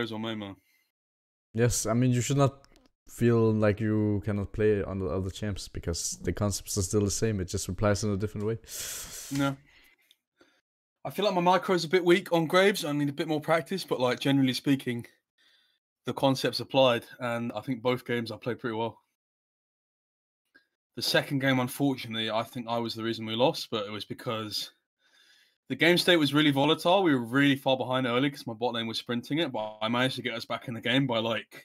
players on main, man. Yes, I mean you should not feel like you cannot play on the other champs because the concepts are still the same. It just replies in a different way. No. I feel like my micro's a bit weak on Graves. I need a bit more practice, but like generally speaking, the concepts applied, and I think both games I played pretty well. The second game, unfortunately, I think I was the reason we lost, but it was because the game state was really volatile. We were really far behind early because my bot lane was sprinting it, but I managed to get us back in the game by like...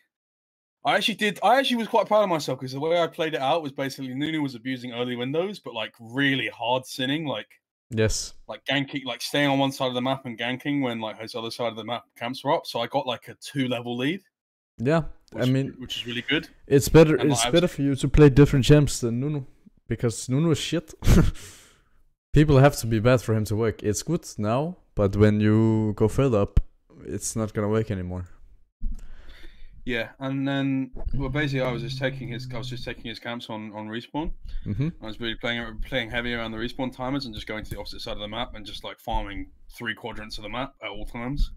I actually was quite proud of myself because the way I played it out was basically Nunu was abusing early windows, but like really hard sinning, like... Yes. Like ganking, like staying on one side of the map and ganking when like his other side of the map camps were up. So I got like a 2-level lead. Yeah, which is really good. It's better. And it's better for you to play different champs than Nunu, because Nunu is shit. People have to be bad for him to work. It's good now, but when you go further up, it's not gonna work anymore. Yeah, and then basically I was just taking his camps on respawn. I was really playing heavy around the respawn timers and just going to the opposite side of the map and just like farming 3 quadrants of the map at all times.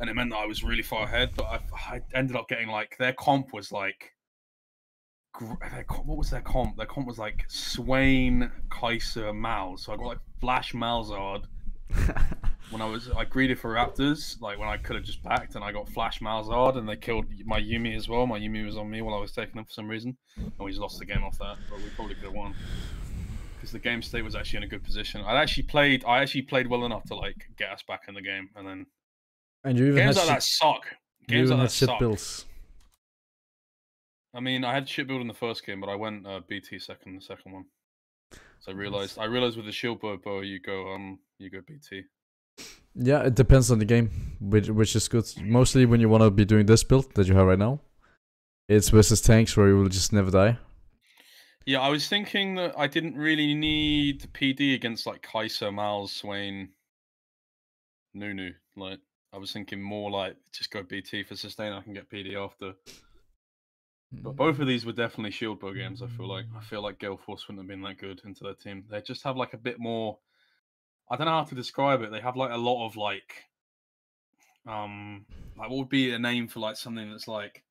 And it meant that I was really far ahead, but I ended up getting like their comp was like, what was their comp? Their comp was like Swain, Kaiser, Mal. So I got like Flash Malzard. When I greeded for Raptors, like when I could have just backed, and I got Flash Malzard, and they killed my Yuumi as well. My Yuumi was on me while I was taking them for some reason, and we just lost the game off that. But we probably could have won because the game state was actually in a good position. I actually played well enough to like get us back in the game, and then you even games like that suck. Games like that suck. Builds. I mean, I had shit build in the first game, but I went BT second the second one. So I realized with the shield bow you go BT. Yeah, it depends on the game, which is good. Mostly when you want to be doing this build that you have right now, it's versus tanks where you will just never die. Yeah, I was thinking that I didn't really need PD against like Kaiser, Malz, Swain, Nunu. Like I was thinking more like just go BT for sustain. I can get PD after. But both of these were definitely shield bow games. I feel like Gale Force wouldn't have been that good into their team. They just have like a bit more. I don't know how to describe it. They have like a lot of like what would be a name for like something that's like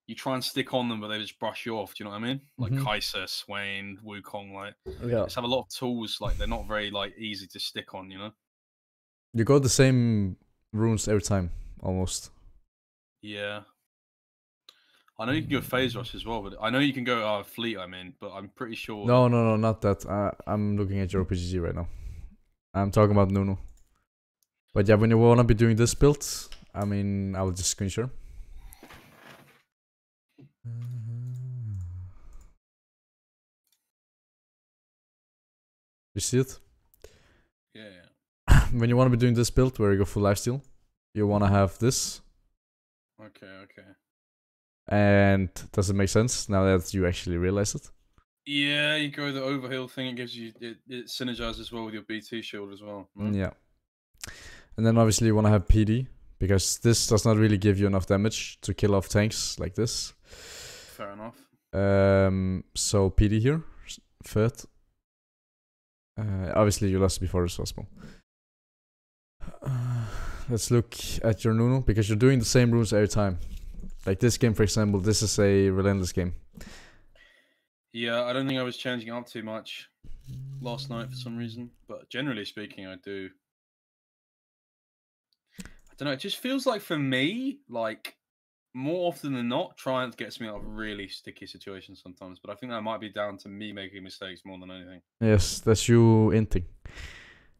you try and stick on them, but they just brush you off. Do you know what I mean? Like Kaiser, Swain, Wukong, like they just have a lot of tools. Like they're not very like easy to stick on. You know. You got the same runes every time, almost. Yeah. I know you can go phase rush as well, but I know you can go fleet. I mean, but I'm pretty sure. No, not that. I'm looking at your PGG right now. I'm talking about Nunu. But yeah, when you wanna be doing this build, I mean, I will just screen share. You see it? Yeah. When you wanna be doing this build where you go full lifesteal, you wanna have this. Okay. And does it make sense now that you actually realize it? Yeah, you go the overheal thing. It gives you it synergizes well with your BT shield as well. Right? Yeah. And then obviously you want to have PD because this does not really give you enough damage to kill off tanks like this. Fair enough. So PD here, third. Obviously you lost before as possible. Let's look at your Nunu because you're doing the same runes every time. Like this game, for example, this is a relentless game. Yeah, I don't think I was changing up too much last night for some reason, but generally speaking, I do. I don't know. It just feels like for me, like more often than not, Triumph gets me out of really sticky situations sometimes. But I think that might be down to me making mistakes more than anything. Yes, that's you inting.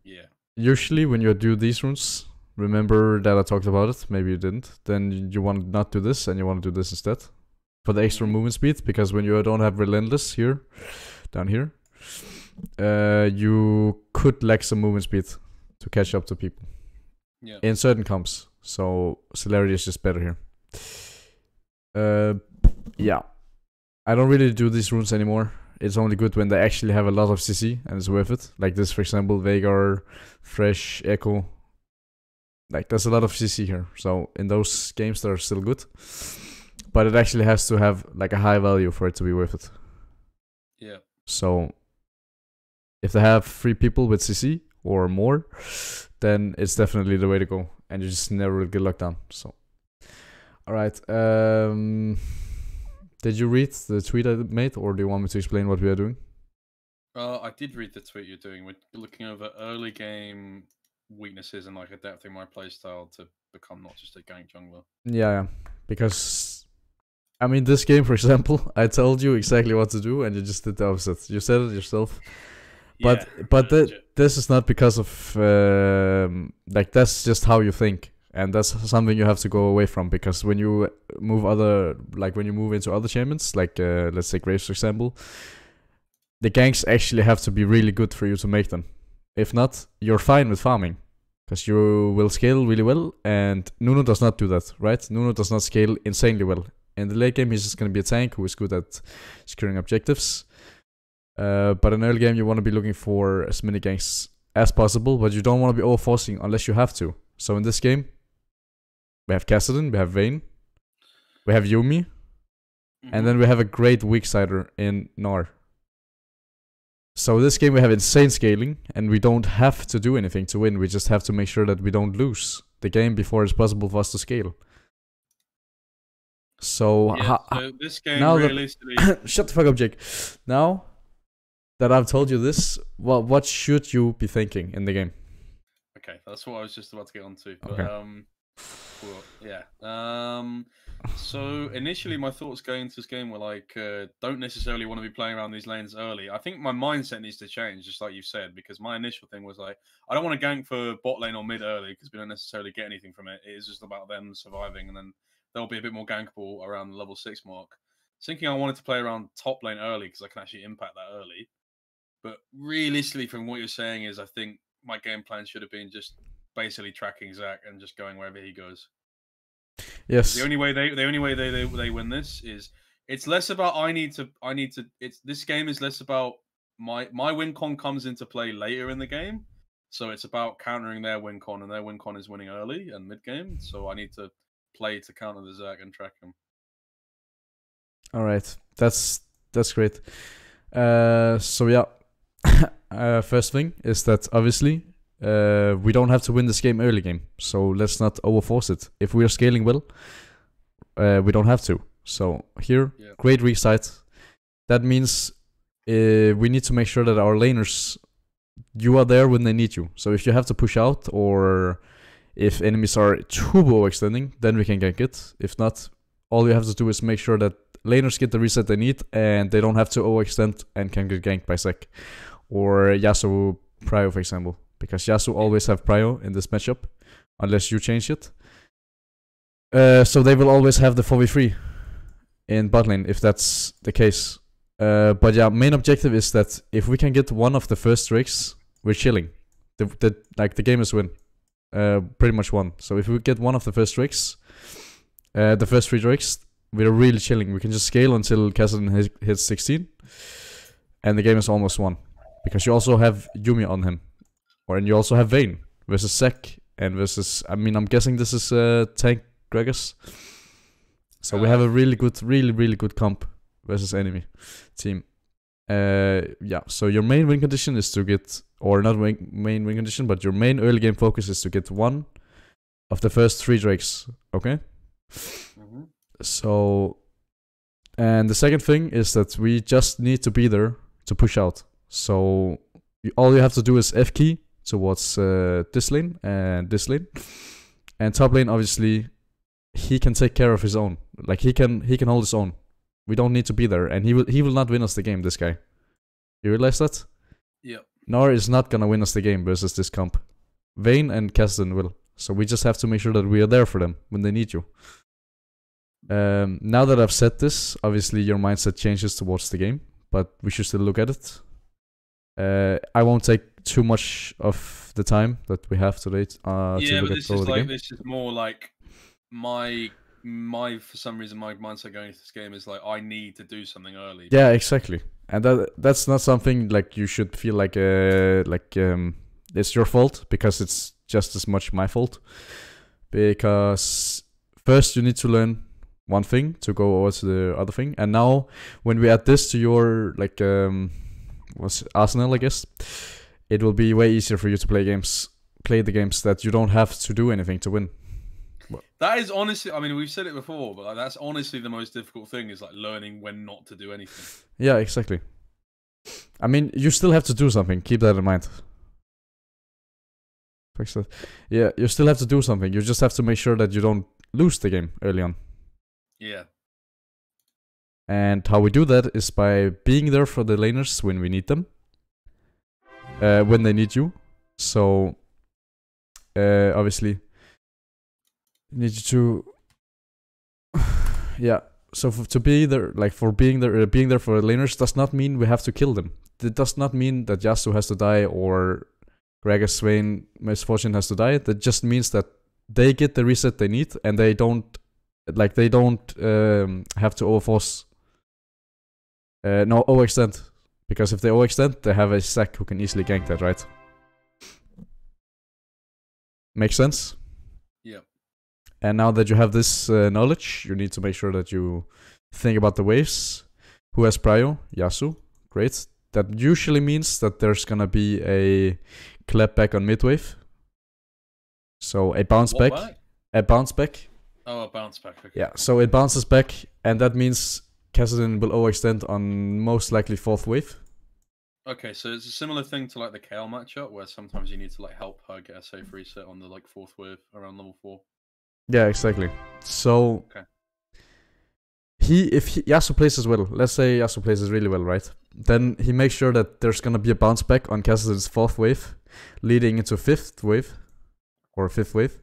Yeah. Usually, when you do these runes, remember that I talked about it. Maybe you didn't. Then you want to not do this, and you want to do this instead. For the extra movement speed, because when you don't have relentless here, down here, you could lack some movement speed to catch up to people. Yeah. In certain comps, so celerity is just better here. Yeah, I don't really do these runes anymore. It's only good when they actually have a lot of CC and it's worth it. Like this, for example, Veigar, Fresh, Echo. Like there's a lot of CC here, so in those games they're still good. But it actually has to have like a high value for it to be worth it. Yeah. So if they have 3 people with CC or more, then it's definitely the way to go. And you just never get locked down. So All right. Did you read the tweet I made, or do you want me to explain what we are doing? I did read the tweet you're doing. We're looking over early game weaknesses and like adapting my playstyle to become not just a gank jungler. Yeah, because I mean, this game, for example, I told you exactly what to do, and you just did the opposite. You said it yourself. But this is not because of like, that's just how you think, and that's something you have to go away from, because when you move into other champions, like let's say Graves, for example, the ganks actually have to be really good for you to make them. If not, you're fine with farming, because you will scale really well, and Nuno does not do that, right? Nuno does not scale insanely well. In the late game, he's just going to be a tank who is good at securing objectives. But in early game, you want to be looking for as many ganks as possible, but you don't want to be overforcing unless you have to. So in this game, we have Kassadin, we have Vayne, we have Yuumi, and then we have a great weak sider in Gnar. So this game we have insane scaling, and we don't have to do anything to win. We just have to make sure that we don't lose the game before it's possible for us to scale. So, so this game now realistically... Shut the fuck up, Jake. Now that I've told you this, what should you be thinking in the game? Okay, that's what I was just about to get onto. But, okay. Well, yeah. So initially my thoughts going into this game were like, don't necessarily want to be playing around these lanes early. I think my mindset needs to change, just like you said, because my initial thing was like, I don't want to gank for bot lane or mid early because we don't necessarily get anything from it. It is just about them surviving, and then they'll be a bit more gankable around the level 6 mark. Thinking I wanted to play around top lane early because I can actually impact that early. But realistically, from what you're saying, is I think my game plan should have been just basically tracking Zac and just going wherever he goes. Yes. The only way they win this is it's less about this game is less about my win con comes into play later in the game. So it's about countering their win con, and their win con is winning early and mid game. So I need to play to counter the Zac and track him. All right, that's great. So yeah, first thing is that obviously we don't have to win this game early game, so let's not overforce it. If we are scaling well, we don't have to. So here, great resight. That means we need to make sure that our laners, you are there when they need you. So if you have to push out, or if enemies are turbo extending, then we can gank it. If not, all you have to do is make sure that laners get the reset they need, and they don't have to overextend and can get ganked by Zac or Yasuo Prio, for example, because Yasuo always have Prio in this matchup unless you change it. So they will always have the 4v3 in bot lane if that's the case. But yeah, main objective is that if we can get one of the first drakes, we're chilling. The game is win. Pretty much won. So if we get one of the first drakes, the first 3 drakes, we're really chilling. We can just scale until Kassadin hits 16, and the game is almost won. Because you also have Yuumi on him, and you also have Vayne versus Zac, and versus, I mean, I'm guessing this is tank Gragas. So we have a really good comp versus enemy team. Yeah, so your main win condition is to get, or not main win condition, but your main early game focus is to get one of the first 3 drakes, okay? So, and the second thing is that we just need to be there to push out. So all you have to do is F key towards this lane and this lane, and top lane obviously he can take care of his own. Like he can hold his own. We don't need to be there, and he will not win us the game. This guy, you realize that? Yep. Nor is not gonna win us the game versus this comp. Vayne and Kassadin will. So we just have to make sure that we are there for them when they need you. Now that I've said this, obviously your mindset changes towards the game, but we should still look at it. I won't take too much of the time that we have today to look at the game. This is more like my for some reason my mindset going into this game is like I need to do something early. Yeah, exactly. And that's not something like you should feel like it's your fault, because it's just as much my fault. Because first you need to learn one thing to go over to the other thing, and now when we add this to your what's Arsenal, I guess, it will be way easier for you to play the games that you don't have to do anything to win. That is honestly, I mean, we've said it before, but like, that's honestly the most difficult thing is like learning when not to do anything. Yeah, exactly. I mean, you still have to do something. Keep that in mind. Yeah, you still have to do something. You just have to make sure that you don't lose the game early on. Yeah. And how we do that is by being there for the laners when we need them. When they need you. So, obviously, need you to... yeah, so to be there, like for being there for the laners does not mean we have to kill them. It does not mean that Yasuo has to die or Gragas, Swain, Misfortune has to die. That just means that they get the reset they need and they don't have to overforce. No, overextend. Because if they overextend, they have a Zac who can easily gank that, right? Makes sense? Yeah. And now that you have this knowledge, you need to make sure that you think about the waves. Who has prio? Yasuo. Great. That usually means that there's gonna be a clap back on mid wave. So a bounce back. A bounce back. Oh, a bounce back. Okay. Yeah, so it bounces back, and that means Kassadin will overextend on most likely 4th wave. Okay, so it's a similar thing to like the Kale matchup, where sometimes you need to like help her get a safe reset on the like 4th wave around level 4. Yeah, exactly. So okay. If Yasuo plays as well, let's say Yasuo plays as really well, right? Then he makes sure that there's gonna be a bounce back on Kassadin's 4th wave, leading into 5th wave, or 5th wave.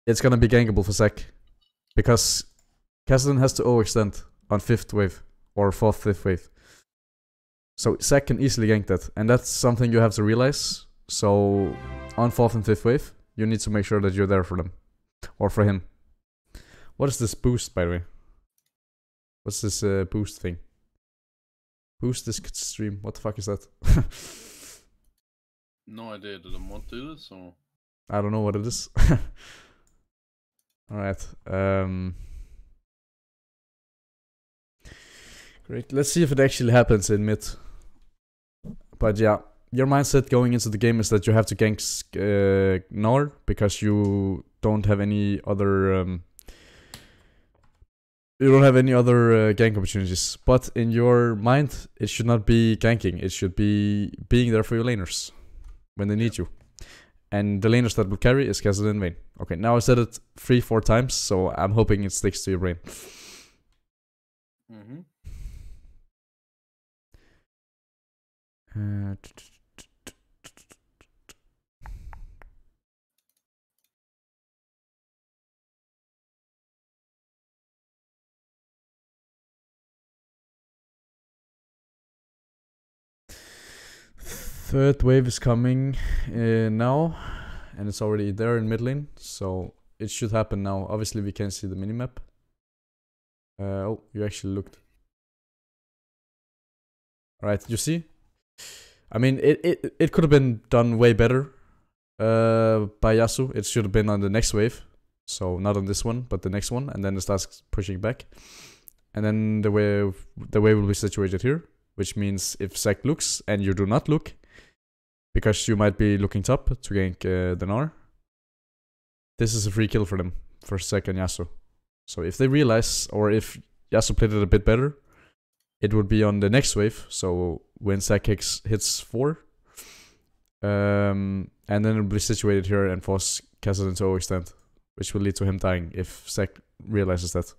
It's gonna be gankable for Zac, because Kassadin has to overextend on 5th wave, or 4th, 5th wave. So Zac can easily gank that, and that's something you have to realize. So on 4th and 5th wave, you need to make sure that you're there for them, or for him. What is this boost, by the way? What's this boost thing? Boost this stream. What the fuck is that? No idea. Did a mod do this or? I don't know what it is. Alright. Great. Let's see if it actually happens in mid. But yeah, your mindset going into the game is that you have to gank Gnar because you don't have any other gank opportunities. But in your mind, it should not be ganking. It should be being there for your laners when they need you. And the laners that will carry is Kassadin and Vayne. Okay, now I said it 3-4 times, so I'm hoping it sticks to your brain. Mm-hmm. Third wave is coming now, and it's already there in mid lane, so it should happen now. Obviously, we can't see the minimap. Oh, you actually looked. Alright, you see? I mean, it could have been done way better by Yasuo. It should have been on the next wave. So not on this one, but the next one, and then it starts pushing back. And then the wave will be situated here, which means if Zac looks and you do not look, because you might be looking top to gank the Gnar, this is a free kill for them, for Zac and Yasuo. So if they realize, or if Yasuo played it a bit better, it would be on the next wave. So when Zac hits 4, and then it'll be situated here and force Kassadin to overextend, which will lead to him dying if Zac realizes that.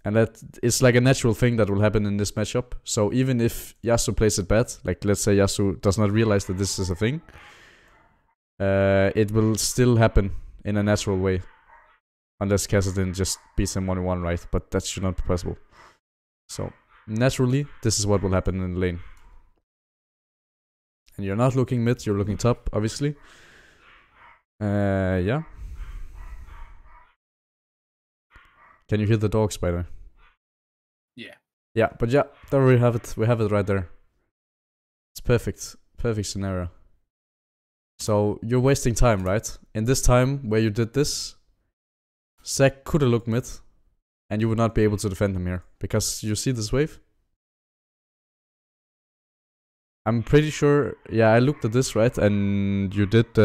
And that is like a natural thing that will happen in this matchup. So even if Yasuo plays it bad, like let's say Yasuo does not realize that this is a thing, it will still happen in a natural way. Unless Kassadin just beats him 1-1, right? But that should not be possible. So naturally, this is what will happen in the lane. And you're not looking mid, you're looking top, obviously. Yeah. Can you hear the dog, Spider? Yeah. Yeah, but yeah, there we have it. We have it right there. It's perfect. Perfect scenario. So you're wasting time, right? In this time where you did this, Zac could have looked mid, and you would not be able to defend him here. Because you see this wave? I'm pretty sure, yeah, I looked at this, right? And you did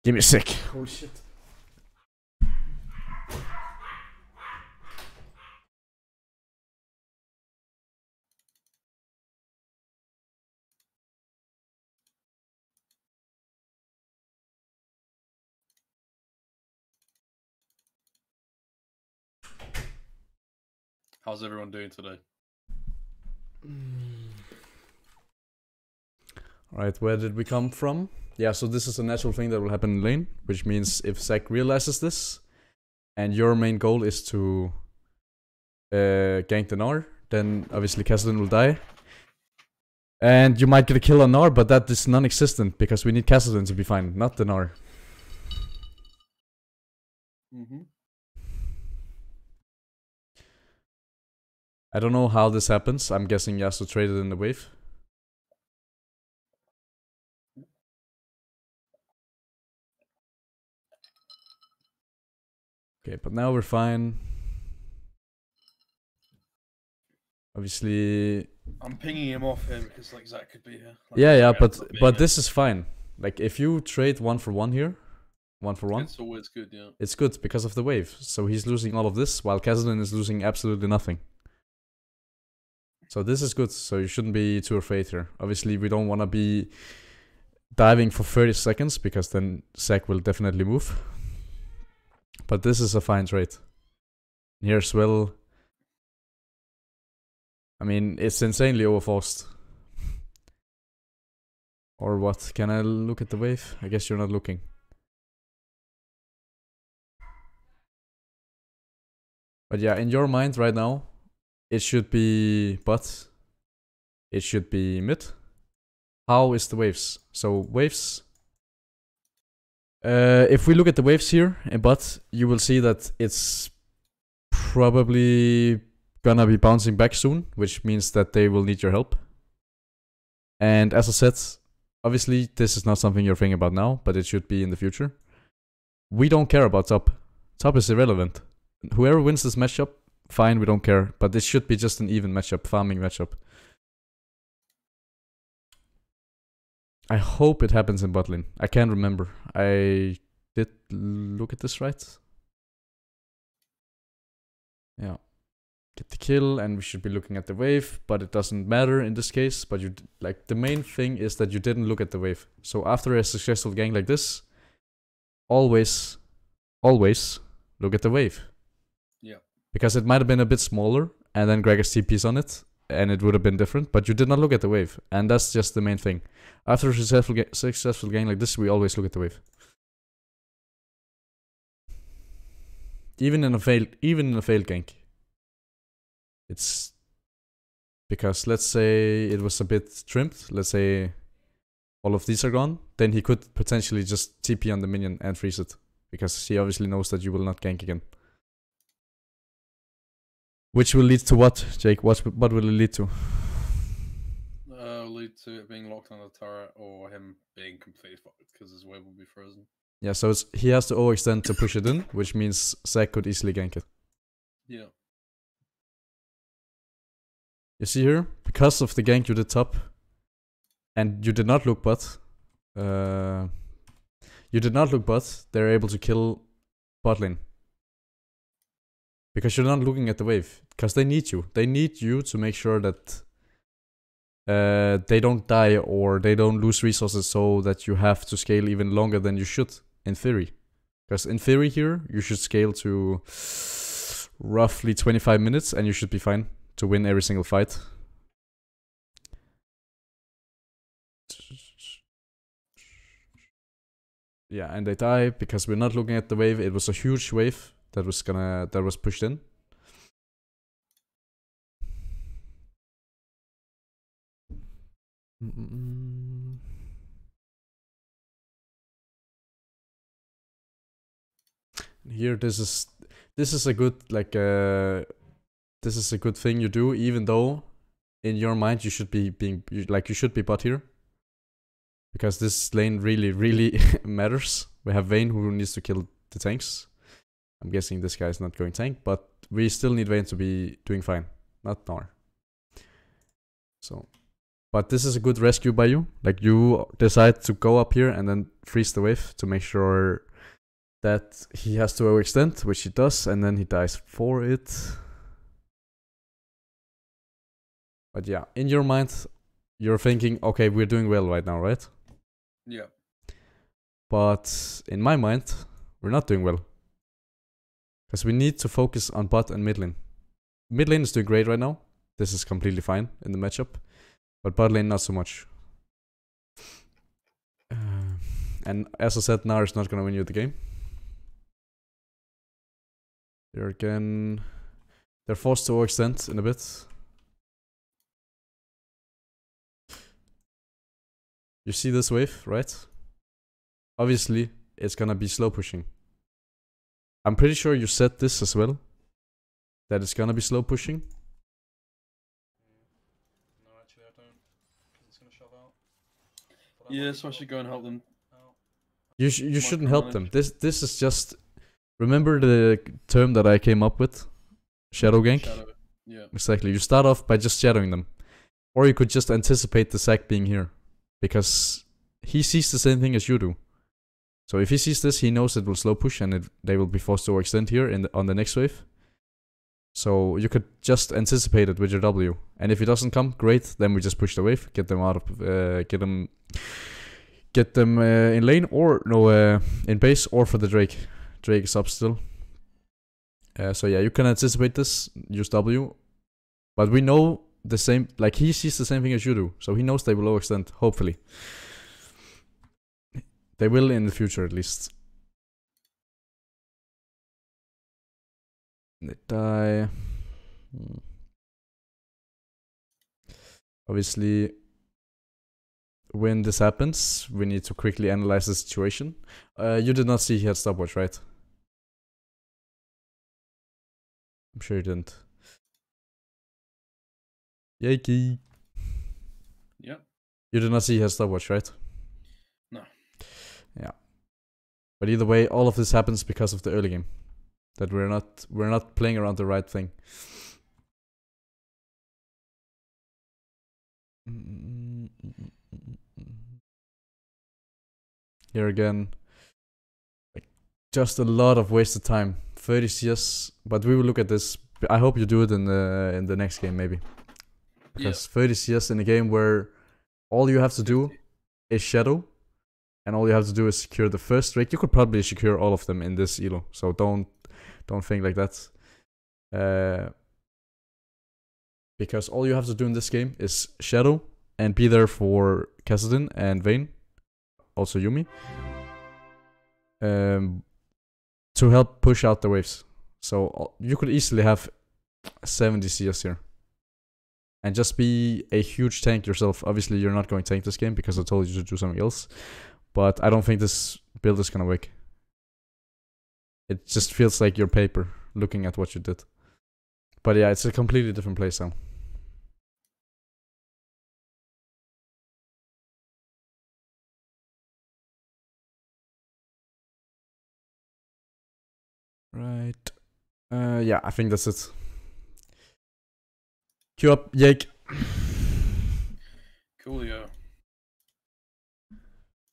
Give me a sec. Holy shit. How's everyone doing today? Alright, where did we come from? Yeah, so this is a natural thing that will happen in lane, which means if Zac realizes this, and your main goal is to gank the Gnar, then obviously Kassadin will die. And you might get a kill on Gnar, but that is non-existent, because we need Kassadin to be fine, not the Gnar. I don't know how this happens. I'm guessing Yasuo traded in the wave. Okay, but now we're fine. Obviously, I'm pinging him off here because like Zac could be here. Like, yeah, but this is fine. Like if you trade 1-for-1 here, 1-for-1, it's always good, yeah. It's good because of the wave. So he's losing all of this while Kassadin is losing absolutely nothing. So this is good. So you shouldn't be too afraid here. Obviously, we don't want to be diving for 30 seconds because then Zac will definitely move. But this is a fine trade. Here as well. I mean, it's insanely overforced. Or what? Can I look at the wave? I guess you're not looking. But yeah, in your mind right now, it should be bot. It should be mid. How is the waves? So waves. If we look at the waves here in bot, you will see that it's probably gonna be bouncing back soon, which means that they will need your help. And as I said, obviously this is not something you're thinking about now, but it should be in the future. We don't care about top. Top is irrelevant. Whoever wins this matchup, fine, we don't care. But this should be just an even matchup, farming matchup. I hope it happens in bot lane. I can't remember. I did look at this right. Yeah. Get the kill, and we should be looking at the wave, but it doesn't matter in this case. But you like the main thing is that you didn't look at the wave. So after a successful gank like this, always look at the wave. Yeah. Because it might have been a bit smaller, and then Gregor's TP's on it, and it would have been different. But you did not look at the wave, and that's just the main thing. After a successful gank like this, we always look at the wave. Even in a failed gank. It's because let's say it was a bit trimmed, let's say all of these are gone, then he could potentially just TP on the minion and freeze it. Because he obviously knows that you will not gank again. Which will lead to what, Jake? What will it lead to? Lead to it being locked on the turret or him being completely fucked because his wave will be frozen. Yeah, so he has to overextend to push it in, which means Zac could easily gank it. Yeah. You see here, because of the gank you did top, and you did not look bot, they're able to kill bot lane. Because you're not looking at the wave. Because they need you. They need you to make sure that they don't die or they don't lose resources so that you have to scale even longer than you should, in theory. Because in theory here, you should scale to roughly 25 minutes and you should be fine to win every single fight. Yeah, and they die because we're not looking at the wave. It was a huge wave that was pushed in. Here, this is a good this is a good thing you do, even though in your mind you should be you should be bot here, because this lane really matters. We have Vayne who needs to kill the tanks. I'm guessing this guy is not going tank, but we still need Vayne to be doing fine, not Gnar. So, But this is a good rescue by you. Like, you decide to go up here and then freeze the wave to make sure that he has to overextend, which he does, and then he dies for it. But yeah, in your mind, you're thinking, okay, we're doing well right now, right? Yeah. But in my mind, we're not doing well. Because we need to focus on bot and mid lane. Mid lane is doing great right now. This is completely fine in the matchup. But bot lane, not so much. And as I said, Gnar is not going to win you the game. They're forced to overextend in a bit. You see this wave, right? Obviously, it's gonna be slow pushing. I'm pretty sure you said this as well. That it's gonna be slow pushing. No, actually I don't. It's gonna shove out. Yeah, so I should go and help them. You shouldn't help them. This is just... Remember the term that I came up with? Shadow gank? Shadow. Yeah. Exactly. You start off by just shadowing them. Or you could just anticipate the sack being here. Because he sees the same thing as you do. So if he sees this, he knows it will slow push and they will be forced to overextend here on the next wave. So you could just anticipate it with your W. And if it doesn't come, great. Then we just push the wave, get them out of... get them in lane or no in base or for the Drake. Drake is up still. So yeah, you can anticipate this, use W. But we know the same, like he sees the same thing as you do. So he knows they will overextend, hopefully. They will in the future at least. They die. Obviously, when this happens, we need to quickly analyze the situation. You did not see he had stopwatch, right? I'm sure you didn't. Yikey. Yep. You did not see he had stopwatch, right? No. Yeah. But either way, all of this happens because of the early game. That we're not playing around the right thing. Here again, like, just a lot of wasted time. 30 CS, but we will look at this. I hope you do it in the next game maybe. Because 30 CS in a game where all you have to do is shadow, and all you have to do is secure the first Drake. You could probably secure all of them in this elo, so don't think like that. Because all you have to do in this game is shadow and be there for Kassadin and Vayne, also Yuumi, to help push out the waves. So you could easily have 70 CS here. And just be a huge tank yourself. Obviously, you're not going to tank this game because I told you to do something else. But I don't think this build is going to work. It just feels like your paper, looking at what you did. But yeah, it's a completely different playstyle. Right. Yeah, I think that's it. Queue up, Jake. Coolio.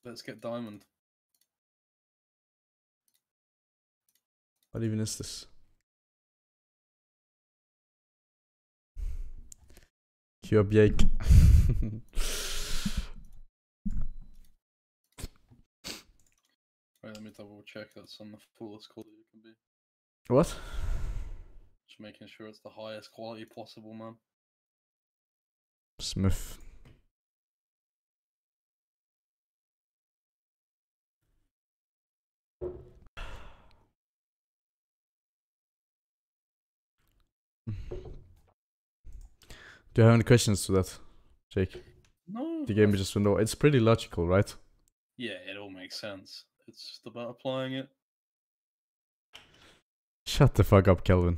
Let's get diamond. What even is this? Queue up, Jake. Wait, let me double check that's on the fullest quality it can be. What? Just making sure it's the highest quality possible, man. Smith. Do you have any questions to that, Jake? No. The game is just window. It's pretty logical, right? Yeah, it all makes sense. It's just about applying it. Shut the fuck up, Kelvin.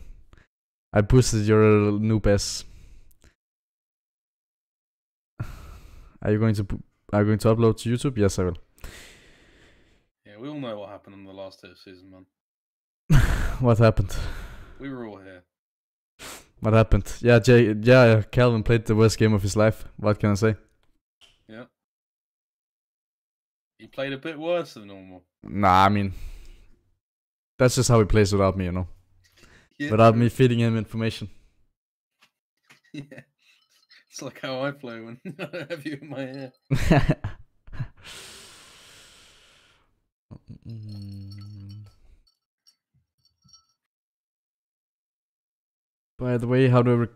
I boosted your noob ass. Are you going to upload to YouTube? Yes, I will. Yeah, we all know what happened in the last season, man. What happened? We were all here. What happened? Yeah, Calvin played the worst game of his life. What can I say? Yeah. He played a bit worse than normal. Nah, I mean, that's just how he plays without me, you know. Yeah, without true. me feeding him information. Yeah. It's like how I play when I have you in my ear. By the way, how do I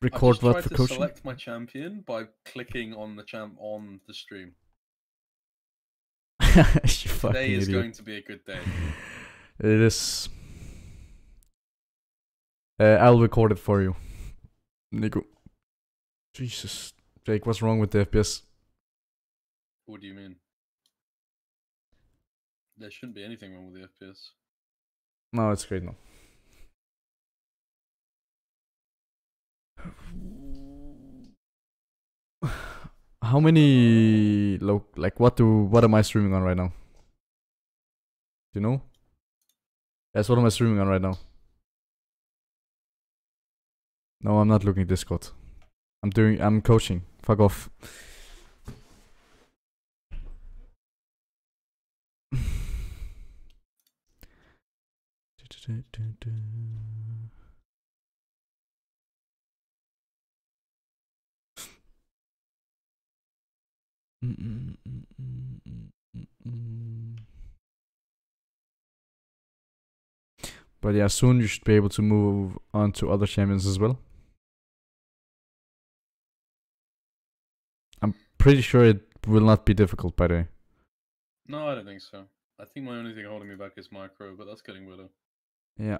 record what for coaching? I just tried to select my champion by clicking on the champ on the stream. Today is going to be a good day. It is. I'll record it for you, Nico. Jesus, Jake, what's wrong with the FPS? What do you mean? There shouldn't be anything wrong with the FPS. No, it's great now. How many what am I streaming on right now? Do you know? Yes, what am I streaming on right now? No, I'm not looking at Discord. I'm coaching. Fuck off. But yeah, soon you should be able to move on to other champions as well. I'm pretty sure it will not be difficult, by the way. No, I don't think so. I think my only thing holding me back is micro, but that's getting better. Yeah.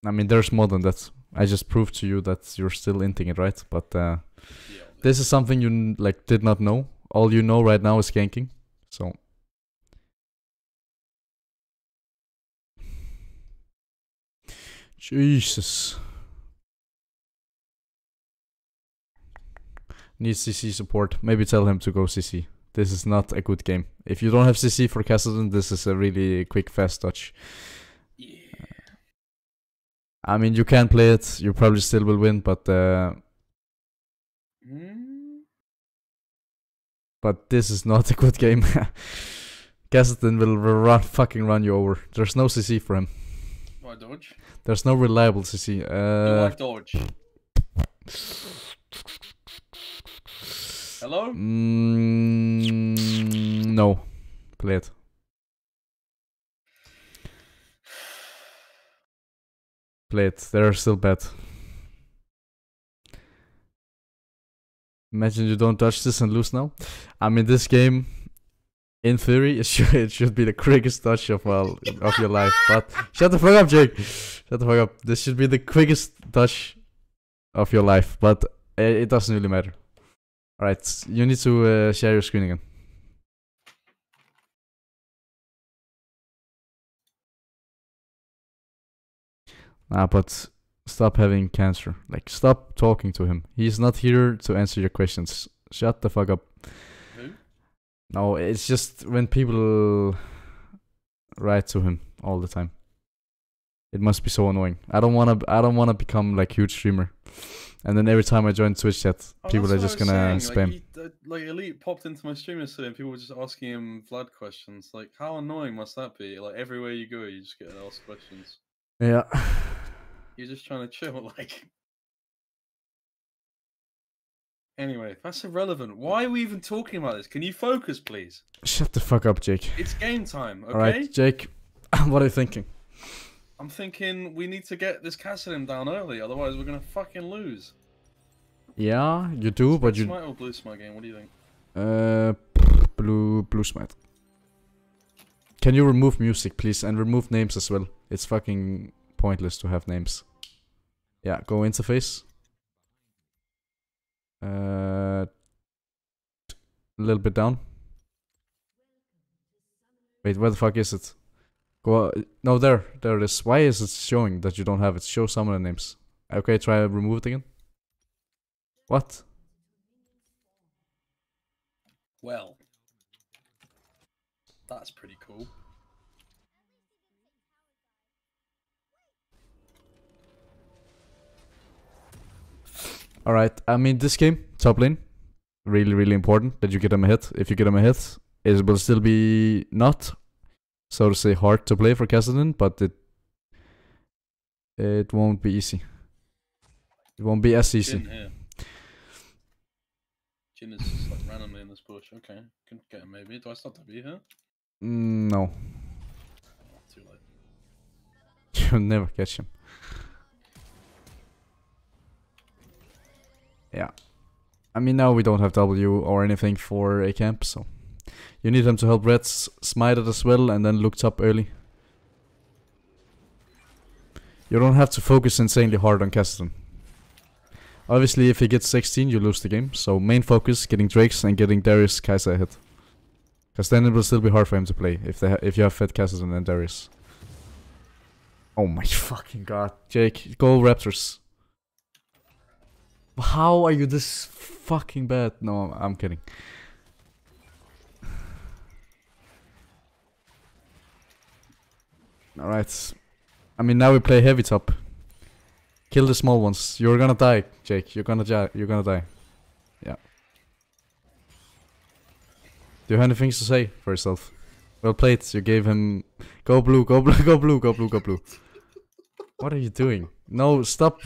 I mean, there's more than that. I just proved to you that you're still inting it, right? But yeah, this is something you did not know. All you know right now is ganking. So Jesus. Needs CC support. Maybe tell him to go CC. This is not a good game. If you don't have CC for Castleton, this is a really quick, fast touch. Yeah. I mean, you can play it. You probably still will win, but but this is not a good game. Castleton will fucking run you over. There's no CC for him. Why dodge? There's no reliable CC. Do I dodge? Hello? No. Play it. Play it. They're still bad. Imagine you don't touch this and lose now. I mean, this game, in theory, it should be the quickest touch of your life. But shut the fuck up, Jake. Shut the fuck up. This should be the quickest touch of your life. But it doesn't really matter. Alright, you need to share your screen again. But stop having cancer. Stop talking to him. He's not here to answer your questions. Shut the fuck up. Who? No, it's just when people write to him all the time. It must be so annoying. I don't wanna become huge streamer. And then every time I join Twitch chat, people are just gonna spam. Elite popped into my stream yesterday and people were just asking him Vlad questions. How annoying must that be? Everywhere you go, you just get asked questions. Yeah. You're just trying to chill, Anyway, that's irrelevant. Why are we even talking about this? Can you focus, please? Shut the fuck up, Jake. It's game time, okay? Alright, Jake, what are you thinking? I'm thinking we need to get this Cassidy down early, otherwise we're gonna fucking lose. Yeah, you do, but you... Smite or blue smite game, what do you think? Blue smite. Can you remove music, please? And remove names as well. It's fucking pointless to have names. Yeah, go interface. A little bit down. Wait, where the fuck is it? Go. No, there it is. Why is it showing that you don't have it? Show some of the names. Okay, try remove it again. What? Well, that's pretty cool. Alright, I mean this game, top lane. really, really important that you get him a hit. If you get him a hit, it will still be not, so to say, hard to play for Kassadin, but it won't be easy. It won't be as easy. Jhin here. Jhin is just like randomly in this bush. Okay, can get him maybe. Do I start to be here? No. Oh, too late. You'll never catch him. Yeah. I mean, now we don't have W or anything for a camp, so you need him to help Reds smite it as well and then look top early. You don't have to focus insanely hard on Kassadin. Obviously, if he gets 16, you lose the game. So main focus, getting Drakes and getting Darius Kai'Sa a hit. Because then it will still be hard for him to play if you have fed Kassadin and Darius. Oh my fucking god. Jake, go Raptors. How are you this fucking bad? No, I'm kidding. Alright. I mean, now we play heavy top. Kill the small ones. You're gonna die, Jake. You're gonna die. Yeah. Do you have anything to say for yourself? Well played. You gave him... Go blue, go blue, go blue, go blue, go blue. What are you doing? No, stop.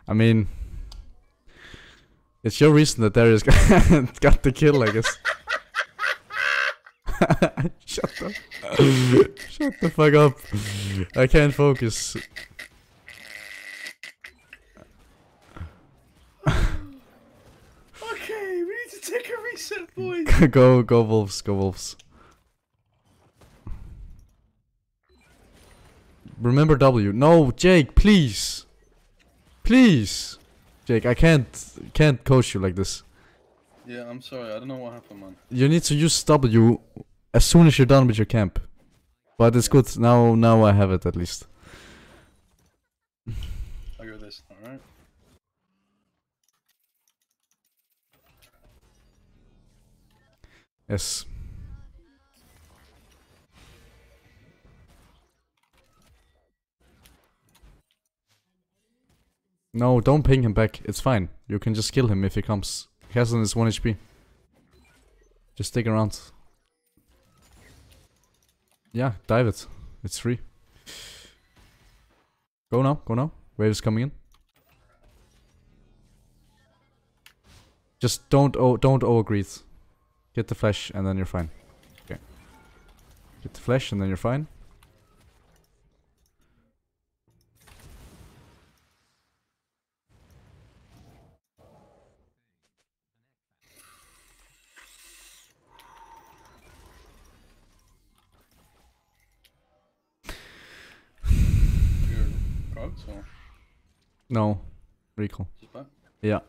I mean... It's your reason that Darius got the kill, I guess. Shut the fuck up. I can't focus. Okay, we need to take a reset, boys. Go Wolves, go Wolves. Remember W. No, Jake, please. Please. Jake, I can't coach you like this. Yeah, I'm sorry. I don't know what happened, man. You need to use W as soon as you're done with your camp. But it's good. Now I have it at least. I go this, alright? Yes. No, don't ping him back. It's fine. You can just kill him if he comes. Kassadin is 1 HP. Just stick around. Yeah, dive it. It's free. Go now, go now. Wave is coming in. Just don't overgreed. Get the flash and then you're fine. Okay. Get the flash and then you're fine. Or? No. Recall. Just back? Yeah.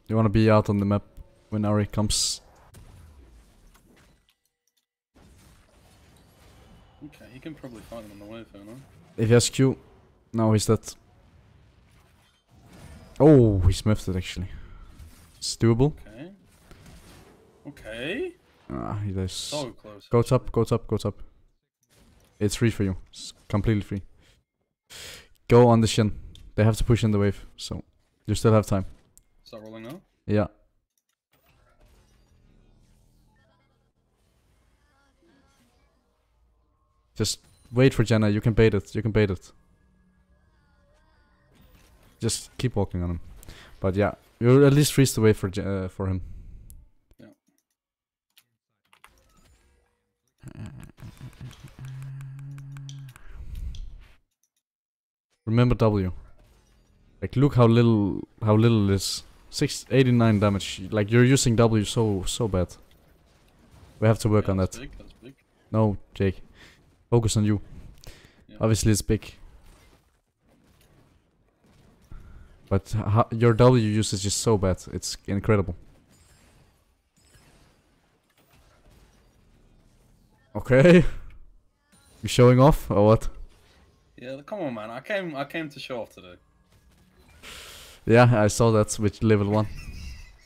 You wanna be out on the map when Ari comes. Okay, he can probably find him on the wave though, no? If he has Q, no, he's dead. Oh, he smiffed it actually. It's doable. Okay. Okay. Ah, he dies. So close. Go top, go top, go top. It's free for you. It's completely free. Go on the Shin. They have to push in the wave, so you still have time. Start rolling now? Yeah. Just wait for Jenna. You can bait it. You can bait it. Just keep walking on him. But yeah, you'll at least freeze the wave for him. Yeah. Remember W. Like look how little it is. 689 damage. Like you're using W so bad. We have to work on that. Big, that's big. No, Jake. Focus on you. Yeah. Obviously it's big. But your W usage is so bad. It's incredible. Okay. You showing off or what? Yeah, come on, man. I came to show off today. Yeah, I saw that with level 1.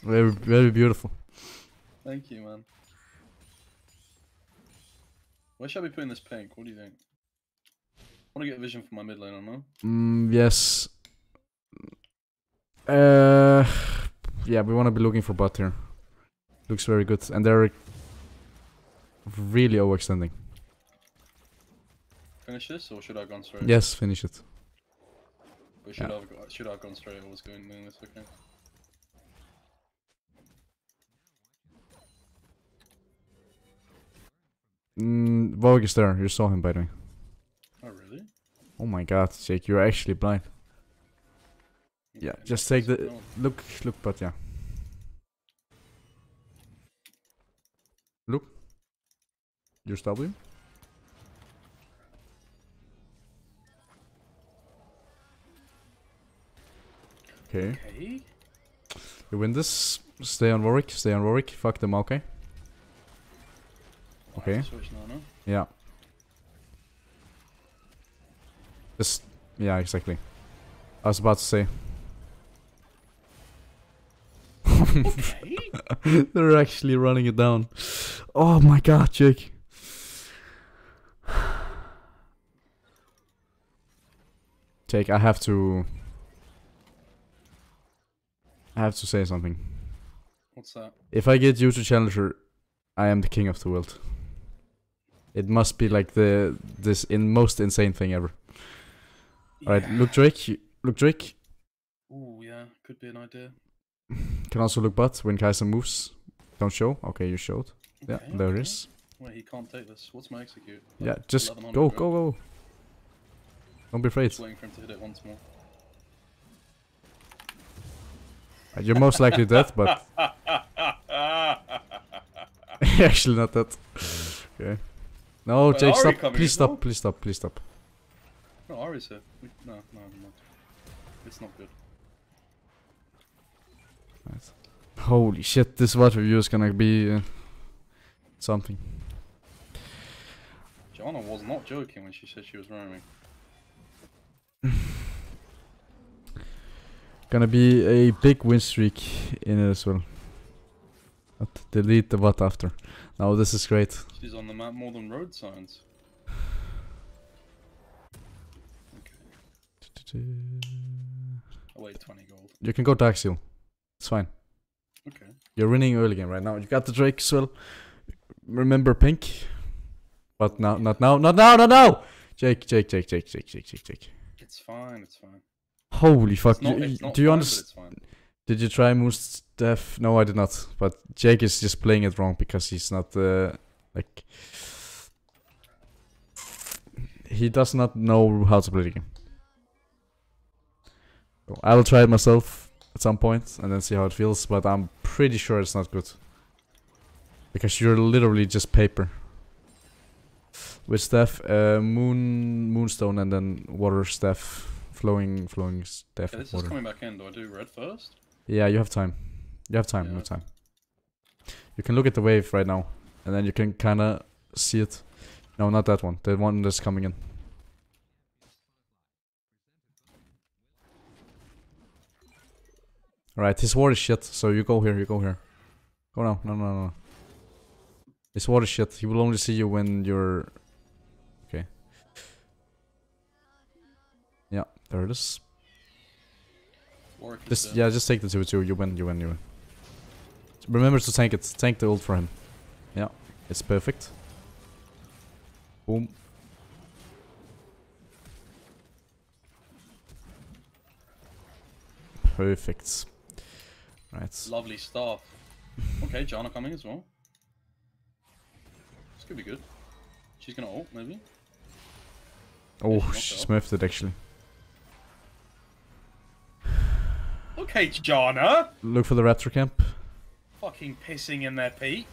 Very beautiful. Thank you, man. Where should I be putting this pink? What do you think? I want to get vision for my mid lane, I know. Yes. Yeah, we want to be looking for bot here. Looks very good, and they're really overextending. Finish this, or should I have gone straight? Yes, finish it. We should have gone straight. I was doing this, okay. Vogue is there. You saw him, by the way. Oh really? Oh my God, Jake, you're actually blind. Okay, Yeah, just take the look, but yeah. Look. Use W. Okay. You win this. Stay on Warwick. Stay on Warwick. Fuck them, okay? Okay. Yeah. Just, yeah, exactly. I was about to say. Okay. They're actually running it down. Oh my God, Jake. Jake, I have to say something. What's that? If I get you to Challenger, I am the king of the world. It must be like this most insane thing ever. Yeah. Alright, look Drake. Look Drake. Ooh, yeah, could be an idea. Can also look bot when Kaiser moves. Don't show. Okay, you showed. Okay, yeah, there it is. Wait, he can't take this. What's my execute? Yeah, just go. Don't be afraid. Just waiting for him to hit it once more. You're most likely dead, but actually not that. Okay. No, well, Jake, stop! Please stop! Please stop! Please stop! No, Ari's here. No, not. It's not good. Nice. Holy shit! This water review is gonna be something. Jana was not joking when she said she was roaming. Gonna be a big win streak in it as well. But delete the bot after. Now this is great. She's on the map more than road signs. Okay. Oh wait, 20 gold. You can go Dark Seal. It's fine. Okay. You're winning early game right now. You got the Drake as well. Remember pink. But now, not now! Jake. It's fine, it's fine. Holy fuck. It's not do you understand? Did you try Moose Def? No, I did not. But Jake is just playing it wrong because he's not, like... He does not know how to play the game. So I will try it myself at some point and then see how it feels, but I'm pretty sure it's not good. Because you're literally just paper. With staff, moonstone and then water staff. Flowing staff. Okay, this is coming back in. Do I do red first? Yeah, you have time. You have time, no time. You can look at the wave right now. And then you can kinda see it. No, not that one. The one that's coming in. Alright, his ward is shit, so you go here, Go now. No. His ward is shit. He will only see you when you're... Okay. Yeah, there it is. Just take the 2-2. You win. Remember to tank it. Tank the ult for him. Yeah, it's perfect. Boom. Perfect. Right. Lovely stuff. Okay, Jana coming as well. This could be good. She's gonna ult, maybe. Oh, she smurfed it actually. Okay, Jana. Look for the raptor camp. Fucking pissing in their peak.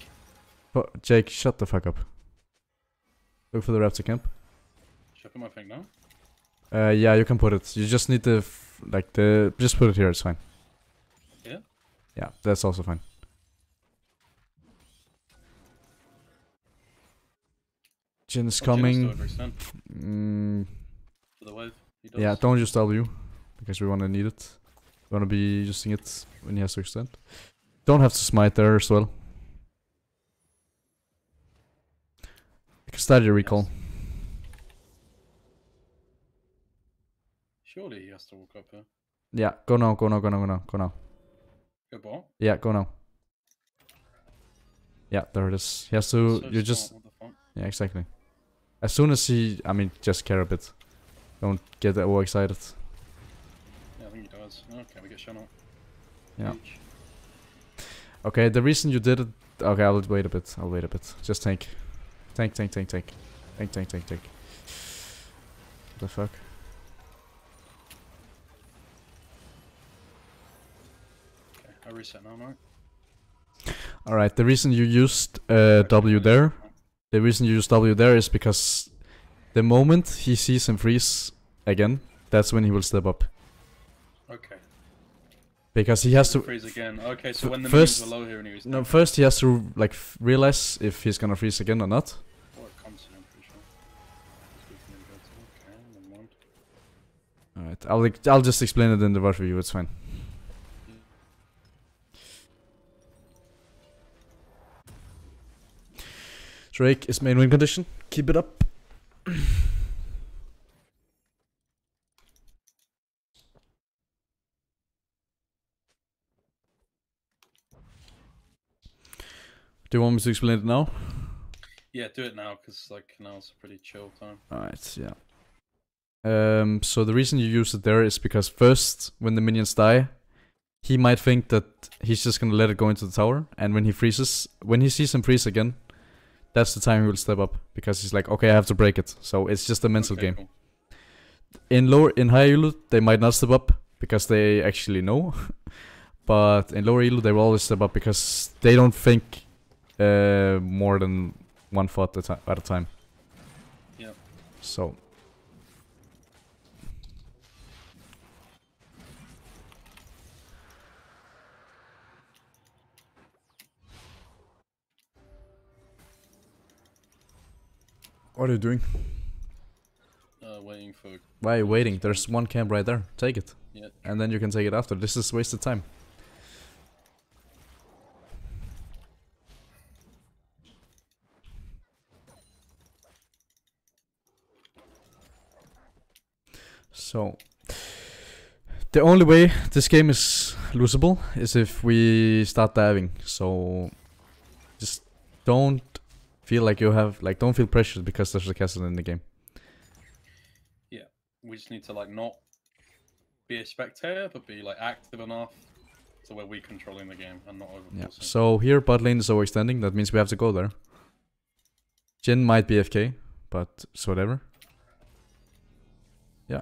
Oh, Jake, shut the fuck up. Look for the raptor camp. Should I put my thing now? Yeah, you can put it. You just need to, just put it here. It's fine. Yeah. Yeah, that's also fine. Jin is coming. For the wave. Yeah, don't use W because we want to need it. We want to be using it when he has to extend. Don't have to smite there as well. Start your recall. Yes. Surely he has to walk up here. Yeah, go now, go now, go now, go now, go now. Good ball. Yeah, go now. Yeah, there it is. He has to. So you just. what the fuck? Yeah, exactly. As soon as he, I mean, just care a bit. Don't get overexcited. Yeah, I think he does. Okay, we get shot out. Yeah. Huge. Okay, the reason you did it. Okay, I'll wait a bit. I'll wait a bit. Just tank. Tank, tank, tank, tank. Tank, tank, tank, tank. What the fuck? Okay, I reset now, right? Alright, the reason you used W there. The reason you use W there is because the moment he sees him freeze again, that's when he will step up. Okay. Because he has to freeze again. Okay, so when the first, minions were low here and he was no, first he has to like realize if he's gonna freeze again or not. Or it comes in, I'm pretty sure. Okay, then one. Alright, I'll just explain it in the rush review. It's fine. Drake is main win condition. Keep it up. Do you want me to explain it now? Yeah, do it now, because like now's a pretty chill time. Alright, yeah. So the reason you use it there is because first, when the minions die, he might think that he's just gonna let it go into the tower, and when he freezes, when he sees him freeze again, that's the time he will step up, because he's like, okay, I have to break it. So it's just a mental game. Cool. In higher elo, they might not step up because they actually know, but in lower elo, they will always step up because they don't think more than one thought at a time. Yeah. So. What are you doing? Waiting for... Why are you waiting? There's one camp right there. Take it. Yeah. And then you can take it after. This is wasted time. So, the only way this game is losable is if we start diving. So, just don't feel like you have, like, don't feel pressured because there's a castle in the game. Yeah, we just need to like not be a spectator, but be like active enough so where we're controlling the game and not overforcing. Yeah. So here bot lane is overextending. That means we have to go there. Jhin might be FK, but it's whatever. Yeah.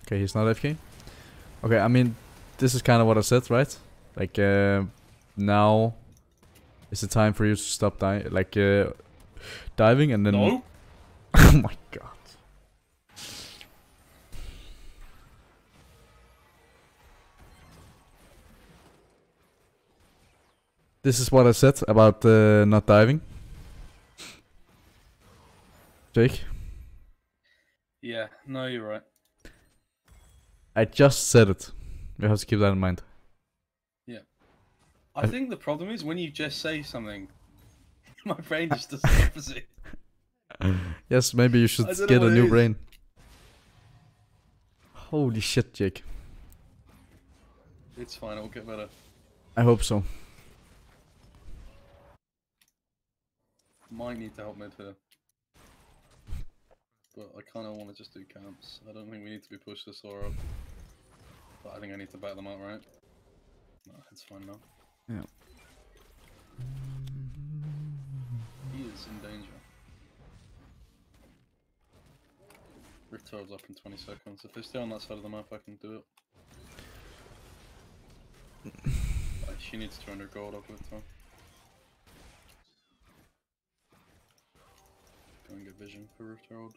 Okay, he's not FK. Okay, I mean, this is kind of what I said, right? Like, now is the time for you to stop diving and then... No! Oh my god. This is what I said about not diving. Jake? Yeah, no, you're right. I just said it. You have to keep that in mind. Yeah. I think the problem is when you just say something, my brain just does the opposite. Yes, maybe you should get a new brain. Holy shit, Jake. It's fine, it'll get better. I hope so. Might need to help mid here. But I kind of want to just do camps. I don't think we need to be pushed this or up. But I think I need to back them up, right? No, it's fine now. Yeah. He is in danger. Return's up in 20 seconds. If they stay on that side of the map, I can do it. She needs 200 gold up with time. Go and get vision for Return.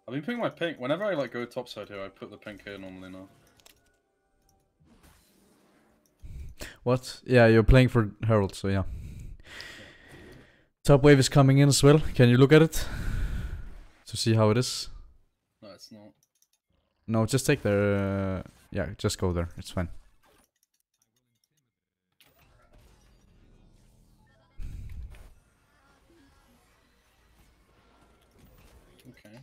I've been putting my pink. Whenever I like go topside here, I put the pink here normally now. What? Yeah, you're playing for Herald, so yeah. Top wave is coming in as well. Can you look at it? To see how it is? No, it's not. No, just take their... yeah, just go there. It's fine. Okay.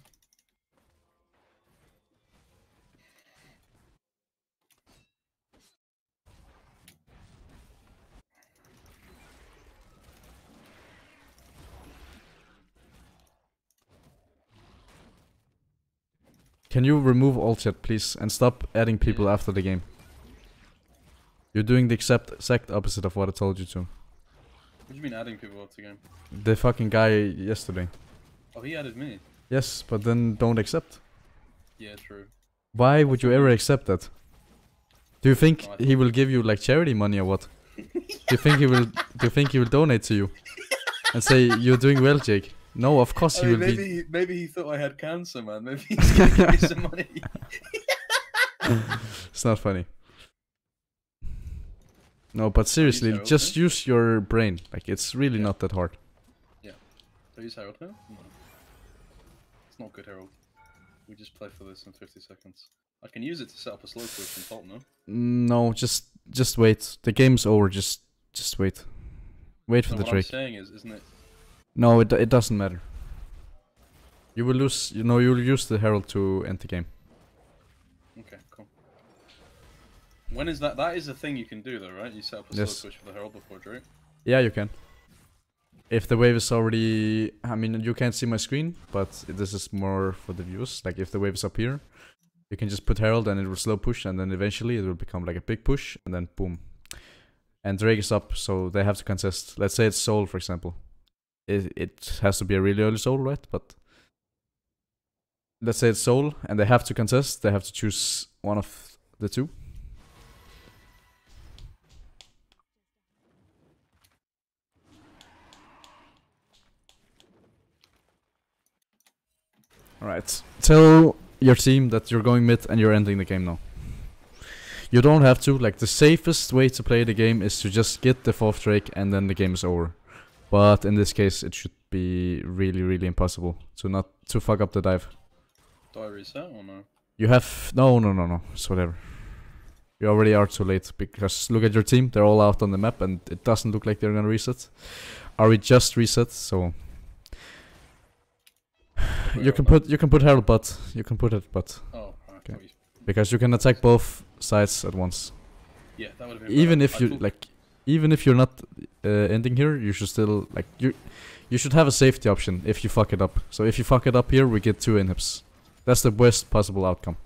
Can you remove all chat, please, and stop adding people after the game? You're doing the exact opposite of what I told you to. What do you mean adding people after the game? The fucking guy yesterday. Oh, he added me. Yes, but then don't accept. Yeah, true. Why would you ever accept that? Do you think he will give you like charity money or what? Do you think he will? Do you think he will donate to you and say you're doing well, Jake? No, of course he will be. Maybe he thought I had cancer, man. Maybe he's gonna give me some money. It's not funny. No, but seriously, just use your brain. Like, it's really not that hard. Yeah. Do you use Herald now? No. It's not good, Herald. We just play for this in 50 seconds. I can use it to set up a slow push and top, no? No, just wait. The game's over. Just wait. Wait for the Drake. What I'm saying is, isn't it? No, it doesn't matter. You will lose. You know, you'll use the Herald to end the game. Okay, cool. When is that? That is a thing you can do, though, right? You set up a slow push for the Herald before Drake. Yeah, you can. If the wave is already, I mean, you can't see my screen, but this is more for the viewers. Like, if the wave is up here, you can just put Herald and it will slow push, and then eventually it will become like a big push, and then boom. And Drake is up, so they have to contest. Let's say it's Soul, for example. It has to be a really early Soul, right? But let's say it's Soul, and they have to contest. They have to choose one of the two. Alright, tell your team that you're going mid and you're ending the game now. You don't have to, like, the safest way to play the game is to just get the 4th Drake and then the game is over. But in this case it should be really impossible to fuck up the dive. Do I reset or no? You have, no, it's whatever. You already are too late, because look at your team, they're all out on the map and it doesn't look like they're gonna reset. We just reset, so... You can put Herald bot. You can put it bot. Oh, okay. Because you can attack both sides at once. Yeah, that would have been. Even if you like, even if you're not ending here, you should still like you should have a safety option if you fuck it up. So if you fuck it up here, we get 2 inhibs. That's the best possible outcome.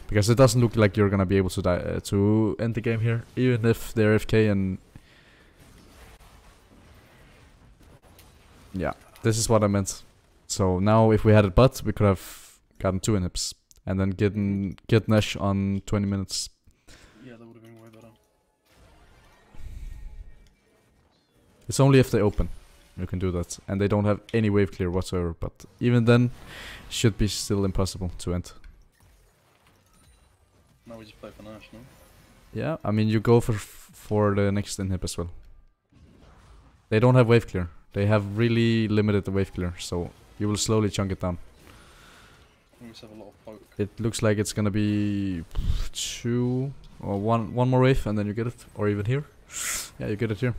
Because it doesn't look like you're gonna be able to die to end the game here, even if they're FK and. Yeah, this is what I meant. So now if we had it bot, we could have gotten 2 inhibs and then get Nash on 20 minutes. Yeah, that would have been way better. It's only if they open you can do that, and they don't have any wave clear whatsoever, but even then should be still impossible to end. Now we just play for Nash, no? Yeah, I mean you go for the next inhib as well. They don't have wave clear. They have really limited the wave clear, so you will slowly chunk it down. We just have a lot of poke. It looks like it's gonna be 2 or one more wave and then you get it, or even here. Yeah, you get it here.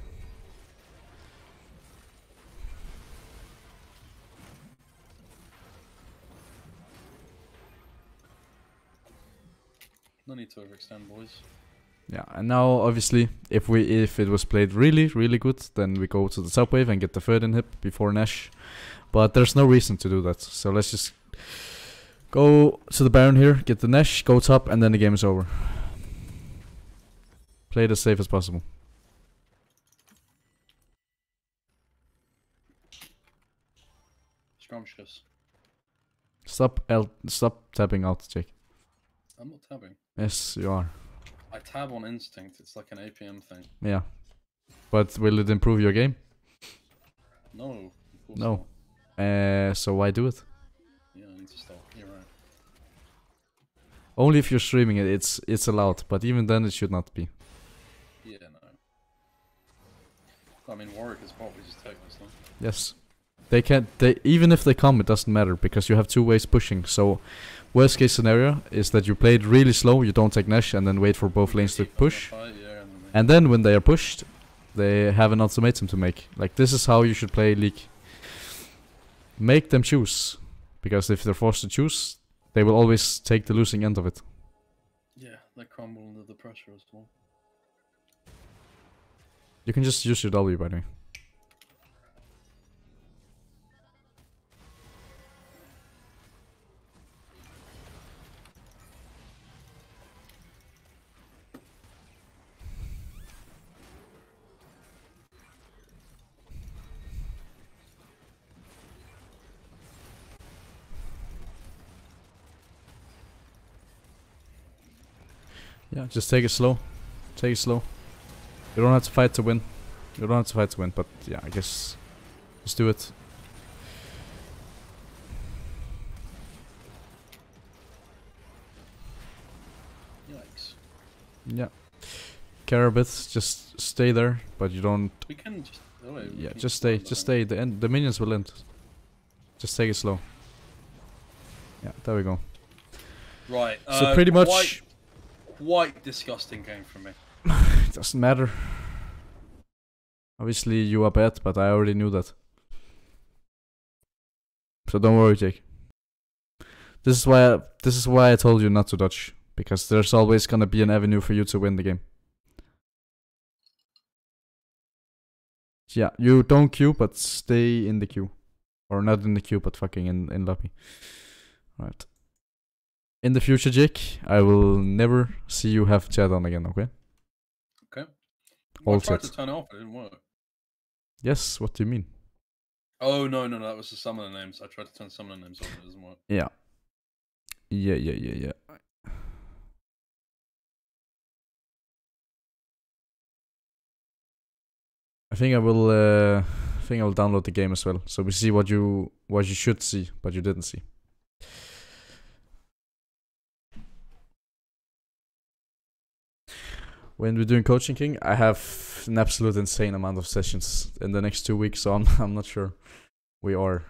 No need to overextend, boys. Yeah, and now obviously if it was played really good, then we go to the top wave and get the 3rd inhib before Nash. But there's no reason to do that, so let's just go to the Baron here, get the Nash, go top, and then the game is over. Play it as safe as possible. Scrumptious. Stop tapping out, Jake. I'm not tabbing. Yes, you are. I tab on instinct, it's like an APM thing. Yeah. But will it improve your game? No. No. So why do it? Yeah, I need to stop. You're right. Only if you're streaming it, it's allowed, but even then it should not be. Yeah, no. I mean, Warwick is bot, we just take this, no? Yes. They can't, even if they come, it doesn't matter, because you have 2 ways pushing, so... Worst case scenario is that you play it really slow, you don't take Nash, and then wait for both lanes to push. And then when they are pushed, they have an ultimatum to make. Like, this is how you should play League. Make them choose. because if they're forced to choose, they will always take the losing end of it. Yeah, they crumble under the pressure as well. You can just use your W, by the way. Yeah, just take it slow. Take it slow. You don't have to fight to win. You don't have to fight to win, but yeah, I guess just do it. Yikes. Yeah. Care a bit, just stay there, but you don't. We can just. Oh wait, yeah, just stay. Just stay. The minions will end. Just take it slow. Yeah, there we go. Right. So pretty much. Quite disgusting game for me. It doesn't matter. Obviously you are bad, but I already knew that. So don't worry, Jake. This is why I told you not to dodge, because there's always gonna be an avenue for you to win the game. Yeah, you don't queue, but stay in the queue. Or not in the queue, but fucking in lobby. Right. In the future, Jake, I will never see you have chat on again, okay? Okay. All I tried chat. to turn it off, it didn't work. Yes, what do you mean? Oh, no, that was the summoner names. I tried to turn summoner names off, it doesn't work. Yeah. Yeah. I think I will download the game as well, so we see what you should see, but you didn't see. When we're doing Coaching King, I have an absolute insane amount of sessions in the next 2 weeks, so I'm not sure we are.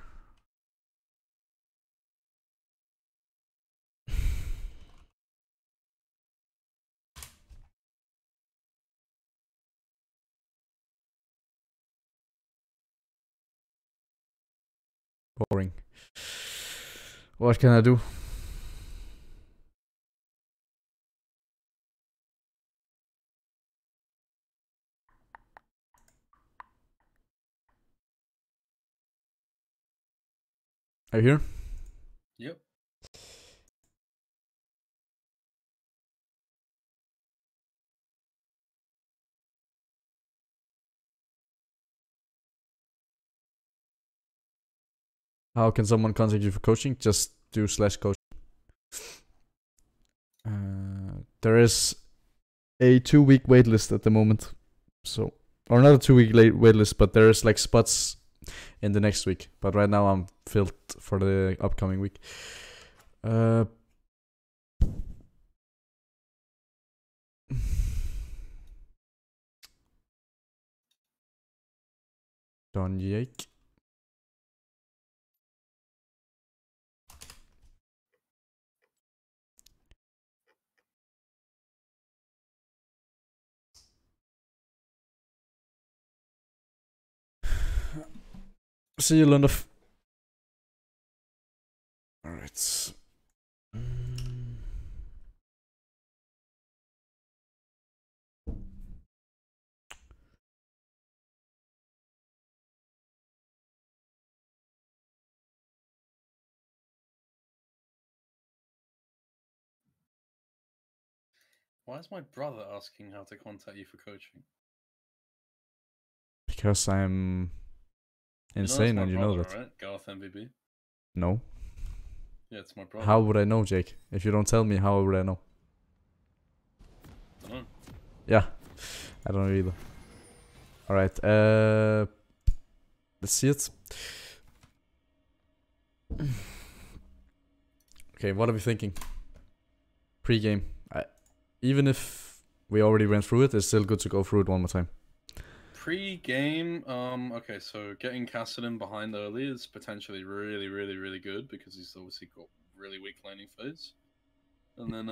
Boring. What can I do? Are you here? Yep. How can someone contact you for coaching? Just do /coaching. There is a 2-week waitlist at the moment. So, or not a 2-week waitlist, but there is like spots in the next week. But right now I'm filled for the upcoming week. Donjake. See you, Lundov. Alright. Why is my brother asking how to contact you for coaching? Because I'm insane, and you know that. Right? Garth MVB? No. Yeah, it's my brother. How would I know, Jake? If you don't tell me, how would I know? I don't know. Yeah, I don't know either. Alright, let's see it. Okay, what are we thinking? Pre-game. Even if we already went through it, it's still good to go through it one more time. Pre-game, okay, so getting Kassadin behind early is potentially really, really, really good because he's obviously got really weak laning phase. And then,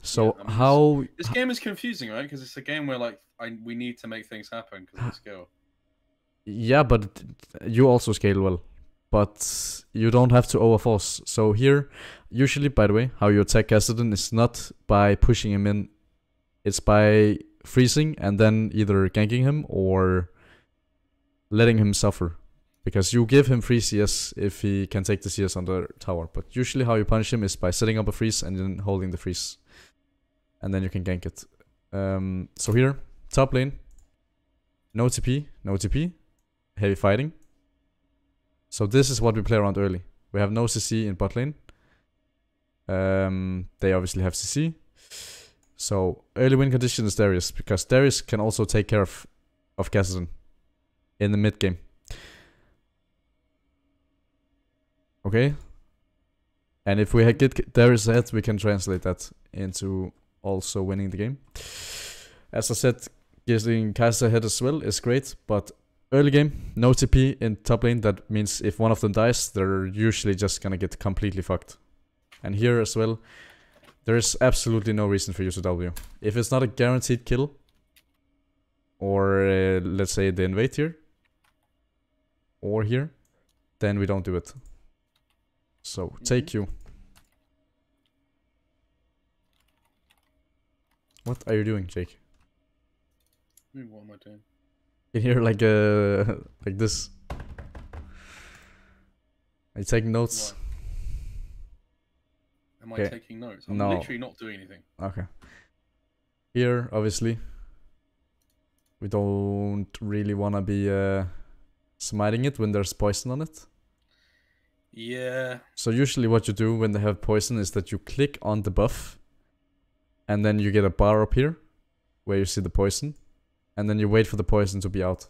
so yeah, I mean, how... This game is confusing, right? Because it's a game where, like, we need to make things happen because of scale. Yeah, but you also scale well. but you don't have to overforce. So here, usually, by the way, how you attack Kassadin is not by pushing him in. It's by freezing and then either ganking him or letting him suffer. Because you give him free CS if he can take the CS on the tower. But usually how you punish him is by setting up a freeze and then holding the freeze. And then you can gank it. So here, top lane. No TP, no TP. Heavy fighting. So this is what we play around early. We have no CC in bot lane. They obviously have CC. So early win condition is Darius. Because Darius can also take care of Kassadin in the mid game. Okay, and if we get Darius ahead, we can translate that into also winning the game. As I said, getting Kai'Sa ahead as well is great, but early game, no TP in top lane. That means if one of them dies, they're usually just gonna get completely fucked. And here as well, there is absolutely no reason for you to W. If it's not a guaranteed kill, or let's say they invade here, or here, then we don't do it. So, take you. What are you doing, Jake? What am I doing? In here like this. Are you taking notes? What? Am I taking notes? I'm literally not doing anything. Okay. Here, obviously, we don't really want to be smiting it when there's poison on it. Yeah. So usually what you do when they have poison is that you click on the buff and then you get a bar up here where you see the poison and then you wait for the poison to be out.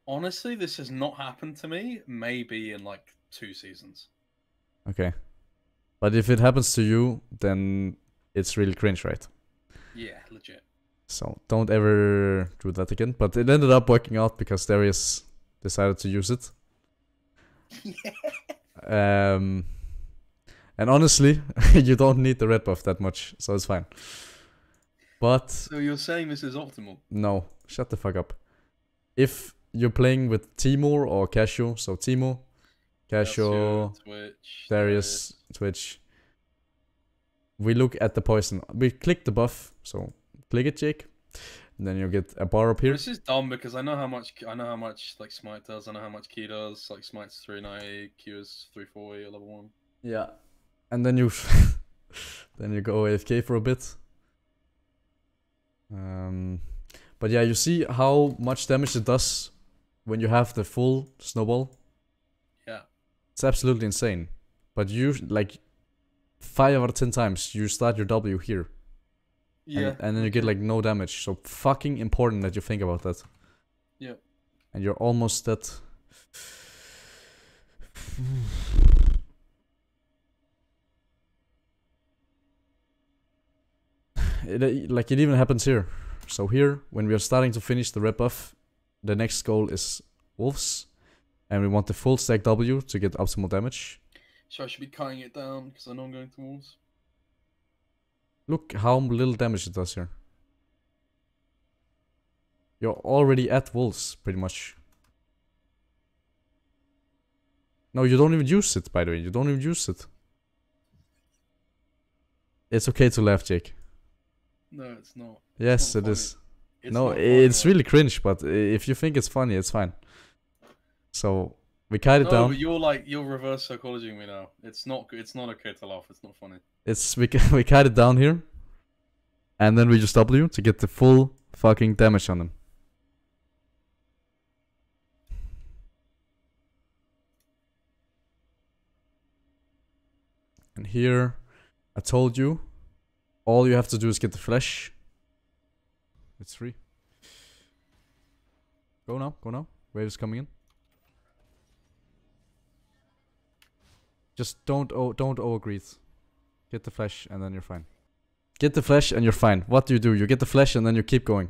Honestly, this has not happened to me maybe in like 2 seasons. Okay. But if it happens to you, then it's really cringe, right? Yeah, legit. So don't ever do that again. But it ended up working out because Darius decided to use it. And honestly, you don't need the red buff that much, so it's fine. But so you're saying this is optimal? No, shut the fuck up. If you're playing with Timo or Casio, so Timo, Casio, Twitch, Darius, Twitch, we look at the poison. We click the buff, so click it, Jake. And then you get a bar up here. This is dumb because I know how much like Smite does. I know how much Key does. Like Smite's 390, Q is 340 level 1. Yeah, and then you then you go AFK for a bit. But yeah, you see how much damage it does when you have the full snowball. Yeah, it's absolutely insane. But you like 5 out of 10 times you start your W here. Yeah. And then you get like no damage. So fucking important that you think about that. Yeah. And you're almost dead. It even happens here. So here, when we are starting to finish the red buff, the next goal is wolves. And we want the full stack W to get optimal damage. So I should be cutting it down because I know I'm going to wolves. Look how little damage it does here. You're already at wolves, pretty much. No, you don't even use it, by the way. You don't even use it. It's okay to laugh, Jake. No, it's not. Yes, it is. It's no, it's really cringe, but if you think it's funny, it's fine. So, we kite it down. But you're reverse psychologying me now. It's not okay to laugh. It's not funny. We kite it down here. And then we just W to get the full fucking damage on them. And here, I told you, all you have to do is get the flash. It's free. Go now, go now. Wave is coming in. Just don't overgreed. Get the flash and then you're fine. Get the flash and you're fine. What do? You get the flash and then you keep going.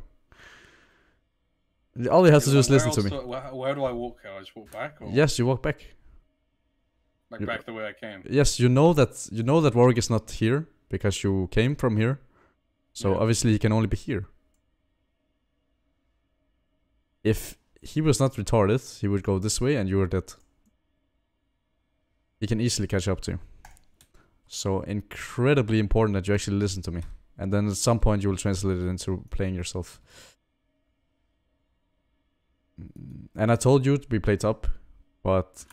All you have to do is listen to me. Where do I walk? I just walk back? Or? Yes, you walk back. Like back the way I came. Yes, you know that Warwick is not here because you came from here. So obviously he can only be here. If he was not retarded, he would go this way and you were dead. he can easily catch up to you. So incredibly important that you actually listen to me. And then at some point you will translate it into playing yourself. And I told you we play top, but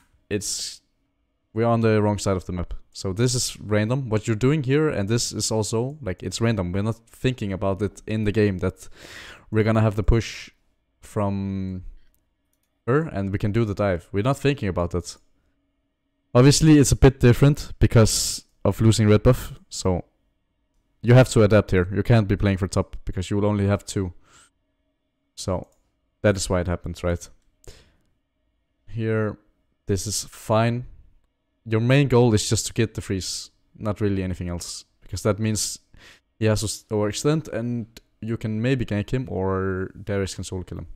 we're on the wrong side of the map. So this is random, what you're doing here, and this is also, like, it's random. We're not thinking about it in the game that we're gonna have the push from her and we can do the dive. We're not thinking about that. Obviously, it's a bit different because of losing red buff, so you have to adapt here. You can't be playing for top because you will only have 2. So that is why it happens, right? Here, this is fine. Your main goal is just to get the freeze, not really anything else. Because that means he has to overextend and you can maybe gank him or Darius can soul kill him.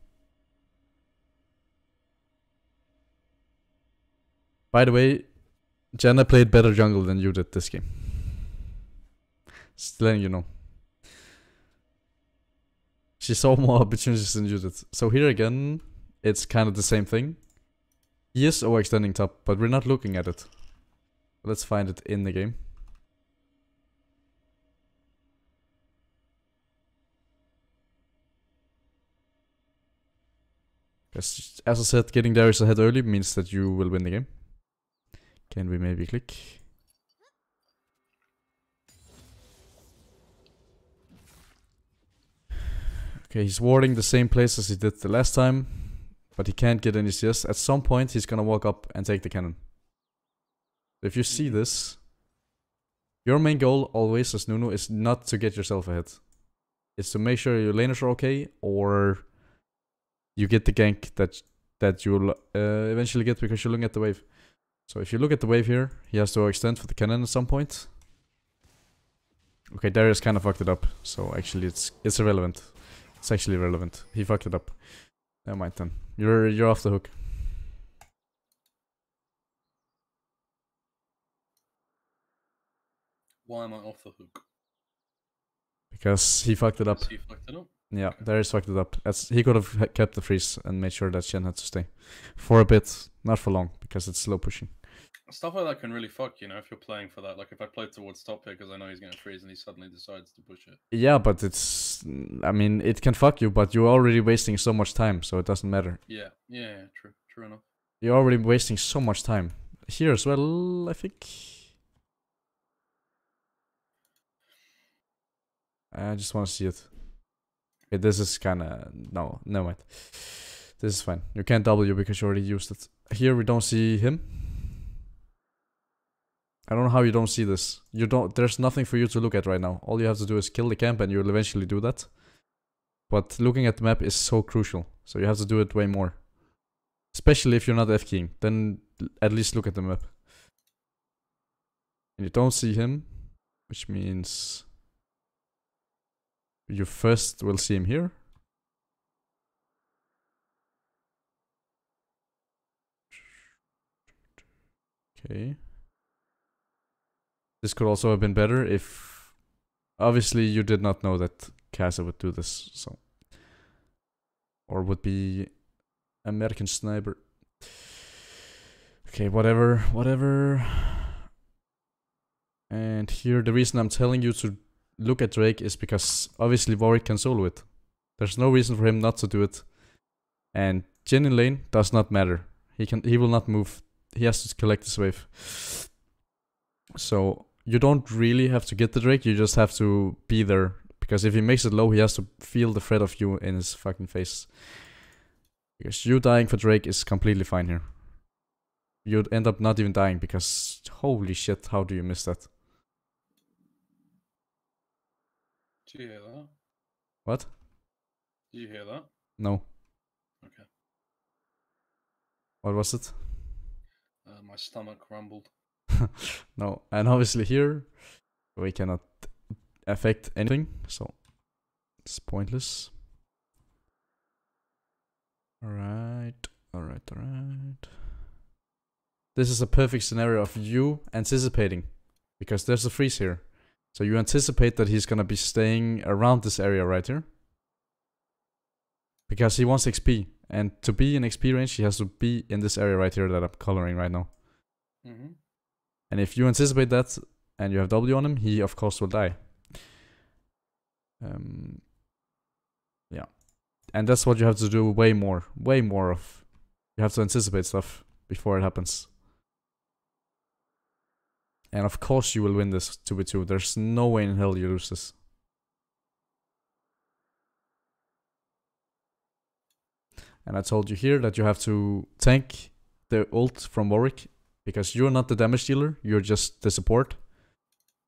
By the way, Janna played better jungle than you did this game. Just letting you know. She saw more opportunities than you did. So here again, it's kind of the same thing. He is overextending top, but we're not looking at it. Let's find it in the game. As I said, getting Darius ahead early means that you will win the game. Can we maybe click? Okay, he's warding the same place as he did the last time, but he can't get any CS. At some point, he's gonna walk up and take the cannon. If you see this, your main goal always as Nunu is not to get yourself ahead. It's to make sure your laners are okay, or you get the gank that you'll eventually get because you're looking at the wave. So if you look at the wave here, he has to extend for the cannon at some point. Okay, Darius kind of fucked it up, so actually it's irrelevant. It's actually irrelevant. He fucked it up. Never mind then. You're off the hook. Why am I off the hook? Because he fucked it up. He fucked it up? Yeah, Darius fucked it up. He could have kept the freeze and made sure that Shen had to stay. For a bit, not for long, because it's slow pushing. Stuff like that can really fuck, you know, if you're playing for that. Like, if I play towards top here because I know he's going to freeze and he suddenly decides to push it. Yeah, but it's... I mean, it can fuck you, but you're already wasting so much time, so it doesn't matter. Yeah, true enough. You're already wasting so much time. Here as well, I think. I just want to see it. Okay, this is kinda... No, never mind. This is fine. You can't W because you already used it. Here we don't see him. I don't know how you don't see this. You don't. There's nothing for you to look at right now. All you have to do is kill the camp and you'll eventually do that. But looking at the map is so crucial. So you have to do it way more. Especially if you're not F-keying. Then at least look at the map. And you don't see him. Which means... you first will see him here. Okay. This could also have been better if... obviously you did not know that Kasa would do this, so... or would be... American Sniper. Okay, whatever. And here, the reason I'm telling you to look at Drake is because obviously Warwick can solo it. There's no reason for him not to do it. And Jhin in lane does not matter. He will not move. He has to collect this wave. So you don't really have to get the Drake, you just have to be there. Because if he makes it low, he has to feel the threat of you in his fucking face. Because you dying for Drake is completely fine here. You'd end up not even dying because holy shit, how do you miss that? Did you hear that? What? Did you hear that? No. Okay. What was it? My stomach rumbled. No, and obviously here we cannot affect anything, so it's pointless. Alright. This is a perfect scenario of you anticipating, because there's a freeze here. So you anticipate that he's gonna be staying around this area right here. Because he wants XP, and to be in XP range he has to be in this area right here that I'm coloring right now. And if you anticipate that and you have W on him, he of course will die. Yeah. And that's what you have to do way more of. You have to anticipate stuff before it happens. And of course you will win this 2v2. There's no way in hell you lose this. And I told you here that you have to tank the ult from Warwick, because you're not the damage dealer, you're just the support.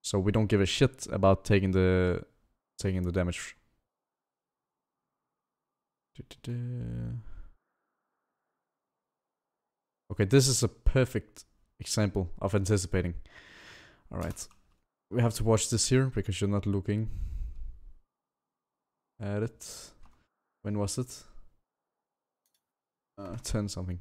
So we don't give a shit about taking the damage. Okay, this is a perfect example of anticipating. Alright. We have to watch this here because you're not looking at it. When was it? 10 something.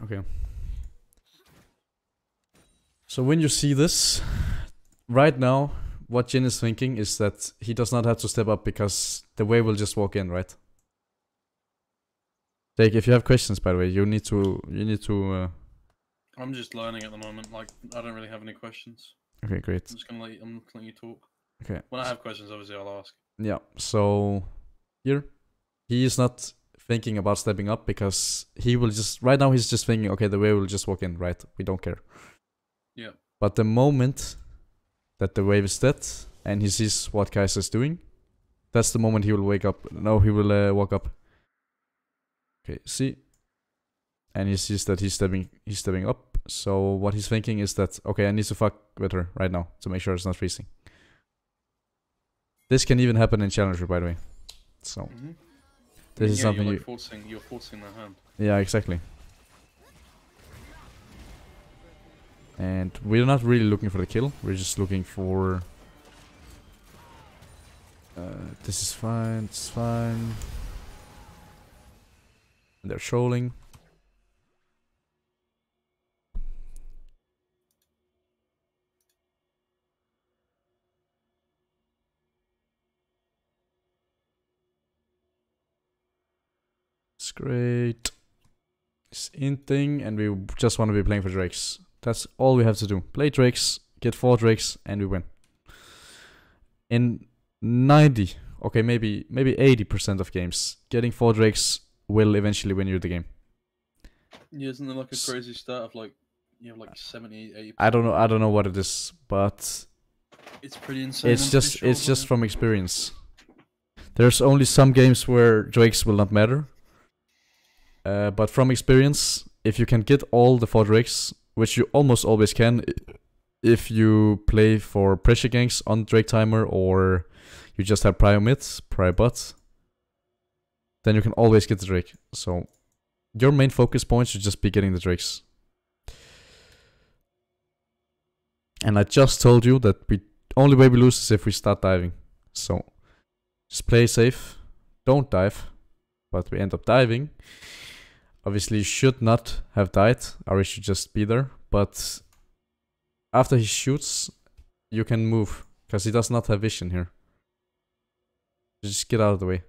Okay. So when you see this, right now, what Jin is thinking is that he does not have to step up because the wave will just walk in, right? Jake, if you have questions, by the way, you need to. I'm just learning at the moment. Like, I don't really have any questions. Okay, great. I'm just gonna let you talk. Okay. When I have questions, obviously I'll ask. Yeah. So here, he is not thinking about stepping up because he will just right now he's just thinking, okay, the wave will just walk in, right? We don't care. Yeah. But the moment that the wave is dead and he sees what Kai'Sa is doing, that's the moment he will wake up. No, he will walk up. Okay, see, and he sees that he's stepping up. So what he's thinking is that, okay, I need to fuck with her right now to make sure it's not freezing. This can even happen in Challenger, by the way. So this is something you're forcing their hand. Yeah, exactly. And we're not really looking for the kill. We're just looking for. This is fine. It's fine. They're trolling. It's great. It's in thing, and we just want to be playing for Drakes. That's all we have to do. Play Drakes, get 4 Drakes, and we win. In 90, okay, maybe 80% of games, getting 4 Drakes will eventually win you the game. Yeah, isn't there like a crazy stat of like you have like 70, 80%? I don't know what it is, but it's pretty insane. It's just from experience. There's only some games where Drakes will not matter. But from experience, if you can get all the 4 Drakes, which you almost always can, if you play for pressure ganks on Drake timer or you just have prio mids, prio bots, then you can always get the Drake. So your main focus point should just be getting the Drakes. And I just told you that the only way we lose is if we start diving. So just play safe, don't dive, but we end up diving. Obviously you should not have died, or he should just be there, but after he shoots, you can move, because he does not have vision here. Just get out of the way.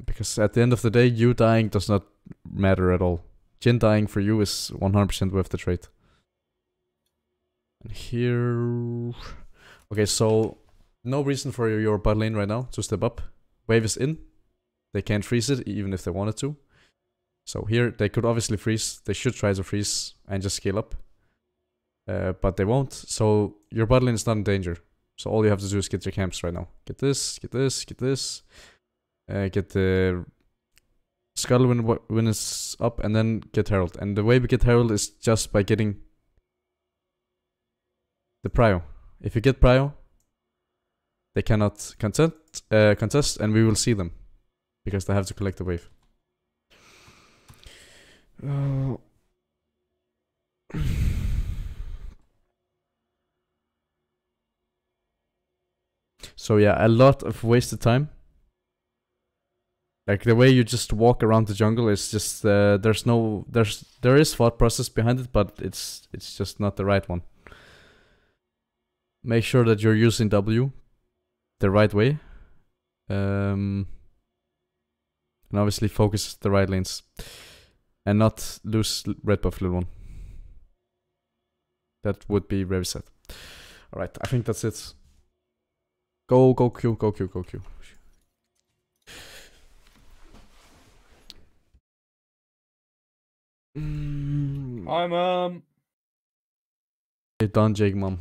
Because at the end of the day, you dying does not matter at all. Jin dying for you is 100% worth the trade. And here... Okay, so no reason for your bot lane right now to step up. Wave is in. They can't freeze it, even if they wanted to. So here, they could obviously freeze. They should try to freeze and just scale up. But they won't. So your bot lane is not in danger. So all you have to do is get your camps right now. Get this, get this, get this. Get the Scuttle when it's up, and then get Herald. And the way we get Herald is just by getting the prio. If you get prio, they cannot contest, and we will see them. Because they have to collect the wave. So yeah, a lot of wasted time. Like the way you just walk around the jungle is just there is thought process behind it, but it's just not the right one. Make sure that you're using W the right way, and obviously focus the right lanes, and not lose red buff level 1. That would be very sad. All right, I think that's it. Go Q, go Q, go Q. I'm Hey, Donjake, mom.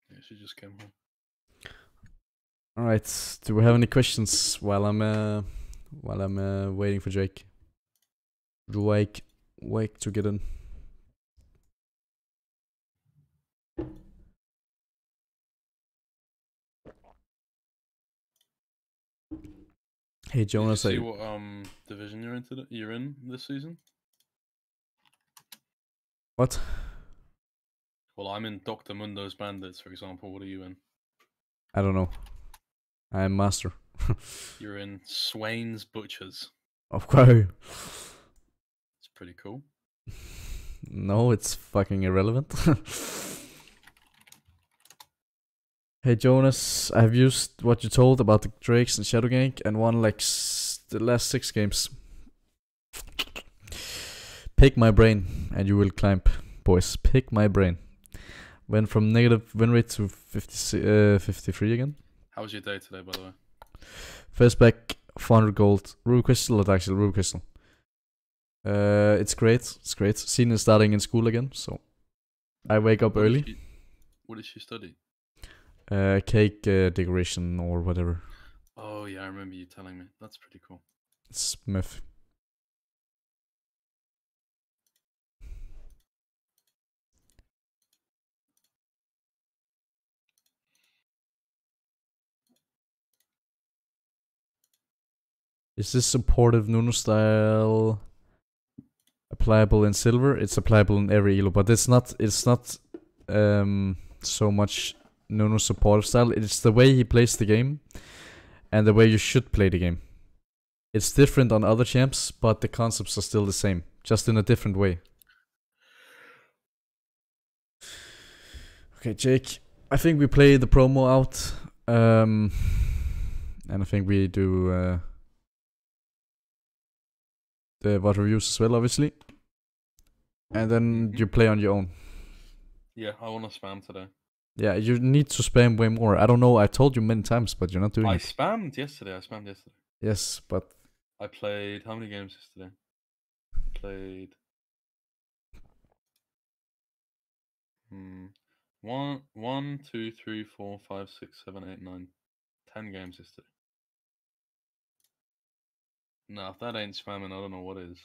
Yeah, she just came home. All right. Do we have any questions while I'm waiting for Jake? Wake to get in. Hey Jonas, Did you see what division you're in this season? What? Well, I'm in Dr. Mundo's Bandits, for example. What are you in? I don't know. I am master. You're in Swain's Butchers. Of course. It's pretty cool. No, it's fucking irrelevant. Hey Jonas, I have used what you told about the Drakes and Shadow Gank and won like the last 6 games. Pick my brain and you will climb, boys. Pick my brain. Went from negative win rate to 53 again. How was your day today, by the way? First back, 400 gold. Ruby Crystal or actually Ruby Crystal. It's great. It's great. Scene is starting in school again, so I wake up early. What did she study? Cake decoration or whatever. Oh yeah, I remember you telling me. That's pretty cool. It's myth. Is this supportive Nuno style applicable in silver? It's applicable in every elo, but it's not so much Nuno supportive style. It's the way he plays the game and the way you should play the game. It's different on other champs, but the concepts are still the same, just in a different way. Okay, Jake, I think we play the promo out, and I think we do the VOD reviews as well, obviously. And then you play on your own. Yeah, I want to spam today. Yeah, you need to spam way more. I don't know, I told you many times, but you're not doing it. I spammed yesterday. Yes, but... I played... How many games yesterday? I played... 1, 2, 3, 4, 5, 6, 7, 8, 9, 10 games yesterday. No, if that ain't spamming, I don't know what is.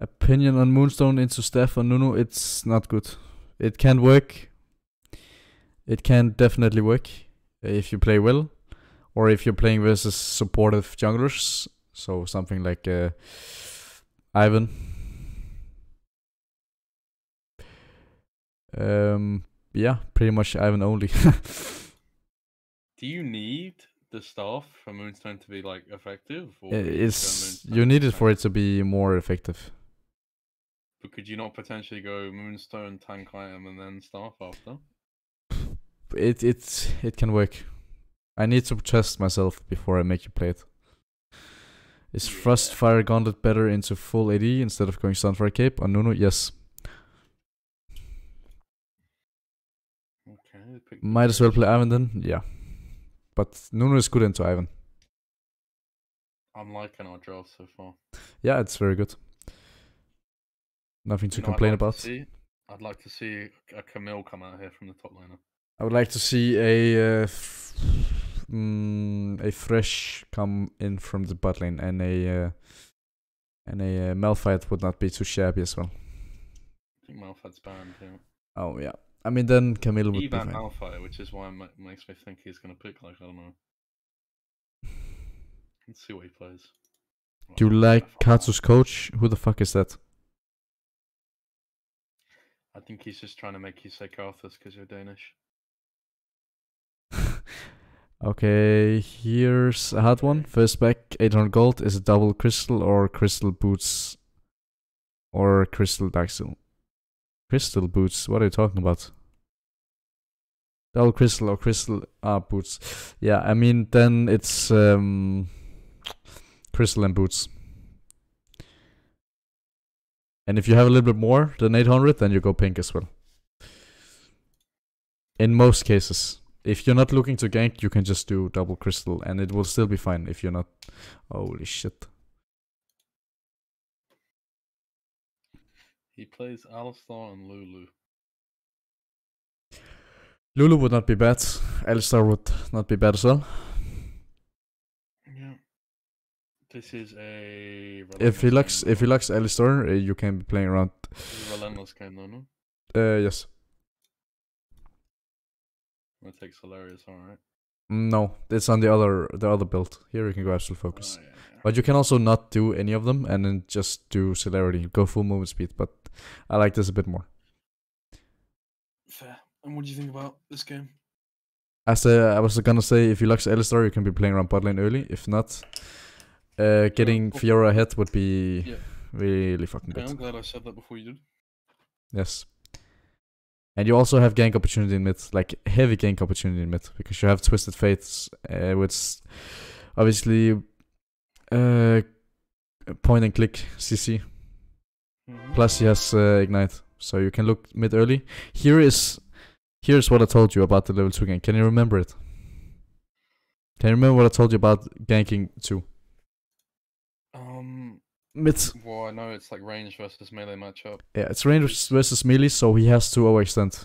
Opinion on Moonstone into Steph or Nuno, it's not good. It can work. It can definitely work if you play well. Or if you're playing versus supportive junglers. So something like Ivan. Yeah, pretty much Ivan only. Do you need the staff for Moonstone to be like effective? Or you need it for it to be more effective. But could you not potentially go Moonstone, tank item, and then staff after? It can work. I need to test myself before I make you play it. Is Frostfire Gauntlet better into full AD instead of going Sunfire Cape on Nuno? Yes. Okay. Might as well play Ivan then? Yeah. But Nuno is good into Ivan. I'm liking our draft so far. Yeah, it's very good. Nothing to complain about. I'd like to see a Camille come out here from the top laner. I would like to see a fresh come in from the bot lane, and a Malphite would not be too shabby as well. I think Malphite's banned here. Oh yeah, I mean then Camille would be fine. Malphite, which is why it makes me think he's gonna pick like I don't know. Let's see what he plays. Do you like Katsu's coach? Who the fuck is that? I think he's just trying to make you say Karthus because you're Danish. Okay, here's a hard one. First back, 800 gold. Is it double crystal or crystal boots? Or crystal dark steel? Crystal boots? What are you talking about? Double crystal or crystal boots? Yeah, I mean then it's crystal and boots. And if you have a little bit more than 800, then you go pink as well. In most cases. If you're not looking to gank, you can just do double crystal and it will still be fine if you're not. Holy shit. He plays Alistar and Lulu. Lulu would not be bad. Alistar would not be bad as well. Yeah. This is a if he likes Alistar, you can be playing around. This is a relentless game though, no? Yes. It takes hilarious, alright. No, it's on the other build. Here you can go absolute focus. Oh, yeah. But you can also not do any of them and then just do celerity. Go full movement speed, but I like this a bit more. Fair. And what do you think about this game? As I was gonna say, if you like Alistar, you can be playing around bot lane early. If not, getting Fiora ahead would be really fucking good. I'm glad I said that before you did. Yes. And you also have gank opportunity in mid, like heavy gank opportunity in mid, because you have Twisted Fates, which obviously point and click CC. Plus he has Ignite, so you can look mid early. Here's what I told you about the level 2 gank. Can you remember it? Can you remember what I told you about ganking 2? Mid. Well, I know it's like range versus melee matchup. Yeah, it's range versus melee, so he has to overextend.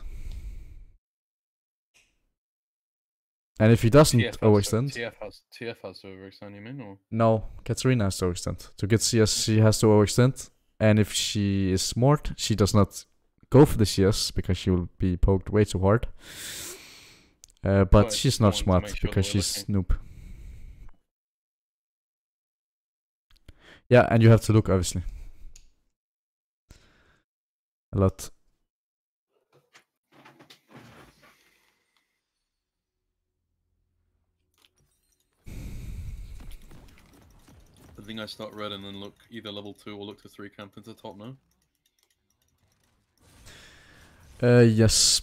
And if he doesn't overextend... TF has to overextend, you mean? Or? No, Katarina has to overextend. To get CS, she has to overextend. And if she is smart, she does not go for the CS, because she will be poked way too hard. But she's not smart, because she's noob. Yeah, and you have to look, obviously. A lot. I think I start red and then look either level 2 or look to 3 camp into top now. Yes.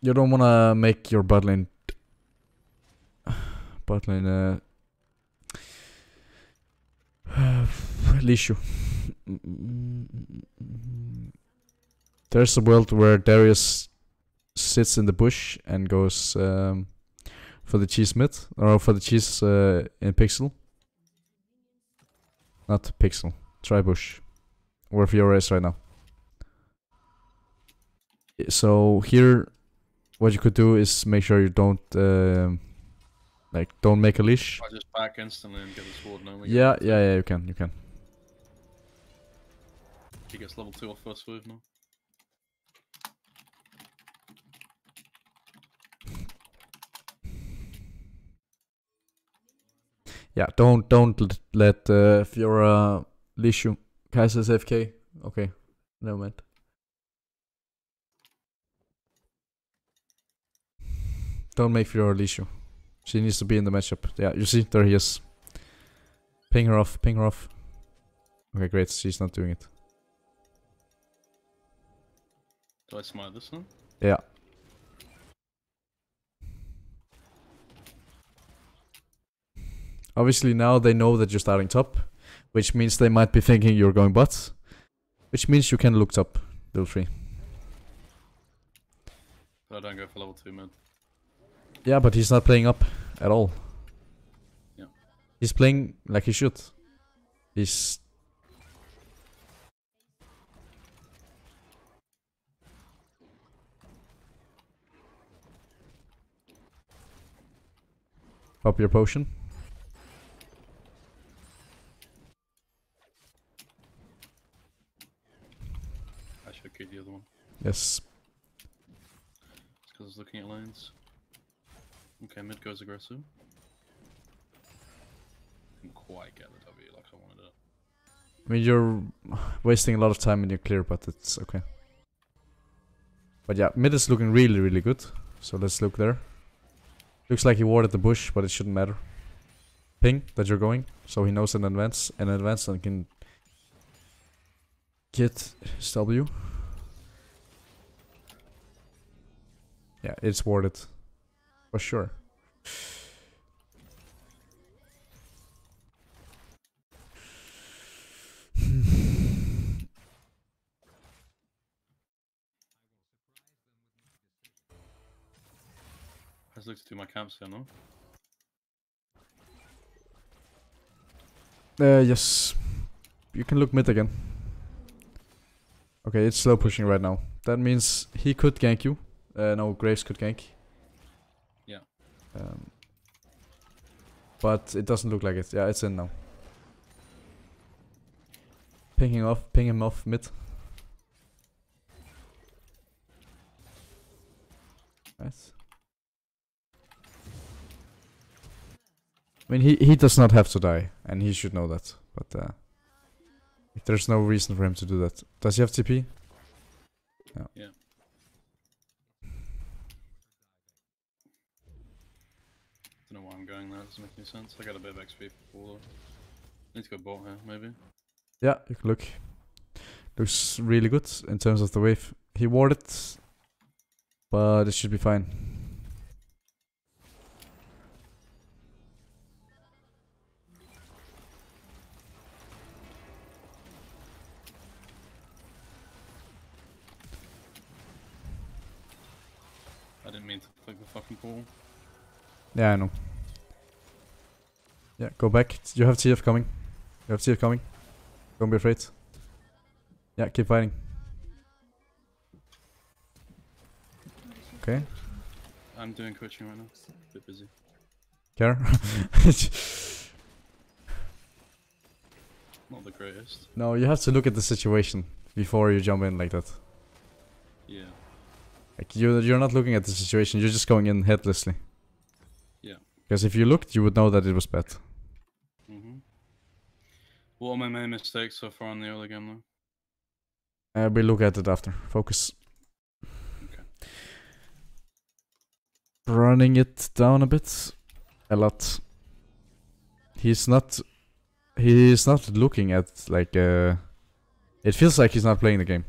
You don't wanna make your bot lane Lishu. There's a world where Darius sits in the bush and goes for the cheese mid, or for the cheese in pixel. Not pixel, try bush. Where Fiora is right now. So here, what you could do is make sure you don't don't make a leash. I just back instantly and get the sword now. Yeah, you can. He gets level 2 off first move now. Yeah, don't let Fiora leash you. Kaiser's AFK. Okay, never mind. Don't make Fiora leash you. She needs to be in the matchup. Yeah, you see, there he is. Ping her off. Okay, great. She's not doing it. Do I smite this one? Yeah. Obviously now they know that you're starting top, which means they might be thinking you're going bot, which means you can look top, level 3. But I don't go for level 2 mid. Yeah, but he's not playing up at all. Yeah. He's playing like he should. He's... Pop your potion. I should kill the other one. Yes. It's because I was looking at lanes. Okay, mid goes aggressive. Didn't quite get the W like I wanted it. I mean, you're wasting a lot of time in your clear, but it's okay. But yeah, mid is looking really, really good. So let's look there. Looks like he warded the bush, but it shouldn't matter. Ping that you're going, so he knows in advance and can get his W. Yeah, it's warded. For sure. Let's look to do my camps here, no? Yes. You can look mid again. Okay, it's slow pushing right now. That means he could gank you. No, Graves could gank. Yeah. But it doesn't look like it. Yeah, it's in now. Ping him off mid. Nice. I mean, he does not have to die, and he should know that. But there's no reason for him to do that. Does he have TP? No. Yeah. Don't know why I'm going there. It doesn't make any sense. I got a bit of XP before. Need to go bot here, maybe. Yeah, you can look. Looks really good in terms of the wave. He warded, but it should be fine. I didn't mean to click the fucking pool. Yeah, I know. Yeah, go back. You have TF coming. You have TF coming. Don't be afraid. Yeah, keep fighting. Okay. I'm doing coaching right now. A bit busy. Care? Not the greatest. No, you have to look at the situation before you jump in like that. Yeah. Like you're not looking at the situation, you're just going in headlessly. Yeah. Because if you looked, you would know that it was bad. What are my main mistakes so far in the early game We'll look at it after. Focus. Okay. Running it down a bit. A lot. He's not looking at like it feels like he's not playing the game.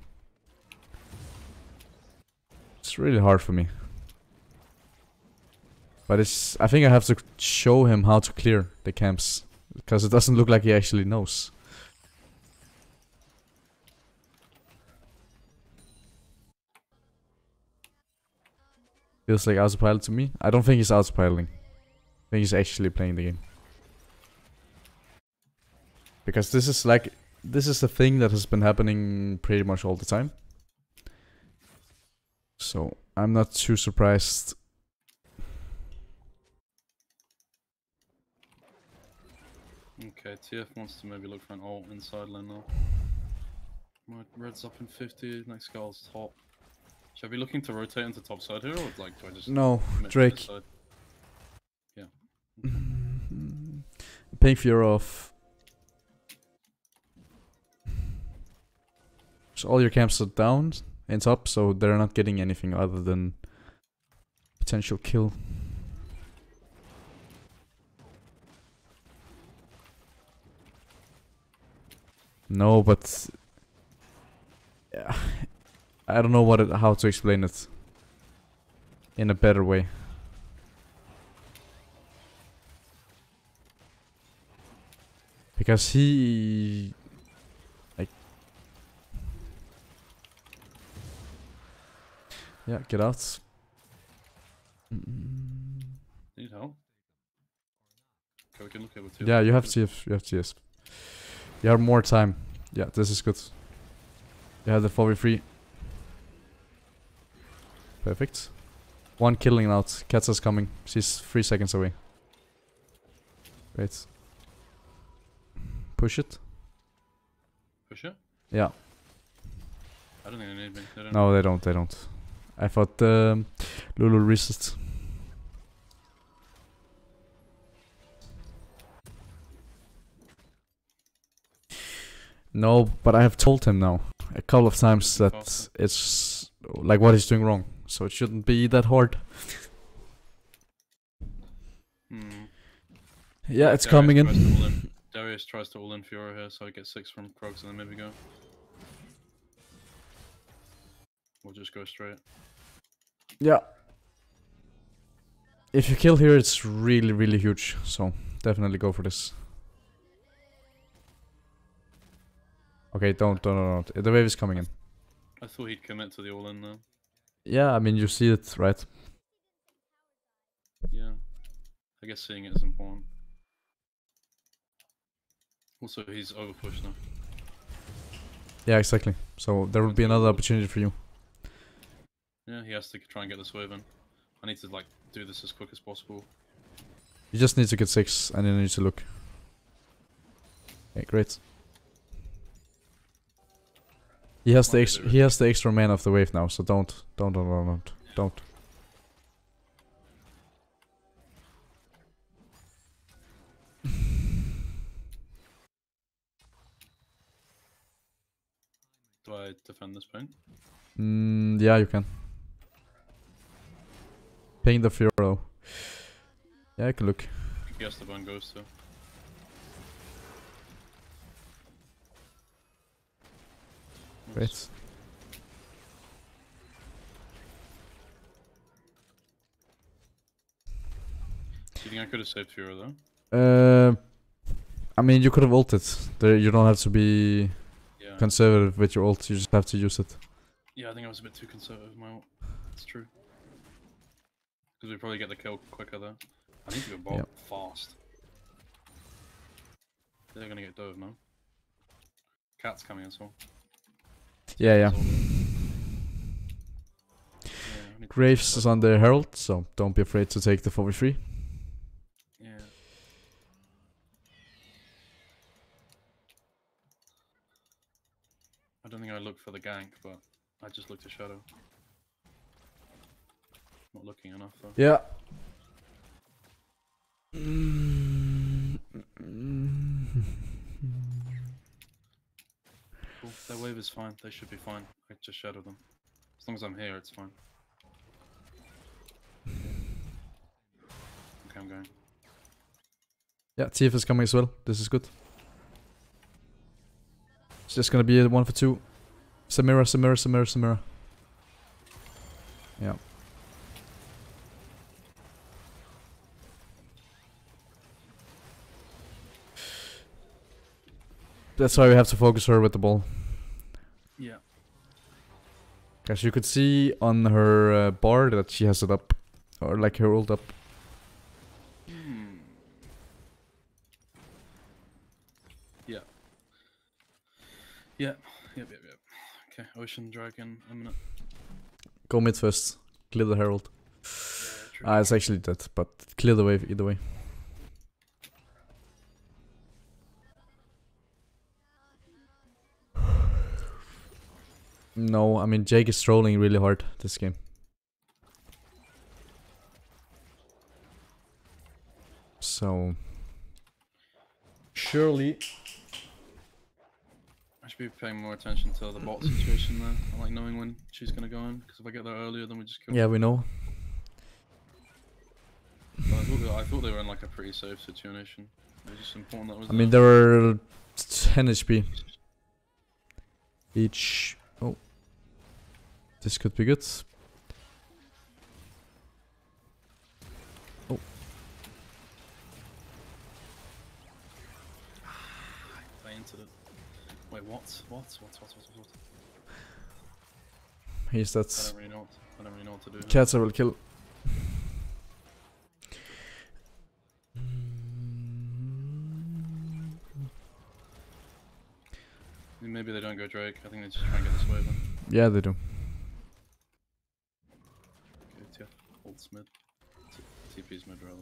It's really hard for me. But I think I have to show him how to clear the camps. Because it doesn't look like he actually knows. Feels like autopilot to me. I don't think he's autopiloting. I think he's actually playing the game. Because this is the thing that has been happening pretty much all the time. So I'm not too surprised. Okay, TF wants to maybe look for an ult inside lane now. My red's up in 50, next skull's top. Should I be looking to rotate into top side here, or like do I just... No, Drake. Yeah. Pink fear off. So all your camps are down and top, so they're not getting anything other than potential kill. No, but yeah, I don't know how to explain it in a better way. Because he like yeah, get out. Need help? Okay, we can look at with TF. Yeah, you have TF, you have TS. You have more time. Yeah, this is good. You have the 4v3. Perfect. One killing out. Katsa's coming. She's 3 seconds away. Wait. Push it. Push it? Yeah. I don't think they need me. They don't. No, they don't. They don't. I thought Lulu resist. No, but I have told him now a couple of times that it's like what he's doing wrong, so it shouldn't be that hard. Yeah, it's coming in. Darius tries to all in Fiora here, so I get 6 from Krogs and then maybe go. We'll just go straight. Yeah. If you kill here, it's really, really huge. So definitely go for this. Okay, don't. The wave is coming in. I thought he'd commit to the all-in though. Yeah, I mean, you see it, right? Yeah. I guess seeing it is important. Also, he's overpushed now. Yeah, exactly. So there will be another opportunity for you. Yeah, he has to try and get this wave in. I need to like do this as quick as possible. You just need to get 6 and then you need to look. Okay, great. He has the extra mana of the wave now, so don't. Do I defend this point? Yeah, you can. Ping the Fiora. Yeah, I can look. I guess the one goes to. Great. Do you think I could have saved Fiora though? I mean, you could have ulted. There, you don't have to be conservative with your ult. You just have to use it. Yeah, I think I was a bit too conservative with my ult. It's true. Because we probably get the kill quicker though. I need to go bot fast. They're gonna get dove now. Cat's coming as well. Yeah. Graves is on the Herald, so don't be afraid to take the 4v3. Yeah. I don't think I looked for the gank, but I just looked at Shadow. Not looking enough though. Yeah. Cool. Their wave is fine. They should be fine. I just shadow them. As long as I'm here, it's fine. Okay, I'm going. Yeah, TF is coming as well. This is good. It's just gonna be a 1 for 2. Samira. Yeah. That's why we have to focus her with the ball. Yeah. As you could see on her bar that she has it up. Or like her ult up. Yep. Okay, Ocean Dragon, imminent. Go mid first. Clear the Herald. Yeah, it's actually dead, but clear the wave either way. No, I mean Jake is trolling really hard this game. So surely I should be paying more attention to the bot situation there. I like knowing when she's gonna go in, because if I get there earlier, then we just kill. Yeah, we know. But I thought they were in like a pretty safe situation. It was just important that was. I mean, there were 10 HP each. Oh, this could be good. Oh. I entered it. Wait, what? He's that. I don't really know what to do. Cats will kill. Maybe they don't go Drake. I think they just try and get this wave in. Yeah, they do. Okay, ult's mid. TP's mid rather.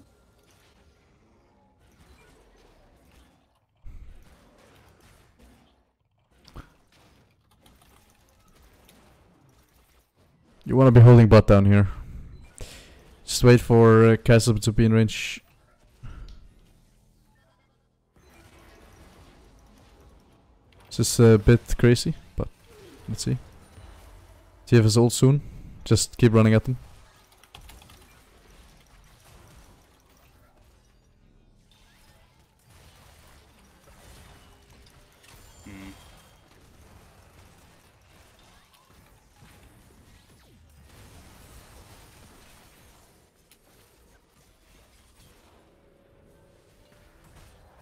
You want to be holding bot down here. Just wait for Castle to be in range. This is a bit crazy, but let's see. TF is ult soon. Just keep running at them.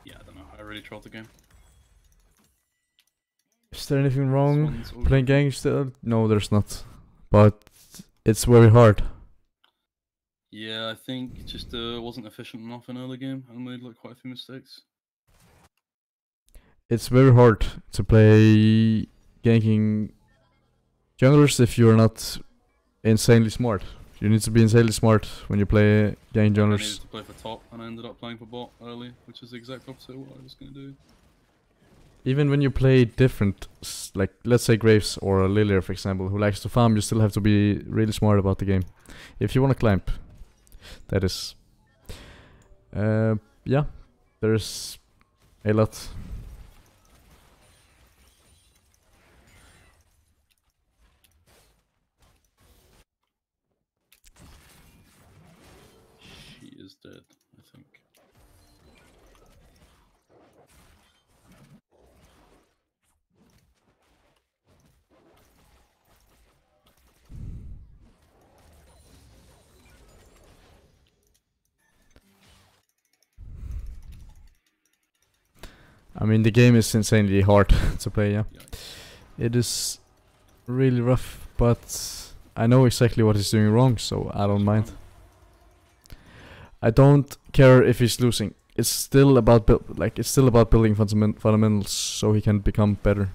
Yeah, I don't know. I really trolled the game. Is there anything wrong playing gank still? No, there's not. But it's very hard. Yeah, I think just wasn't efficient enough in early game and made like quite a few mistakes. It's very hard to play ganking junglers if you're not insanely smart. You need to be insanely smart when you play gank junglers. I needed to play for top and I ended up playing for bot early, which is the exact opposite of what I was going to do. Even when you play different, like let's say Graves or Lilia for example, who likes to farm, you still have to be really smart about the game. If you want to climb, that is. Yeah, there's a lot. She is dead, I think. I mean, the game is insanely hard to play, yeah. It is really rough, but I know exactly what he's doing wrong, so I don't mind. I don't care if he's losing. It's still about building fundamentals so he can become better.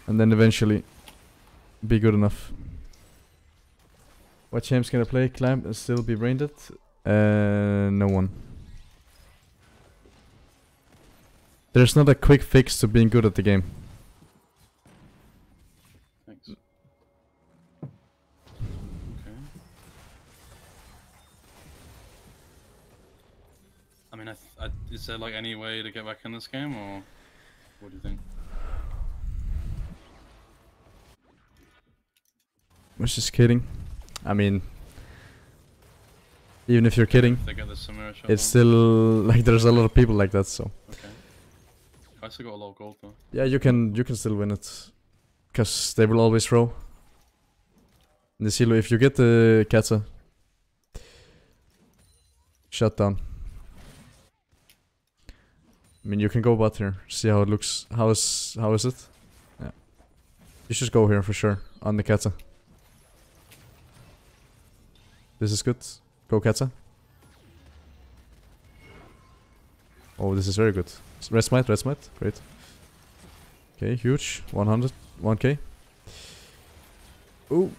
And then eventually be good enough. What champs can I play? Climb and still be brain dead? No one. There's not a quick fix to being good at the game. Thanks. Okay. I mean, is there like any way to get back in this game, or what do you think? I was just kidding. I mean, even if you're kidding, it's still like there's a lot of people like that. So. Okay. I still got a lot of gold though. Yeah, you can still win it, cause they will always throw. In the silo, if you get the Kata, shut down. I mean, you can go bot here, see how it looks. How is it? Yeah, you should go here for sure on the Kata. This is good. Go Kata. Oh, this is very good. Red smite, great. Okay, huge. 100, 1k. Ooh.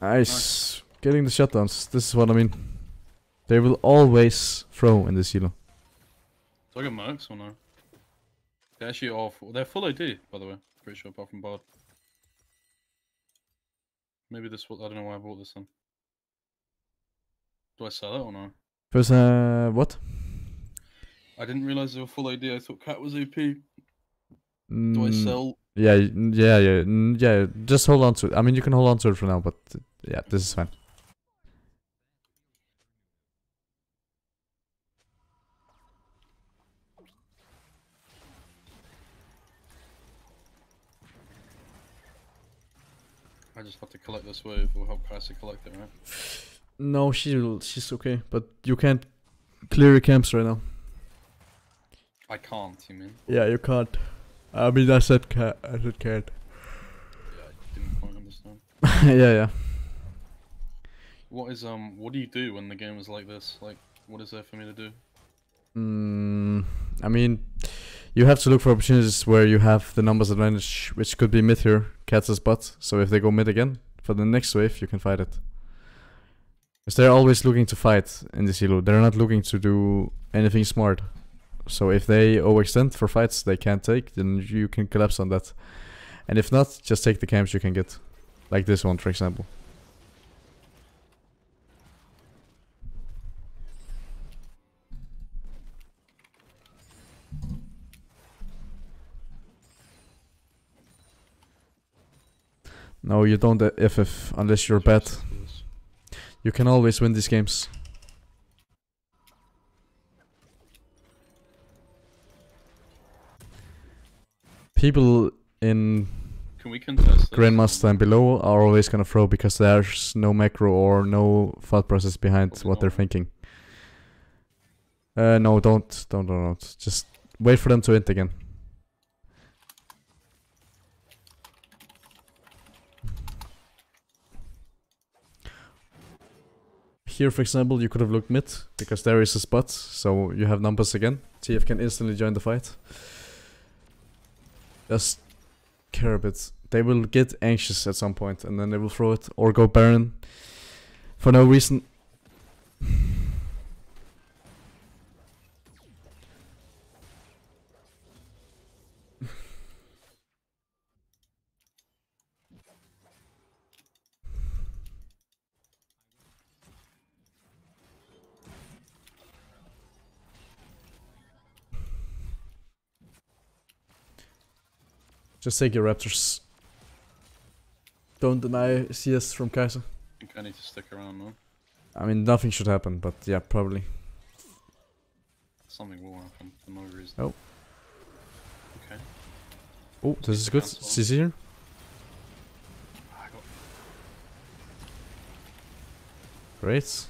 Nice. Getting the shutdowns. This is what I mean. They will always throw in the silo. Do I get mercs or no? They're actually all they're full AD, by the way. Pretty sure, apart from Bard. Maybe this was, I don't know why I bought this then. Do I sell it or no? First, what? I didn't realize they were full AD. I thought Cat was AP. Do I sell? Yeah. Just hold on to it. I mean, you can hold on to it for now, but yeah, this is fine. I just have to collect this wave or help Cassie collect it, right? No, she's okay, but you can't clear your camps right now. I can't, you mean? Yeah, you can't. I mean, I said can't. Yeah, I didn't quite understand. yeah. What do you do when the game is like this? Like, what is there for me to do? I mean, you have to look for opportunities where you have the numbers advantage, which could be mid here, Katz's bot. So if they go mid again, for the next wave, you can fight it. Because they're always looking to fight in the silo. They're not looking to do anything smart. So if they overextend for fights they can't take, then you can collapse on that. And if not, just take the camps you can get. Like this one, for example. No, you don't FF unless you're bad. You can always win these games. people in Can we contest this? Grandmaster and below are always gonna throw because there's no macro or no thought process behind what they're thinking. No, don't. Just wait for them to int again. Here, for example, you could have looked mid, because there is a spot, so you have numbers again. TF can instantly join the fight. Just care a bit. They will get anxious at some point, and then they will throw it, or go Baron for no reason. Just take your Raptors. Don't deny CS from Kaiser. I think I need to stick around now. I mean, nothing should happen, but yeah, probably. Something will happen for no reason. Oh. Okay. Oh, this is good. CC here. Great.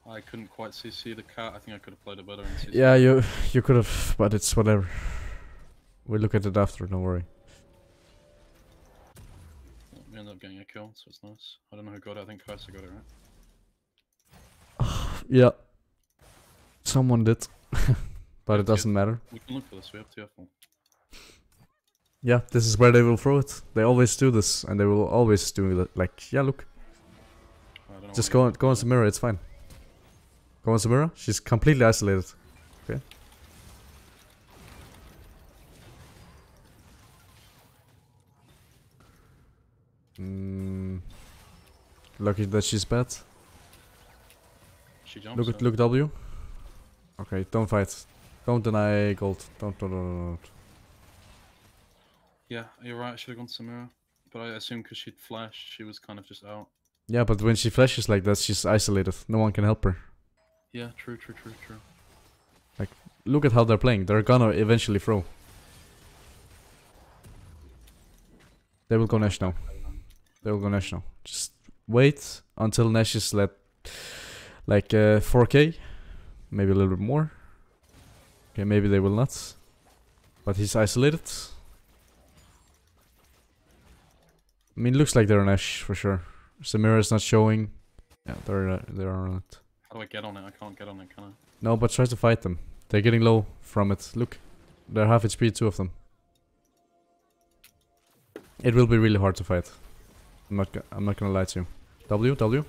I couldn't quite CC the cat. I think I could have played it better in CC. Yeah, you could have, but it's whatever. We'll look at it after, don't worry. We ended up getting a kill, so it's nice. I don't know who got it. I think Kaiser got it, right? Yeah. Someone did. But it doesn't matter. We can look for this. We have TF. Yeah, this is where they will throw it. They always do this, and they will always do it. Like, yeah, look. Just go on Samira, it's fine. Go on Samira. She's completely isolated. Okay. Lucky that she's bad. She jumps. Look W. Okay, don't fight. Don't deny gold. Don't. Yeah, you're right. I should have gone to Samira, but I assume because she'd flashed, she was kind of just out. Yeah, but when she flashes like that, she's isolated. No one can help her. Yeah, true. Like, look at how they're playing. They're gonna eventually throw. They will go Nash now. Just wait until Nash is like 4k. Maybe a little bit more. Okay, maybe they will not. But he's isolated. I mean, looks like they're Nash for sure. Samira is not showing. Yeah, they're on it. How do I get on it? I can't get on it, can I? No, but try to fight them. They're getting low from it. Look, they're half HP, two of them. It will be really hard to fight. I'm not gonna lie to you. W.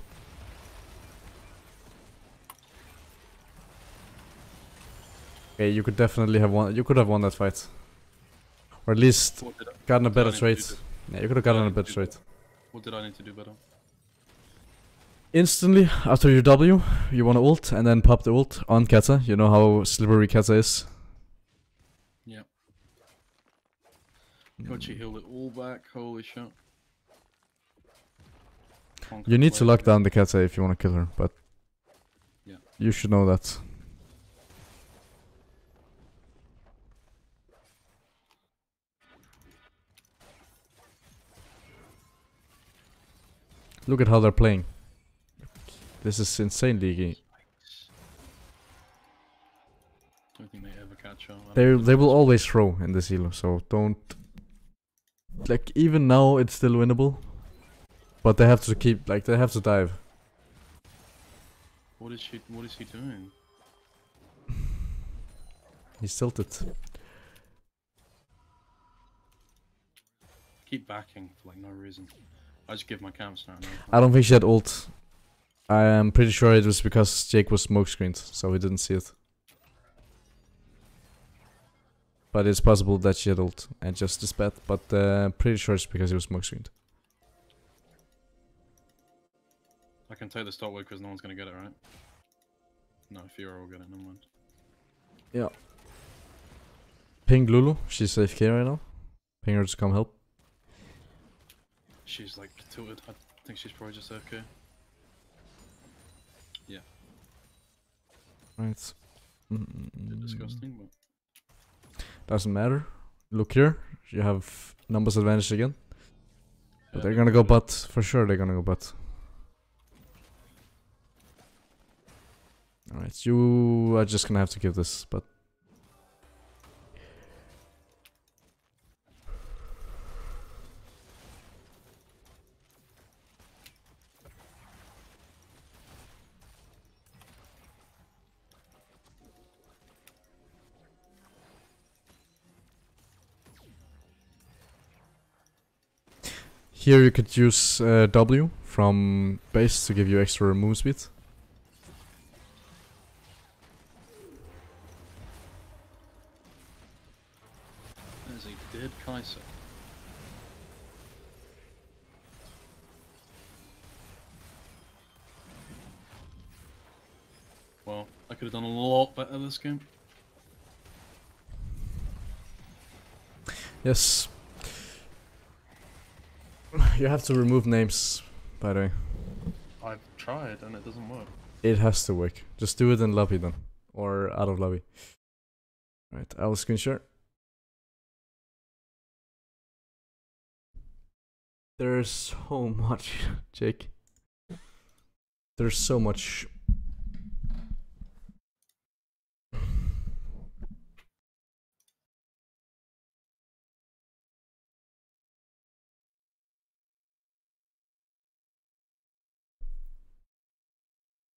Okay, you could definitely have won. You could have won that fight, or at least gotten a better trade. Yeah, you could have gotten a better trade. What did I need to do better? Instantly after your W, you want to ult and then pop the ult on Kata. You know how slippery Kata is. Yeah. God, she healed it all back. Holy shit. You need to lock down the Kata if you want to kill her, but yeah, you should know that. Look at how they're playing. This is insanely leaky. I don't think they ever catch up. They will always throw in this elo, so don't. Like, even now it's still winnable, but they have to keep, like, they have to dive. What is he doing? He's tilted. Keep backing for like no reason. I just give my camps now. I don't think she had ult. I am pretty sure it was because Jake was smoke screened, so he didn't see it. But it's possible that she had ult and just this bad, but pretty sure it's because he was smoke screened. I can take the stop word because no one's gonna get it, right? No, Fiora will get it, never mind. Yeah. Ping Lulu, she's AFK right now. Ping her to come help. She's like tilted. I think she's probably just AFK. Yeah. Right. Disgusting, but Doesn't matter. look here. You have numbers advantage again. But Yeah, they're gonna go bot. For sure they're gonna go bot. Alright, you are just gonna have to give this, but... Here you could use W from base to give you extra move speed. There's a dead Kaiser. Well, I could have done a lot better this game. Yes. You have to remove names, by the way. I've tried and it doesn't work. It has to work. Just do it in lobby then. Or out of lobby. Right, I will screen share. There's so much, Jake. There's so much.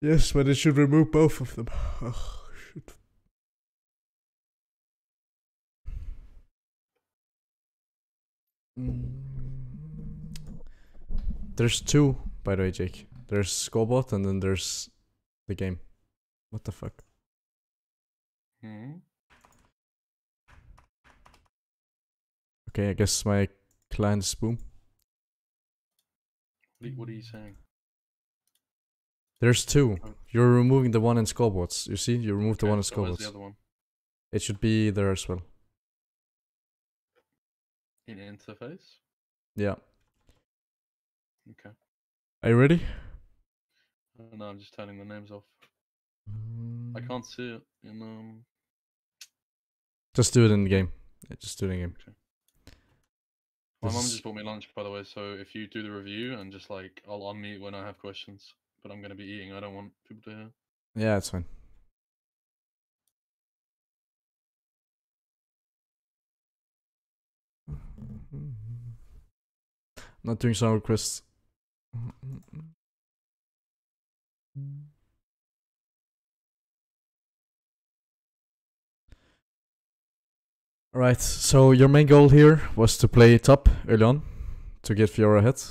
Yes, but it should remove both of them. Oh, shit. There's two, by the way, Jake. There's Scorebot and then there's the game. What the fuck? Okay, I guess my client is boom. What are you saying? There's two. You're removing the one in Scorebots. You see? You removed the one in So where's Scorebots. the other one? It should be there as well. In interface? Yeah. Okay. Are you ready? No, I'm just turning the names off. I can't see it in Just do it in the game. Yeah, just do it in the game. Okay. My mum just bought me lunch, by the way, so if you do the review and just like, I'll unmute when I have questions. But I'm gonna be eating, I don't want people to hear. Yeah, it's fine. Not doing song requests. Alright, so your main goal here was to play top early on to get Fiora ahead.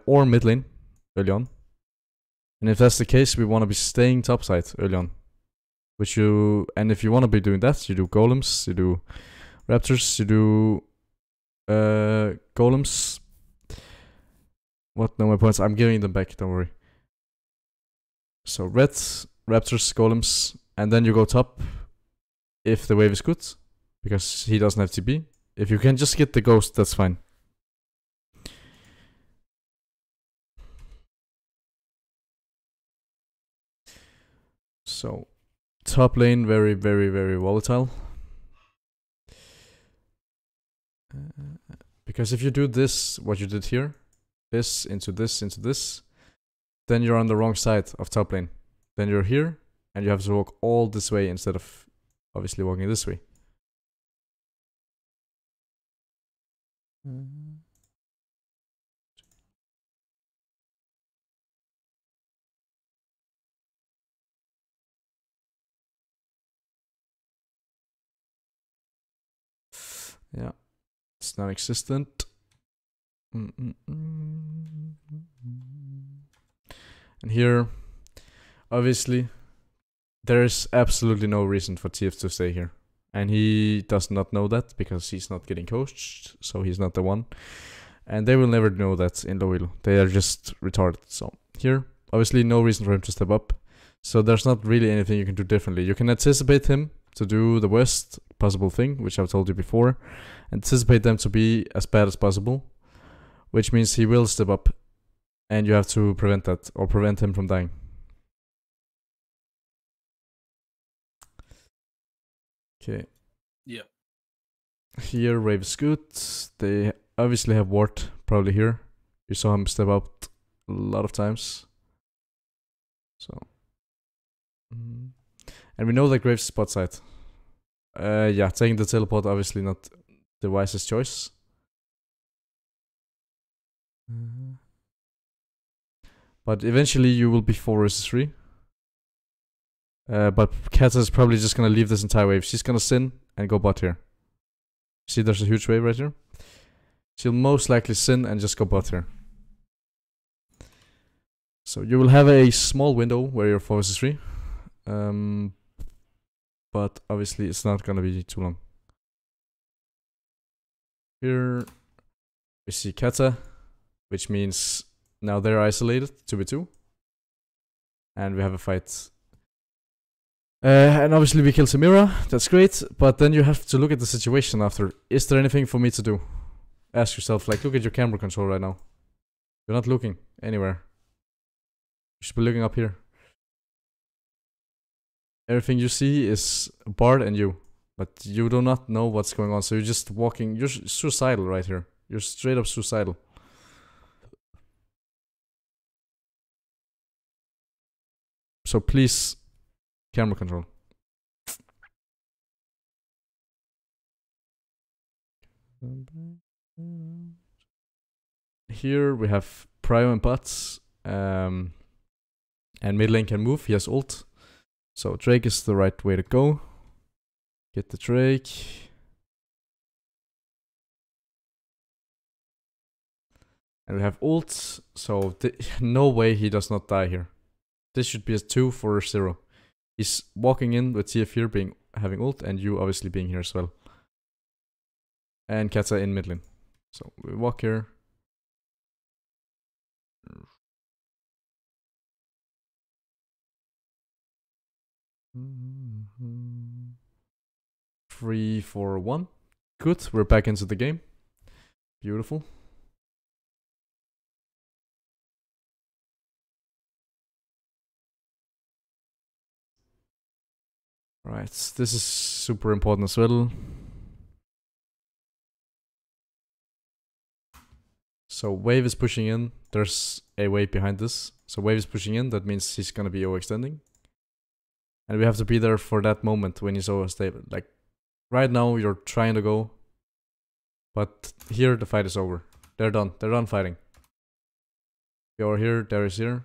Or mid lane early on. And if that's the case, we want to be staying topside early on. And if you want to be doing that, you do golems, you do raptors, you do golems. What? No, my points. I'm giving them back, don't worry. So reds, raptors, golems, and then you go top if the wave is good, because he doesn't have TP. If you can just get the ghost, that's fine. So, top lane, very, very, very volatile. Because if you do this, what you did here, this, into this, then you're on the wrong side of top lane. Then you're here, and you have to walk all this way instead of obviously walking this way. Yeah, it's non-existent. And here, obviously, there is absolutely no reason for TF to stay here. And he does not know that because he's not getting coached, so he's not the one. And they will never know that in low elo. They are just retarded. So here, obviously no reason for him to step up. So there's not really anything you can do differently. You can anticipate him to do the worst possible thing, which I've told you before. Anticipate them to be as bad as possible, which means he will step up. And you have to prevent that, or prevent him from dying. Okay. Yeah. Here, wave is good. They obviously have ward probably here. You saw him step out a lot of times. So. And we know that Graves is spot side. Yeah, taking the teleport obviously not the wisest choice. But eventually you will be 4 versus 3. But Kata is probably just gonna leave this entire wave. She's gonna sin and go bot here. See, there's a huge wave right here. She'll most likely sin and just go bot here. So you will have a small window where you're 4 versus 3. But obviously it's not gonna be too long. Here we see Kata, which means now they're isolated, 2v2. And we have a fight. And obviously we kill Samira, that's great, but then you have to look at the situation after. Is there anything for me to do? Ask yourself, like, look at your camera control right now. You're not looking anywhere. You should be looking up here. Everything you see is Bard and you, but you do not know what's going on, so you're just walking. You're suicidal right here. You're straight up suicidal. So please, camera control. Here we have Prio and bots, and mid lane can move. He has ult, so Drake is the right way to go. Get the Drake. And we have ult, so no way he does not die here. This should be a 2 for 0. He's walking in with TF here having ult, and you obviously being here as well. And Kata in mid lane. So we walk here. Mm-hmm. 3, 4, 1. Good, we're back into the game. Beautiful. Right, this is super important as well. So wave is pushing in. There's a wave behind this. So wave is pushing in. That means he's gonna be overextending. And we have to be there for that moment when he's overstable. Like right now, you're trying to go, but here the fight is over. They're done. They're done fighting. You're here. Darius here.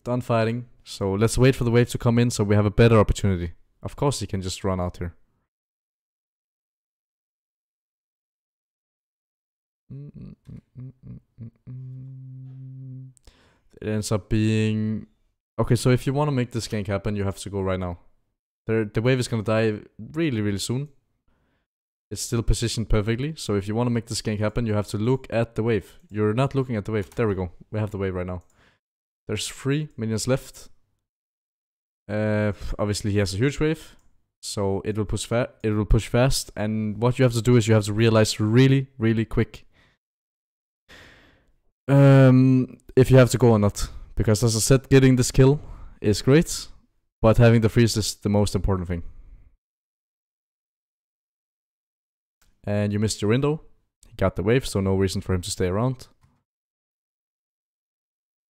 Done fighting. So let's wait for the wave to come in so we have a better opportunity. Of course, he can just run out here. It ends up being... Okay, so if you want to make this gank happen, you have to go right now. The wave is going to die really, really soon. It's still positioned perfectly. So if you want to make this gank happen, you have to look at the wave. You're not looking at the wave. There we go. We have the wave right now. There's 3 minions left. Obviously he has a huge wave, so it will push fast. And what you have to do is you have to realize really, really quick if you have to go or not. Because as I said, getting this kill is great, but having the freeze is the most important thing. And you missed your window. He got the wave, so no reason for him to stay around.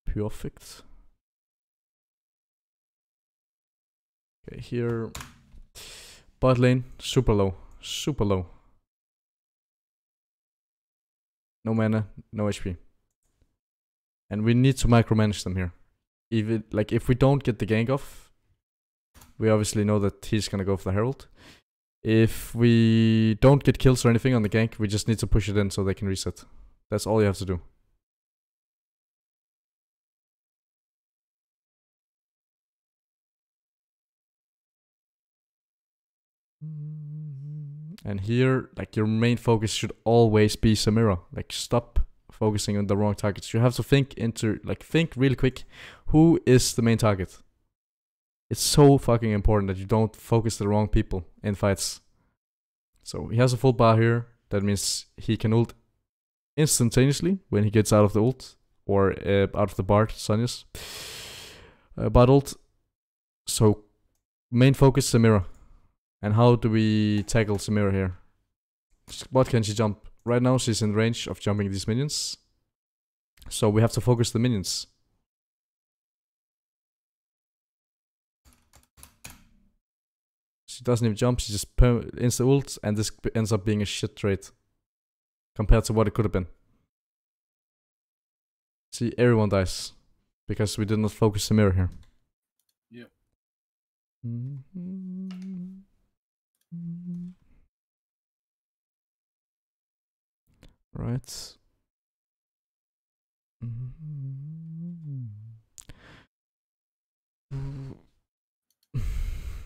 Perfect. Okay, here, bot lane, super low, super low. No mana, no HP. And we need to micromanage them here. Even like if we don't get the gank off, we obviously know that he's gonna go for the Herald. If we don't get kills or anything on the gank, we just need to push it in so they can reset. That's all you have to do. And here, like, your main focus should always be Samira. Like, stop focusing on the wrong targets. You have to think really quick, who is the main target? It's so fucking important that you don't focus the wrong people in fights. So he has a full bar here. That means he can ult instantaneously when he gets out of the ult, or out of the Bard, Sonya's Bard ult. So main focus Samira. And how do we tackle Samira here? What can she jump? Right now she's in range of jumping these minions. So we have to focus the minions. She doesn't even jump, she just insta ult, and this ends up being a shit trade compared to what it could have been. See, everyone dies because we did not focus the mirror here. Yep. Right.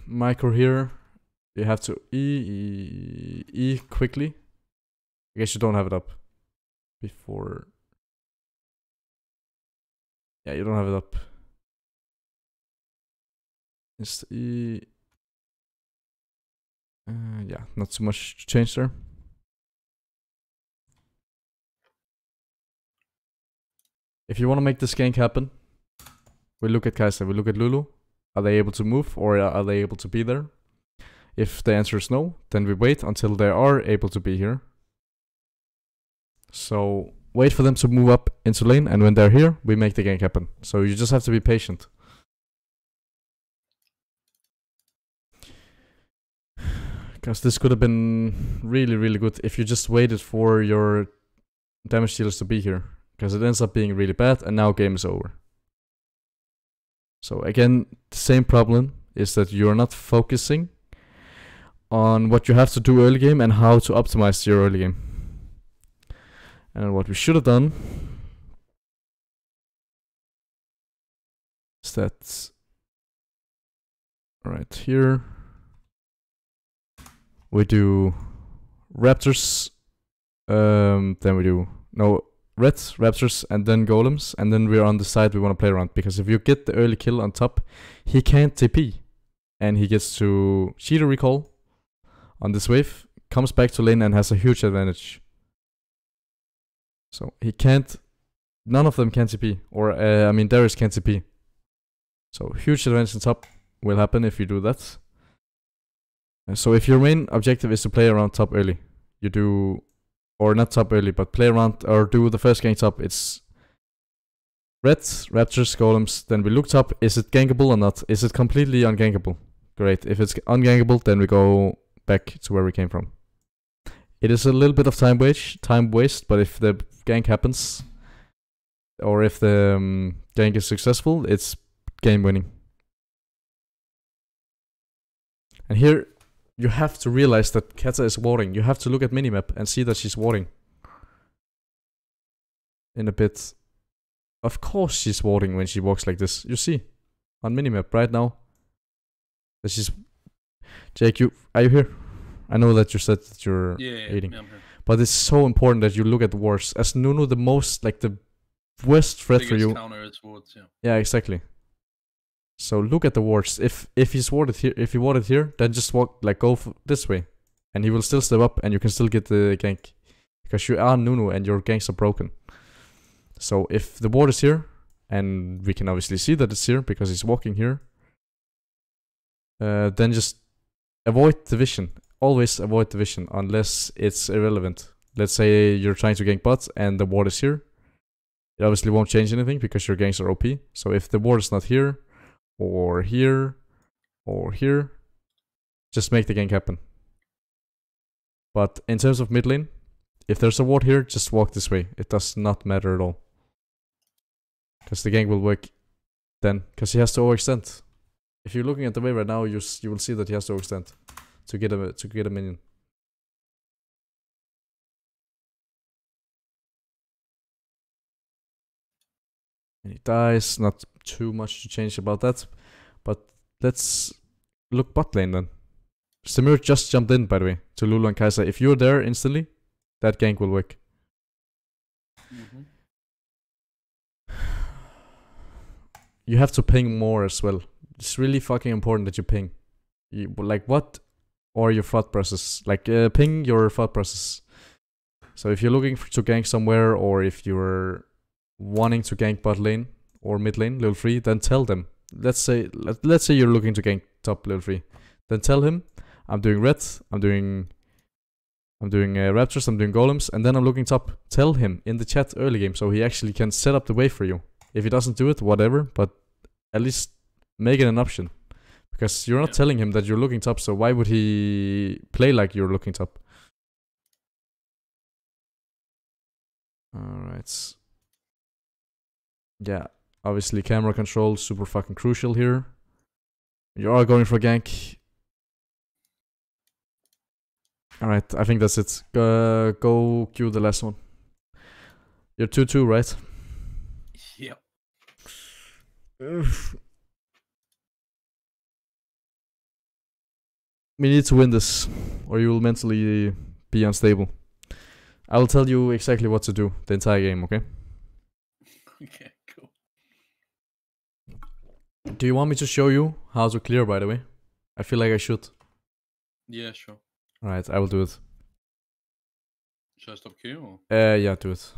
Micro here. You have to E quickly. I guess you don't have it up before. Yeah, you don't have it up. It's E. Yeah, not so much to change there. If you want to make this gank happen, we look at Kai'Sa, we look at Lulu. Are they able to move, or are they able to be there? If the answer is no, then we wait until they are able to be here. So wait for them to move up into lane, and when they're here, we make the gank happen. So you just have to be patient. Because this could have been really, really good if you just waited for your damage dealers to be here. Because it ends up being really bad, and now game is over. So again, the same problem is that you're not focusing on what you have to do early game and how to optimize your early game. And what we should have done is that right here we do raptors, then we do reds, raptors, and then golems, and then we're on the side we want to play around, because if you get the early kill on top, he can't TP, and he gets to cheater recall on this wave, comes back to lane and has a huge advantage. So he can't, none of them can TP, or I mean Darius can't TP. So huge advantage on top will happen if you do that. So if your main objective is to play around top early, you do, or not top early, but play around or do the first gank top, it's reds, raptors, golems, then we look top, is it gankable or not? Is it completely ungankable? Great, if it's ungankable, then we go back to where we came from. It is a little bit of time waste, but if the gank happens, or if the gank is successful, it's game winning. And here, you have to realize that Kata is warding. You have to look at minimap and see that she's warding. In a bit. Of course she's warding when she walks like this. You see, on minimap right now, that she's... Jake, are you here? I know that you said that you're eating. Yeah, but it's so important that you look at the wards. As Nunu, the most, like the worst threat for you. Counter is wards, yeah. Yeah, exactly. So look at the wards. If he's warded here, if he warded here, then just walk, like go this way, and he will still step up, and you can still get the gank, because you are Nunu and your ganks are broken. So if the ward is here, and we can obviously see that it's here because he's walking here, then just avoid the vision. Always avoid the vision unless it's irrelevant. Let's say you're trying to gank bot and the ward is here. It obviously won't change anything because your ganks are OP. So if the ward is not here, or here, or here, just make the gank happen. But in terms of mid lane, if there's a ward here, just walk this way. It does not matter at all. Because the gank will work then, because he has to overextend. If you're looking at the wave right now, you will see that he has to overextend to get a minion. And he dies, not too much to change about that. But let's look bot lane then. Samir just jumped in, by the way, to Lulu and Kai'Sa. If you're there instantly, that gank will work. You have to ping more as well. It's really fucking important that you ping. Like, what are your thought process? Like, ping your thought process. So if you're looking to gank somewhere, or if you're wanting to gank bot lane or mid lane, level 3, then tell them. Let's say you're looking to gank top level 3. Then tell him, I'm doing red, I'm doing I'm doing raptors, I'm doing golems, and then I'm looking top. Tell him in the chat early game so he actually can set up the wave for you. If he doesn't do it, whatever, but at least make it an option. Because you're not telling him that you're looking top, so why would he play like you're looking top? Alright. Yeah, obviously camera control, super fucking crucial here. You are going for gank. Alright, I think that's it. Go queue the last one. You're 2-2, right? Yep. We need to win this, or you will mentally be unstable. I will tell you exactly what to do the entire game, okay? Okay, cool. Do you want me to show you how to clear, by the way? I feel like I should. Yeah, sure. Alright, I will do it. Should I stop queuing? Yeah, do it.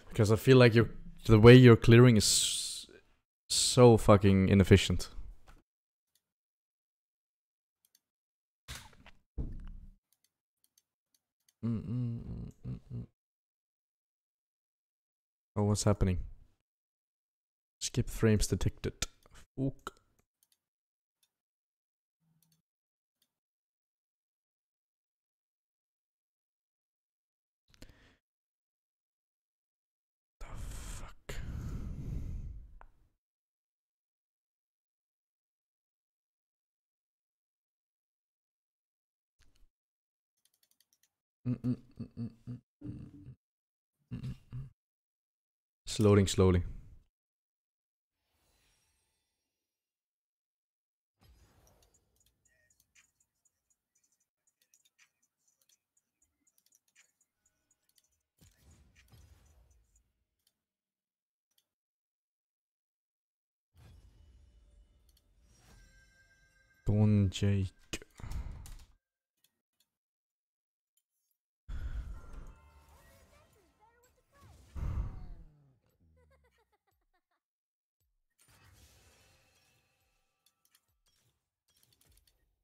Because I feel like the way you're clearing is so fucking inefficient. Oh, what's happening? Skip frames detected. Fuck. The fuck. It's loading slowly. Donjake.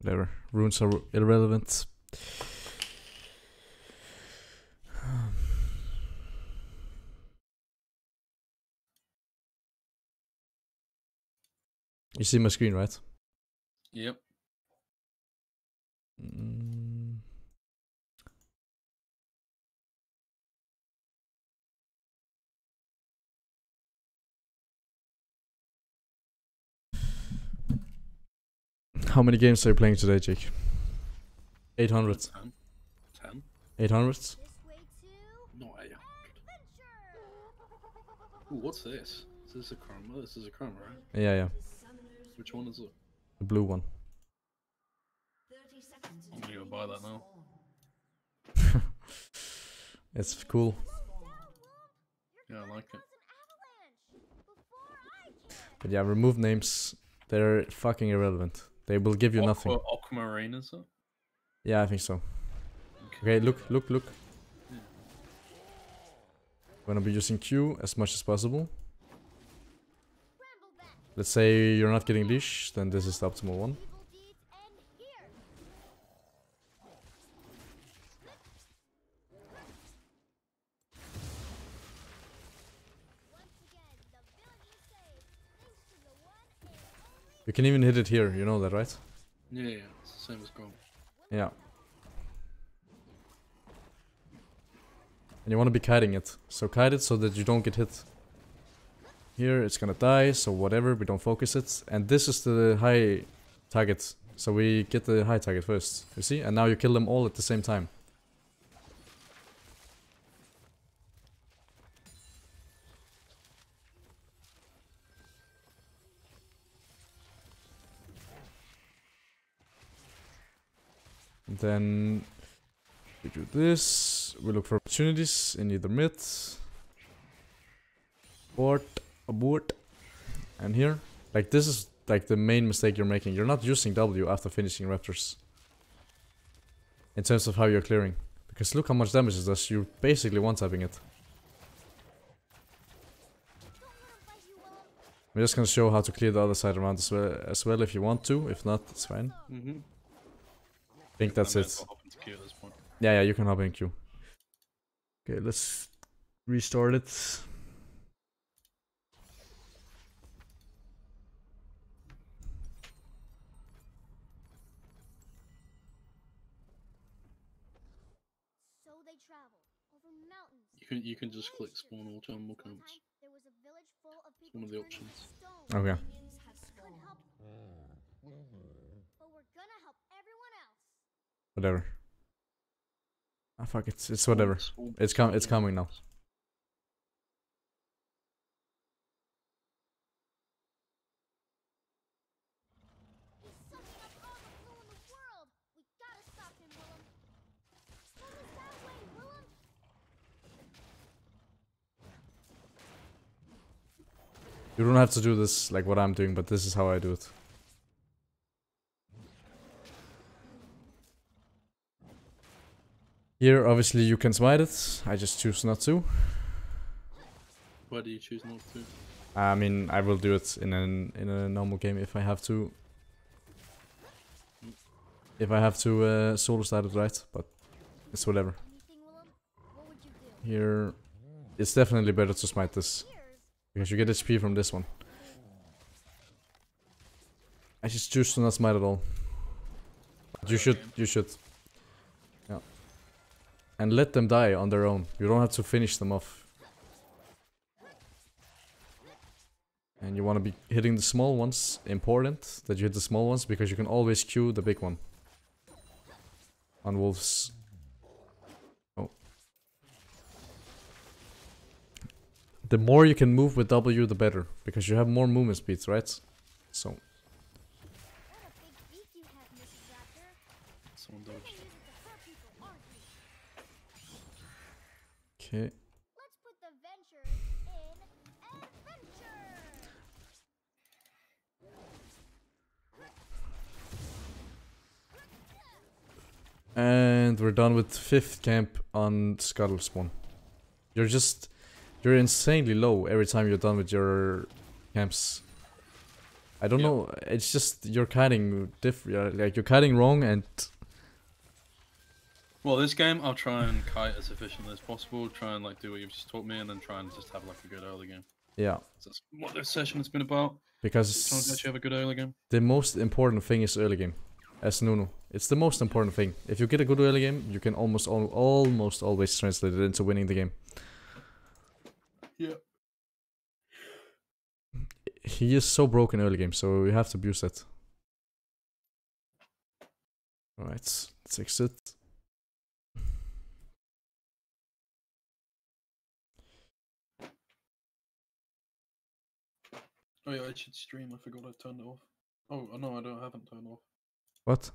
Whatever. Runes are irrelevant. You see my screen, right? Yep. How many games are you playing today, Jake? 800. 10. 800? No, 800. Ooh, what's this? Is this a chroma? This is a chroma, right? Yeah, yeah. Which one is it? The blue one. I'm gonna go buy that now. It's cool. Yeah, I like it. But yeah, remove names. They're fucking irrelevant. They will give you nothing. Aquamarine, is it? Yeah, I think so. Okay, look. Yeah. Gonna be using Q as much as possible. Let's say you're not getting leash, then this is the optimal one. You can even hit it here, you know that, right? Yeah, it's the same as gold. Yeah. And you want to be kiting it. So kite it so that you don't get hit. Here it's gonna die, so whatever, we don't focus it. And this is the high target. So we get the high target first, you see? And now you kill them all at the same time. And then we do this. We look for opportunities in either mid, abort, and here. Like this is like the main mistake you're making. You're not using W after finishing Raptors. In terms of how you're clearing. Because look how much damage it does. You're basically one-tapping it. I'm just gonna show how to clear the other side around as well if you want to. If not, it's fine. I think that's it. into queue at this point. Yeah, you can hop in queue. Okay, let's restart it. So they traveled over mountains. You can just click spawn all terminal camps. There was a village full of It's people one of the turning options. stone. Okay. Couldn't help, but we're gonna help everyone else. Whatever. Ah, fuck it. It's whatever. It's coming now. He's sucking up all the blue in the world. We gotta stop him, Willem. Slow us that way, Willem. You don't have to do this like what I'm doing, but this is how I do it. Here, obviously, you can smite it. I just choose not to. Why do you choose not to? I mean, I will do it in a normal game if I have to. If I have to solo start it, right? But it's whatever. Anything, Willem? What would you do? Here, it's definitely better to smite this. Cheers. Because you get HP from this one. I just choose to not smite at all. But you should. Yeah. And let them die on their own. You don't have to finish them off. And you want to be hitting the small ones. Important that you hit the small ones because you can always queue the big one. On wolves. Oh. The more you can move with W, the better. Because you have more movement speeds, right? So. What a big beak you have, Mrs. Raptor. Someone You're dodged. gonna use it to hurt people, aren't you? Okay. Let's put the ventures in adventure. And we're done with 5th camp on Scuttle Spawn. You're insanely low every time you're done with your camps. I don't know, it's just you're kiting different, like you're kiting wrong and... Well, this game I'll try and kite as efficiently as possible. Try and like do what you've just taught me, and then try and just have like a good early game. Yeah. So that's what this session has been about. Because Trying to actually have a good early game. the most important thing is early game. As Nuno. It's the most important thing. If you get a good early game, you can almost always translate it into winning the game. Yeah. He is so broken early game, so you have to abuse that. Alright, let's exit. Oh yeah, I should stream. I forgot I turned it off. Oh no, haven't turned it off. What?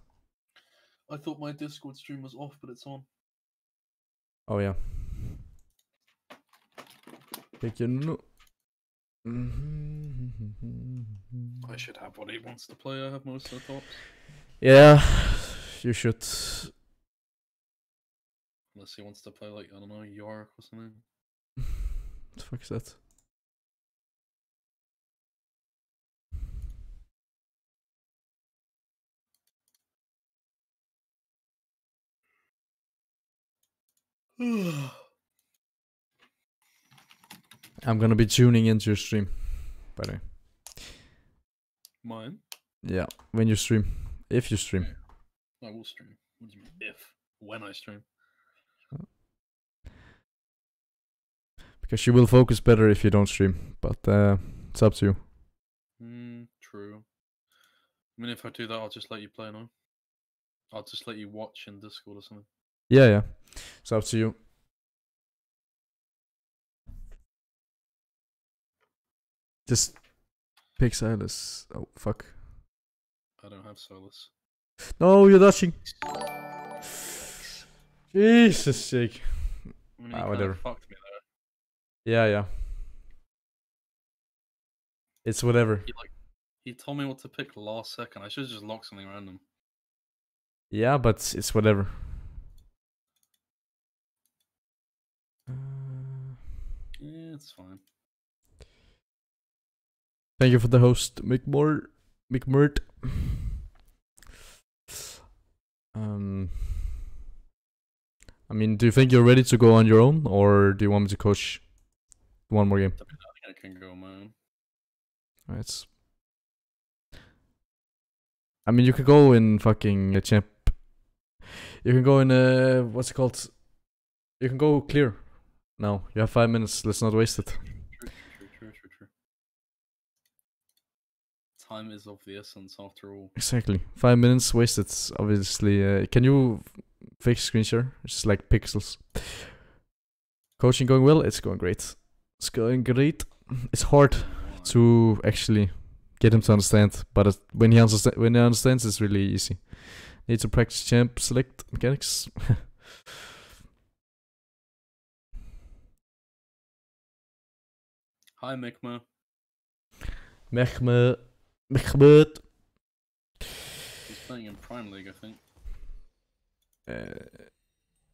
I thought my Discord stream was off, but it's on. Oh yeah. Pick your no. I should have what he wants to play. I have most of the tops. Yeah, you should. Unless he wants to play like, I don't know, York or something. What the fuck is that? I'm gonna be tuning into your stream, by the way. Mine? Yeah, when you stream. If you stream. I will stream. What do you mean if? When I stream. Because you will focus better if you don't stream, but it's up to you. True. I mean, if I do that, I'll just let you play now. I'll just let you watch in Discord or something. Yeah. It's up to you. Just pick Silas. Oh, fuck. I don't have Solus. No, you're dodging. Jesus sake. I mean, Whatever. Fucked me there. Yeah. It's whatever. He told me what to pick last second. I should have just locked something random. Yeah, but it's whatever. Yeah, it's fine. Thank you for the host, McMurt. I mean, do you think you're ready to go on your own, or do you want me to coach one more game? I think I can go, man. Alright. I mean, you could go in fucking champ. You can go in what's it called? You can go clear. No, you have 5 minutes. Let's not waste it. True. Time is of the essence, after all. Exactly. 5 minutes wasted. Obviously. Can you fix screen share? It's just like pixels. Coaching going well? It's going great. It's going great. It's hard to actually get him to understand, but when he understands, it's really easy. Need to practice champ select mechanics. Hi, Mikma. Mehmet. He's playing in Prime League, I think.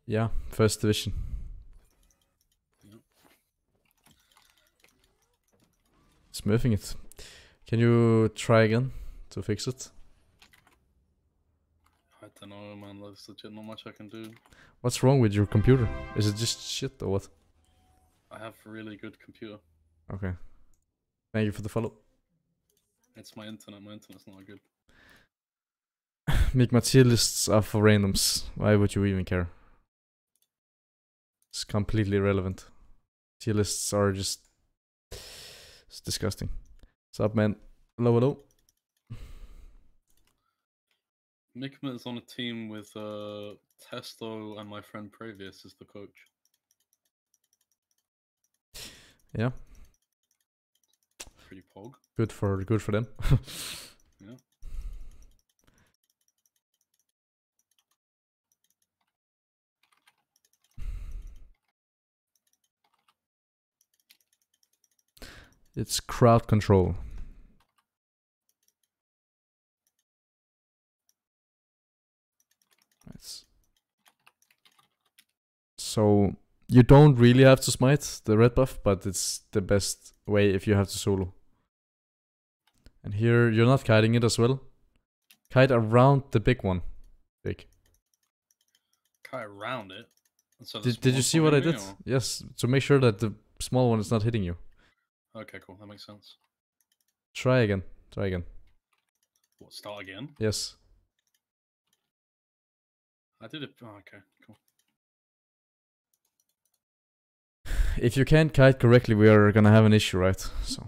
Yeah, first division. Yep. Smurfing it. Can you try again to fix it? I don't know, man. There's legit not much I can do. What's wrong with your computer? Is it just shit or what? I have a really good computer. Okay. Thank you for the follow. It's my internet. My internet's not good. Make my tier lists are for randoms. Why would you even care? It's completely irrelevant. Tier lists are just... It's disgusting. What's up, man? Hello. Mikma is on a team with Testo and my friend Previous as the coach. Yeah. Pretty pog. Good for them. Yeah. It's crowd control. Right. So you don't really have to smite the red buff, but it's the best way if you have to solo. And here you're not kiting it as well. Kite around the big one. Big. Kite around it. So Did you see what I did? Or? Yes, to make sure that the small one is not hitting you. Okay, cool. That makes sense. Try again. What, start again? Yes. I did it. Oh, okay, cool. If you can't kite correctly, we are gonna have an issue, right? So.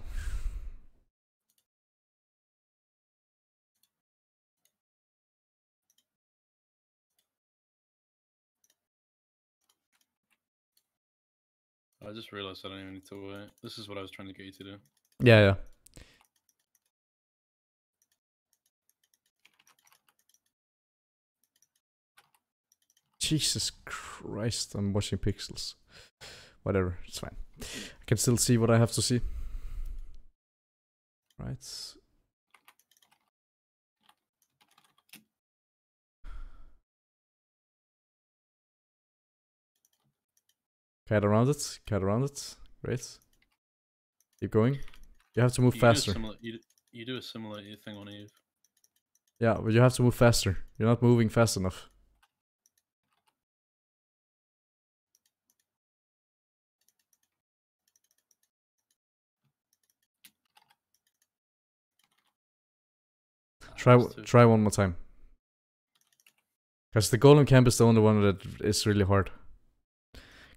I just realized I don't even need to wait. This is what I was trying to get you to do. Yeah. Jesus Christ, I'm watching pixels. Whatever, it's fine. I can still see what I have to see. Right. Kite around it. Great. Keep going. You have to move faster. You do a similar thing on Eve. Yeah, but you have to move faster. You're not moving fast enough. Try one more time. Because the golem camp is the only one that is really hard.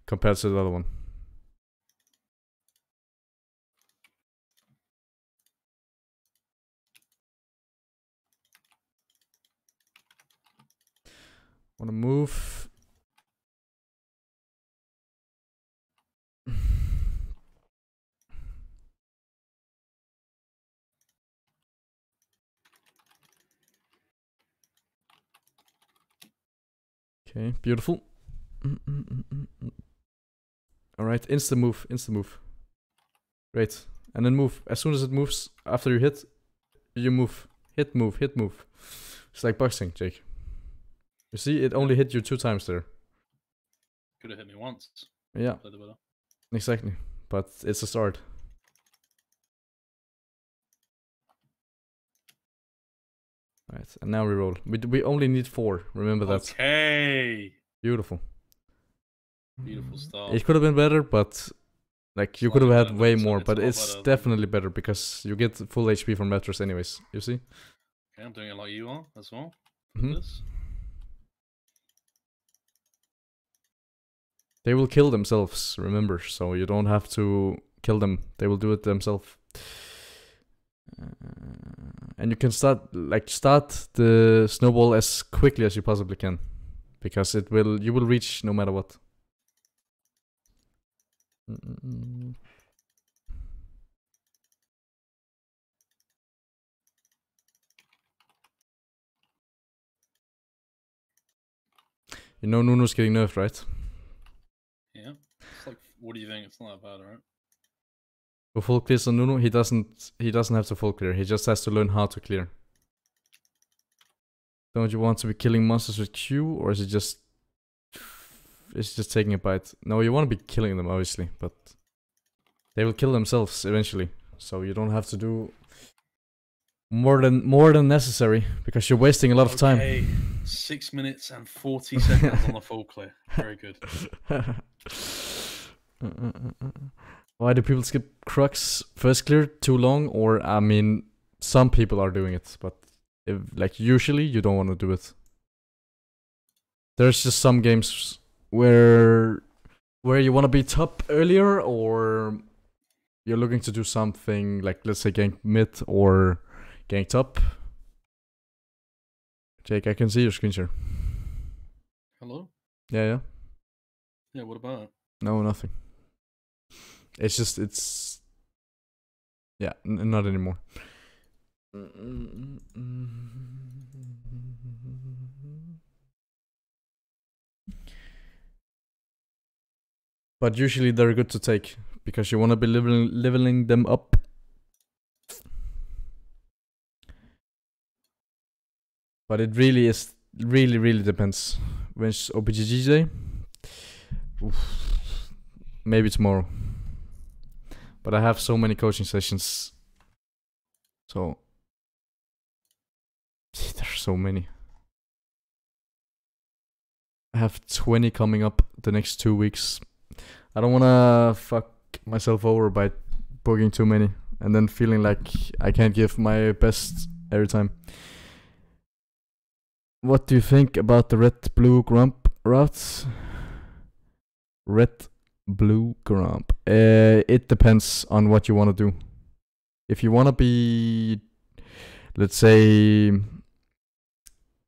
Compared to the other one. Wanna move. Okay, beautiful. Alright, instant move. Great. And then move. As soon as it moves, after you hit, you move. Hit, move. It's like boxing, Jake. You see, it only hit you 2 times there. Could have hit me once. Yeah. Exactly. But it's a start. Right, and now we roll. We only need 4. Remember that. Okay. Beautiful. Beautiful start. It could have been better, but like you could have Slightly had better, way but more. it's But a lot it's better. definitely better because you get full HP from Retros anyways. You see? Okay, I'm doing it like you are as well. Mhm. This. They will kill themselves, remember, so you don't have to kill them. They will do it themselves. And you can start the snowball as quickly as you possibly can, because you will reach no matter what. You know Nuno's getting nerfed, right? Yeah. It's like, what do you think? It's not that bad, right? For full clears on Nuno, he doesn't have to full clear. He just has to learn how to clear. Don't you want to be killing monsters with Q, or is it just taking a bite? No, you want to be killing them, obviously, but they will kill themselves eventually. So you don't have to do more than necessary, because you're wasting a lot of time. 6 minutes and 40 seconds on the full clear. Very good. Why do people skip Crux first clear too long? Or I mean, some people are doing it, but usually you don't want to do it. There's just some games where you want to be top earlier, or you're looking to do something like, let's say, gank mid or gank top. Jake, I can see your screen share. Hello? Yeah. Yeah, what about it? No, nothing. It's just, yeah, not anymore. But usually they're good to take, because you want to be leveling them up. But it really depends. When's OPGG day? Oof. Maybe tomorrow. But I have so many coaching sessions. So there's so many. I have 20 coming up the next 2 weeks. I don't wanna fuck myself over by booking too many and then feeling like I can't give my best every time. What do you think about the red-blue grump routes? Red-blue grump. It depends on what you want to do. If you want to be, let's say,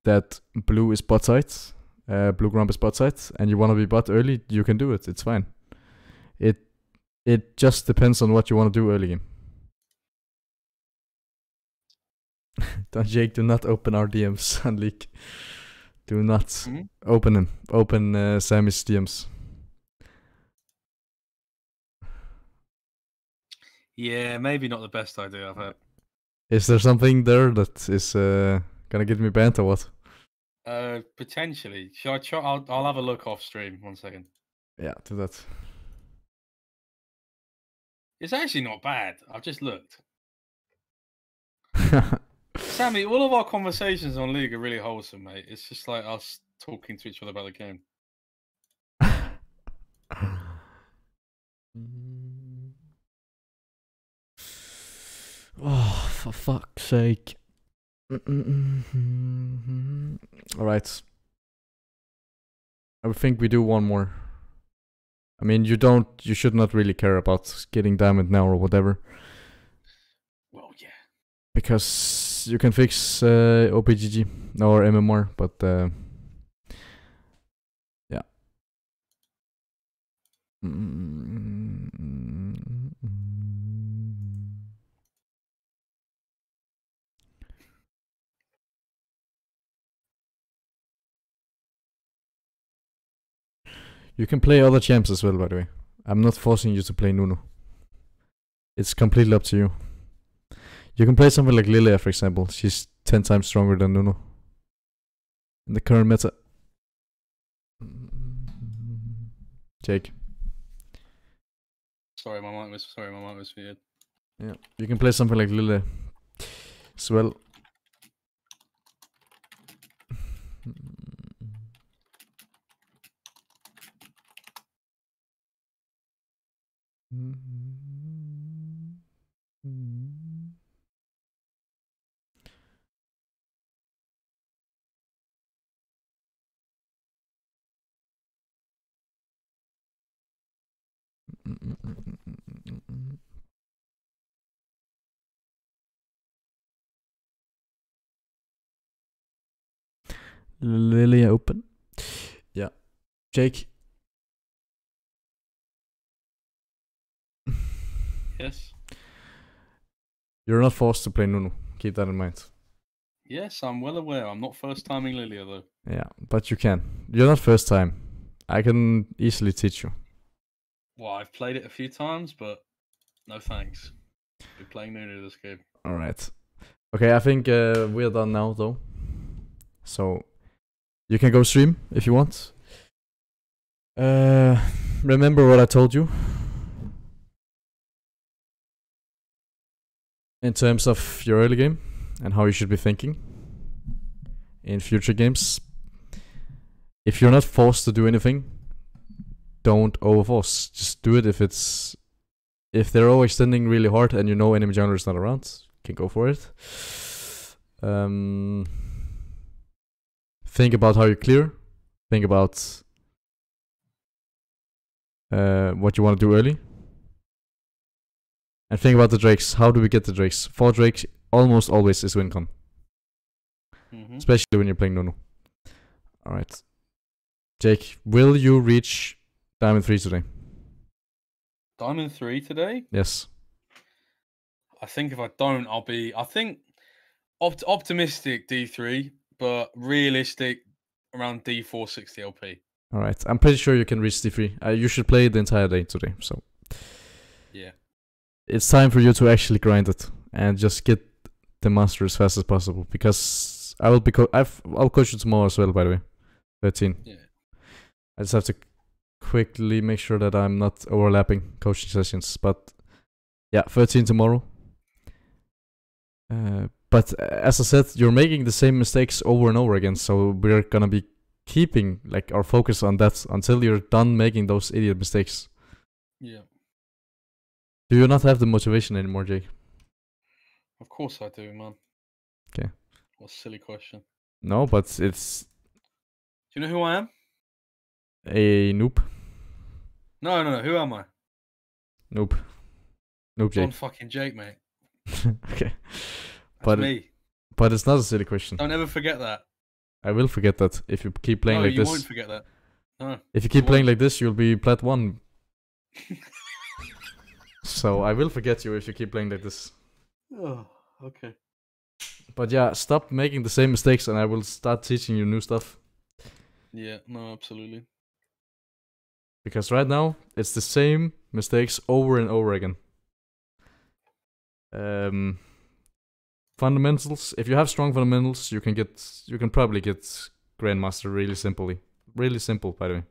that blue is bot side, blue grump is bot side, and you want to be bot early, you can do it. It's fine. It just depends on what you want to do early game. Jake, do not open our DMs on leak. Do not open them. Open Sammy's DMs. Yeah, maybe not the best idea I've had. Is there something there that is gonna get me banned or what? Potentially. Shall I try? I'll have a look off stream. 1 second. Yeah, do that. It's actually not bad. I've just looked. Sammy, all of our conversations on League are really wholesome, mate. It's just like us talking to each other about the game. Oh, for fuck's sake. Alright. I think we do one more. I mean, you should not really care about getting diamond now or whatever. Well, yeah. Because you can fix OPGG or MMR, but yeah. You can play other champs as well, by the way. I'm not forcing you to play Nuno. It's completely up to you. You can play something like Lilia, for example. She's 10 times stronger than Nuno in the current meta. Jake. Sorry, my mic was weird. Yeah, you can play something like Lilia as well. Lily open. Yeah. Jake. Yes. You're not forced to play Nunu. Keep that in mind. Yes, I'm well aware. I'm not first timing Lilia though. Yeah, but you can. You're not first time. I can easily teach you. Well, I've played it a few times, but no thanks. We're playing Nunu this game. Alright. Okay, I think we're done now though. So you can go stream if you want. Remember what I told you in terms of your early game and how you should be thinking in future games. If you're not forced to do anything, don't overforce. Just do it if they're overextending really hard and you know enemy jungler is not around, you can go for it. Think about how you clear. Think about what you want to do early. And think about the drakes. How do we get the drakes? 4 drakes almost always is win con. Especially when you're playing Nunu. Alright. Jake, will you reach Diamond 3 today? Diamond 3 today? Yes. I think if I don't, I'll be... I think optimistic D3, but realistic around D4 60 LP. Alright. I'm pretty sure you can reach D3. You should play the entire day today, so... Yeah. It's time for you to actually grind it and just get the master as fast as possible, because I will be I'll coach you tomorrow as well, by the way. 13. Yeah. I just have to quickly make sure that I'm not overlapping coaching sessions, but yeah, 13 tomorrow. But as I said, you're making the same mistakes over and over again, so we're gonna be keeping like our focus on that until you're done making those idiot mistakes. Yeah. Do you not have the motivation anymore, Jake? Of course I do, man. Okay. What a silly question. No, but it's... Do you know who I am? A noob. No. Who am I? Noob. Noob John Jake. fucking Jake, mate. Okay. That's me. But it's not a silly question. Don't ever forget that. I will forget that if you keep playing like you this. won't forget that. No. If you keep playing like this, you'll be plat 1. So I will forget you if you keep playing like this. Oh, okay. But yeah, stop making the same mistakes and I will start teaching you new stuff. Yeah, no, absolutely. Because right now, it's the same mistakes over and over again. Fundamentals. If you have strong fundamentals, you can probably get Grandmaster really simply. Really simple, by the way.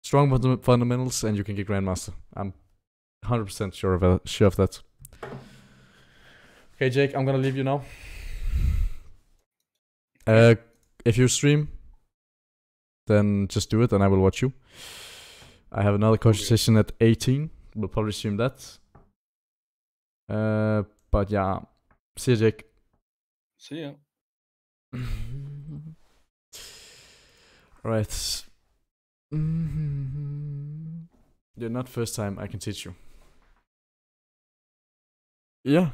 Strong fundamentals and you can get Grandmaster. I'm 100% sure of that. Okay, Jake, I'm gonna leave you now. If you stream, then just do it and I will watch you. I have another coaching session at 18. We'll probably stream that. But yeah, see you, Jake. See ya. Alright. You're not first time, I can teach you. Yeah,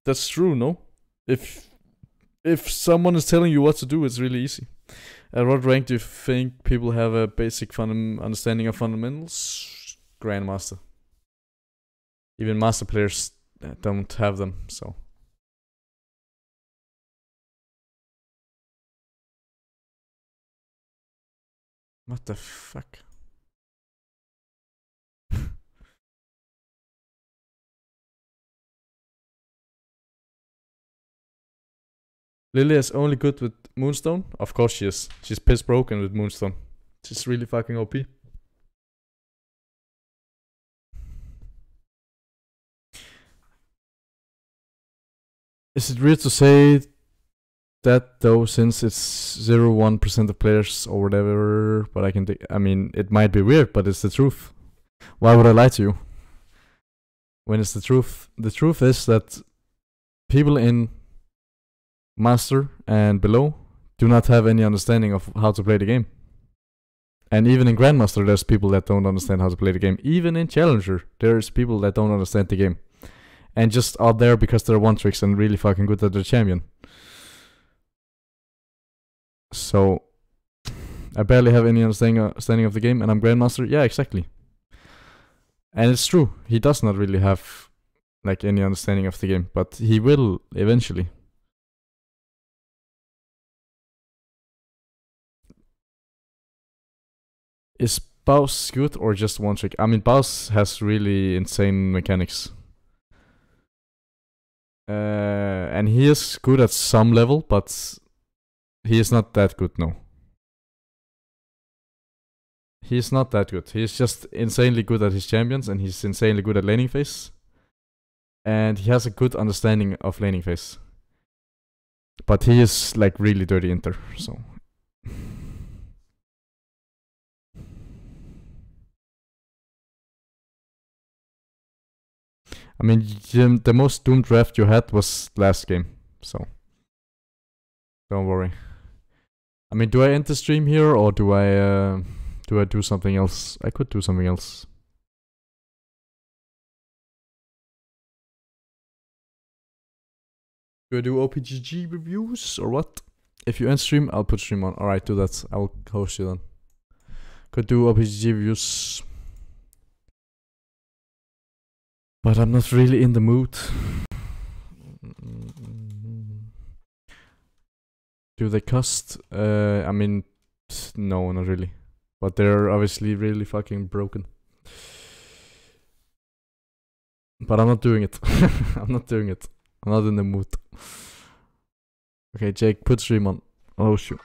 that's true, no? If someone is telling you what to do, it's really easy. At what rank do you think people have a basic understanding of fundamentals? Grandmaster. Even master players don't have them, so. What the fuck? Lily is only good with Moonstone? Of course she is. She's piss broken with Moonstone. She's really fucking OP. Is it weird to say that though, since it's 0.1% of players or whatever? But I mean, it might be weird, but it's the truth. Why would I lie to you? when it's the truth. The truth is that people in Master and below do not have any understanding of how to play the game. And even in Grandmaster, there's people that don't understand how to play the game. Even in Challenger, there's people that don't understand the game. And just are there because they're one tricks and really fucking good at their champion. So, I barely have any understanding of the game, and I'm Grandmaster. Yeah, exactly. And it's true. He does not really have like any understanding of the game, but he will eventually. Is Baus good or just one trick? I mean, Baus has really insane mechanics. And he is good at some level, but he is not that good, no. He is not that good. He is just insanely good at his champions, and he's insanely good at laning phase. And he has a good understanding of laning phase. But he is like really dirty inter, so. I mean, the most doomed draft you had was last game, so don't worry. I mean, do I end the stream here, or do I do something else? I could do something else. Do I do OPGG reviews or what? If you end stream, I'll put stream on. Alright, do that. I'll host you then. Could do OPGG reviews. But I'm not really in the mood. Do they cost? I mean, no, not really. But they're obviously really fucking broken. But I'm not doing it. I'm not doing it. I'm not in the mood. Okay, Jake, put stream on. Oh shoot.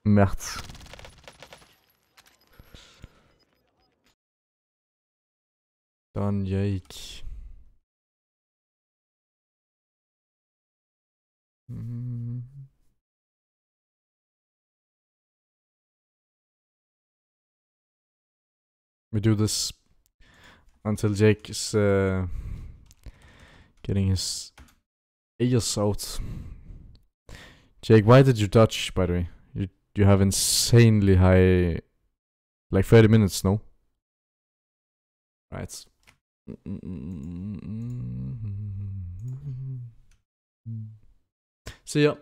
Merde. Donjake. We do this until Jake is getting his ears out. Jake, why did you dodge, by the way? You have insanely high, like 30 minutes, no? Right. See ya.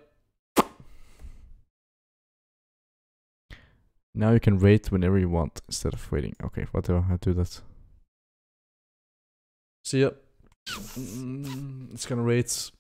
Now you can wait whenever you want instead of waiting. Okay, whatever, I'll do that. See ya. It's gonna wait.